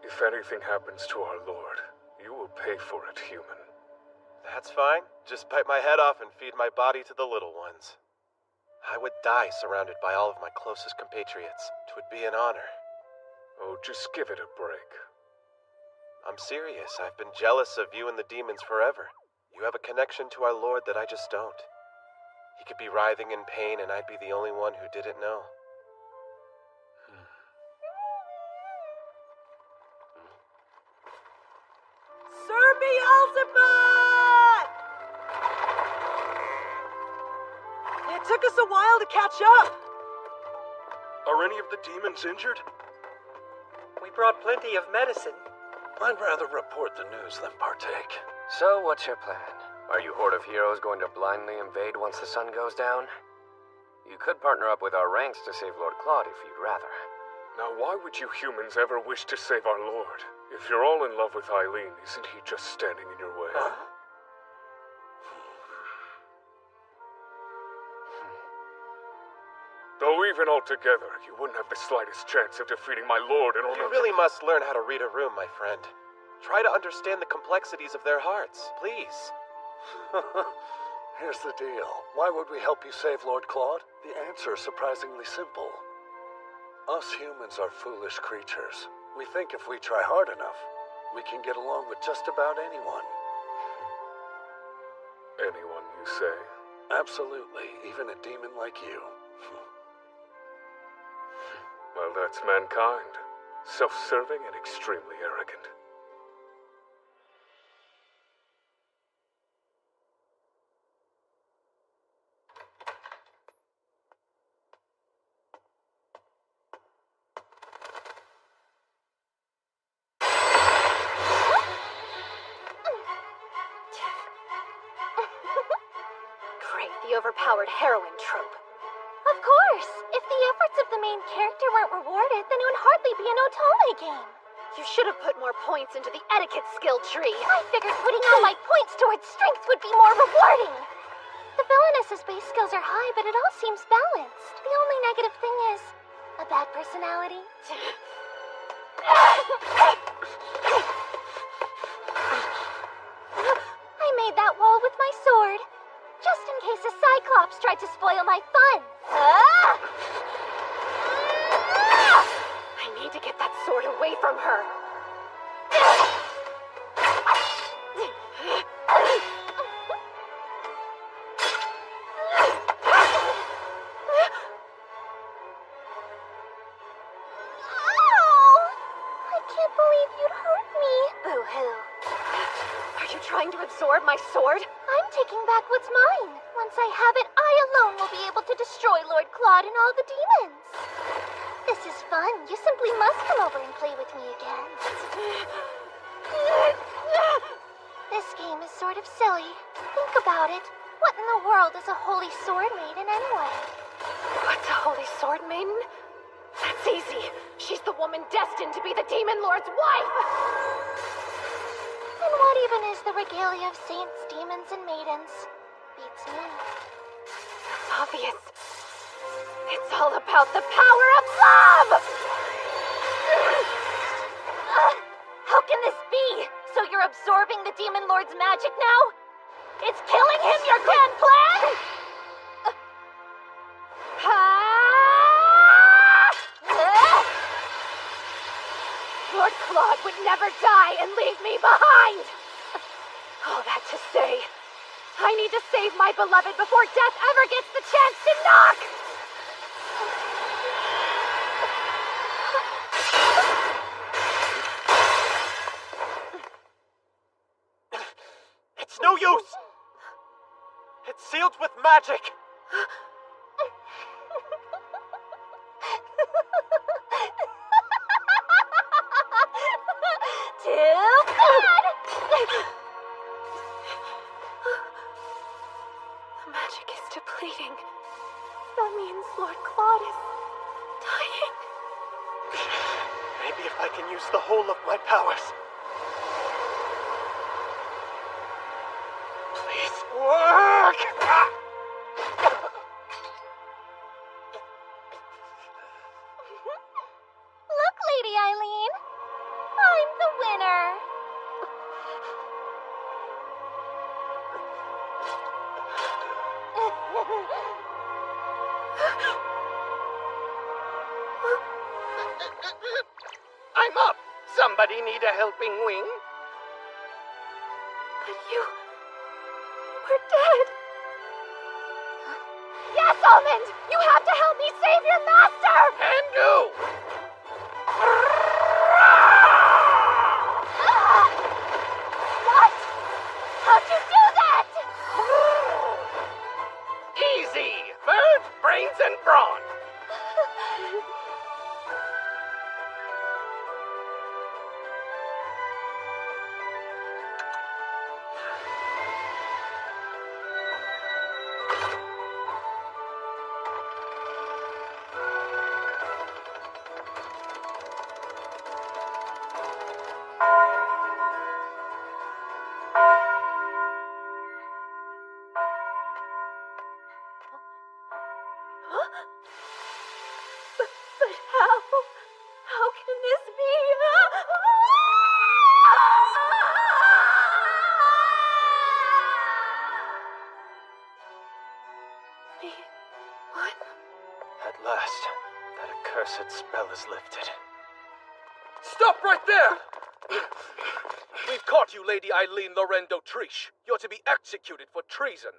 If anything happens to our lord, you will pay for it, human. That's fine. Just bite my head off and feed my body to the little ones. I would die surrounded by all of my closest compatriots. It would be an honor. Oh, just give it a break. I'm serious. I've been jealous of you and the demons forever. You have a connection to our Lord that I just don't. He could be writhing in pain and I'd be the only one who didn't know. Sir Beelzebub! It took us a while to catch up. Are any of the demons injured? We brought plenty of medicine. I'd rather report the news than partake. So, what's your plan? Are you Horde of Heroes going to blindly invade once the sun goes down? You could partner up with our ranks to save Lord Claude if you'd rather. Now, why would you humans ever wish to save our lord? If you're all in love with Eileen, isn't he just standing in your way? Though even altogether, you wouldn't have the slightest chance of defeating my lord in order You really must learn how to read a room, my friend. Try to understand the complexities of their hearts, please. Here's the deal. Why would we help you save Lord Claude? The answer is surprisingly simple. Us humans are foolish creatures. We think if we try hard enough, we can get along with just about anyone. Anyone, you say? Absolutely, even a demon like you. Well, Well, that's mankind. Self-serving and extremely arrogant. Great, the overpowered heroine trope. Of course! If the efforts of the main character weren't rewarded, then it would hardly be an Otome game. You should have put more points into the etiquette skill tree. I figured putting all my points towards strength would be more rewarding. The villainess's base skills are high, but it all seems balanced. The only negative thing is a bad personality. I made that wall with my sword, just in case a Cyclops tried to spoil my fun. I need to get that sword away from her. I can't believe you'd hurt me. Boo-hoo. Are you trying to absorb my sword? I'm taking back what's mine. Once I have it, I alone will be able to destroy Lord Claude and all the demons. This is fun. You simply must come over and play with me again. This game is sort of silly. Think about it. What in the world is a holy sword maiden anyway? What's a holy sword maiden? That's easy. She's the woman destined to be the Demon Lord's wife! And what even is the regalia of saints, demons, and maidens? Beats me. It's obvious. It's all about the power of love! How can this be? So you're absorbing the Demon Lord's magic now? It's killing him, your grand plan? Lord Claude would never die and leave me behind! All that to say, I need to save my beloved before death ever gets the chance to knock! It's no use! It's sealed with magic! Too bad! The magic is depleting. That means Lord Claude is dying. Maybe if I can use the whole of my powers. Please work! Look, Lady Eileen. I'm the winner. I'm up! Somebody need a helping wing? But you were dead. Yes, Almond! You have to help me save your master! Can do! What? How'd you do that? Easy! Bird, brains, and brawn! But how can this be? What? At last, that accursed spell is lifted. Stop right there! We've caught you, Lady Eileen Lorraine d'Autriche. You're to be executed for treason.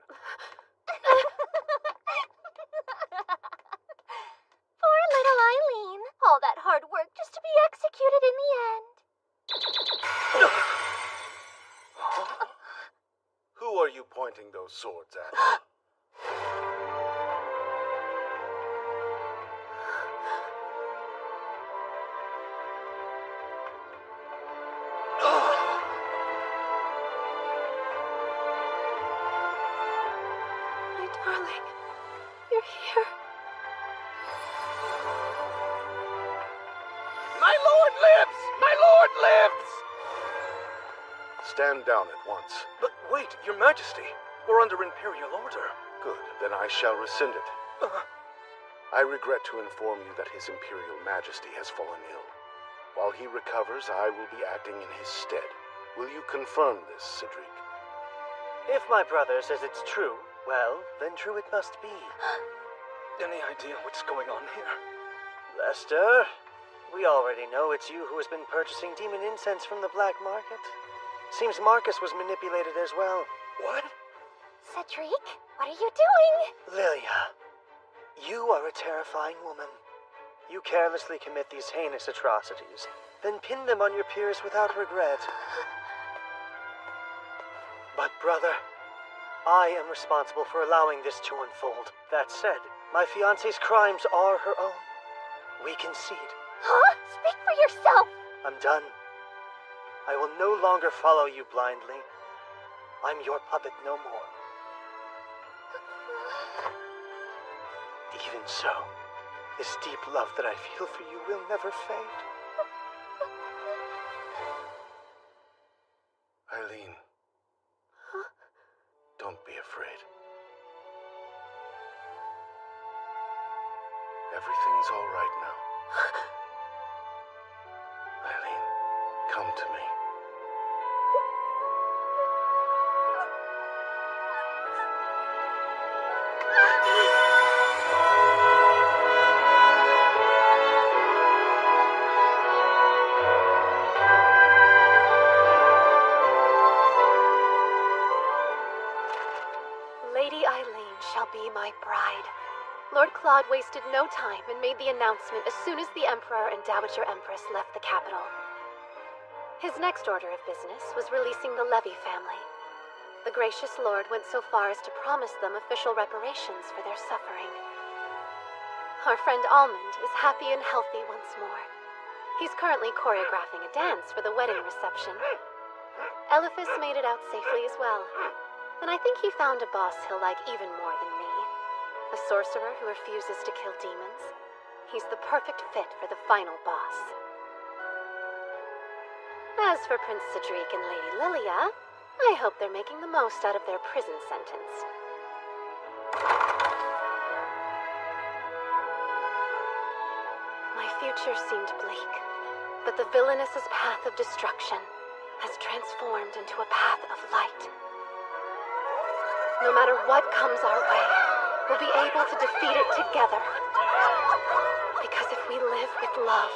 Poor little Eileen. All that those swords at him. My darling, you're here. My lord lives! My lord lives! Stand down at once. But wait, your majesty. We're under imperial order. Good, then I shall rescind it. I regret to inform you that His Imperial Majesty has fallen ill. While he recovers, I will be acting in his stead. Will you confirm this, Cedric? If my brother says it's true, well, then true it must be. Any idea what's going on here? Lester, we already know it's you who has been purchasing demon incense from the black market. Seems Marcus was manipulated as well. What? Cedric, what are you doing? Lilia, you are a terrifying woman. You carelessly commit these heinous atrocities, then pin them on your peers without regret. But brother, I am responsible for allowing this to unfold. That said, my fiancé's crimes are her own. We concede. Huh? Speak for yourself! I'm done. I will no longer follow you blindly. I'm your puppet no more. Even so, this deep love that I feel for you will never fade. Eileen. Don't be afraid. Everything's all right now. Eileen, come to me. Lady Eileen shall be my bride. Lord Claude wasted no time and made the announcement as soon as the Emperor and Dowager Empress left the capital. His next order of business was releasing the Levy family. The gracious Lord went so far as to promise them official reparations for their suffering. Our friend Almond is happy and healthy once more. He's currently choreographing a dance for the wedding reception. Eliphas made it out safely as well. And I think he found a boss he'll like even more than me. A sorcerer who refuses to kill demons. He's the perfect fit for the final boss. As for Prince Cedric and Lady Lilia, I hope they're making the most out of their prison sentence. My future seemed bleak, but the villainous's path of destruction has transformed into a path of light. No matter what comes our way, we'll be able to defeat it together. Because if we live with love,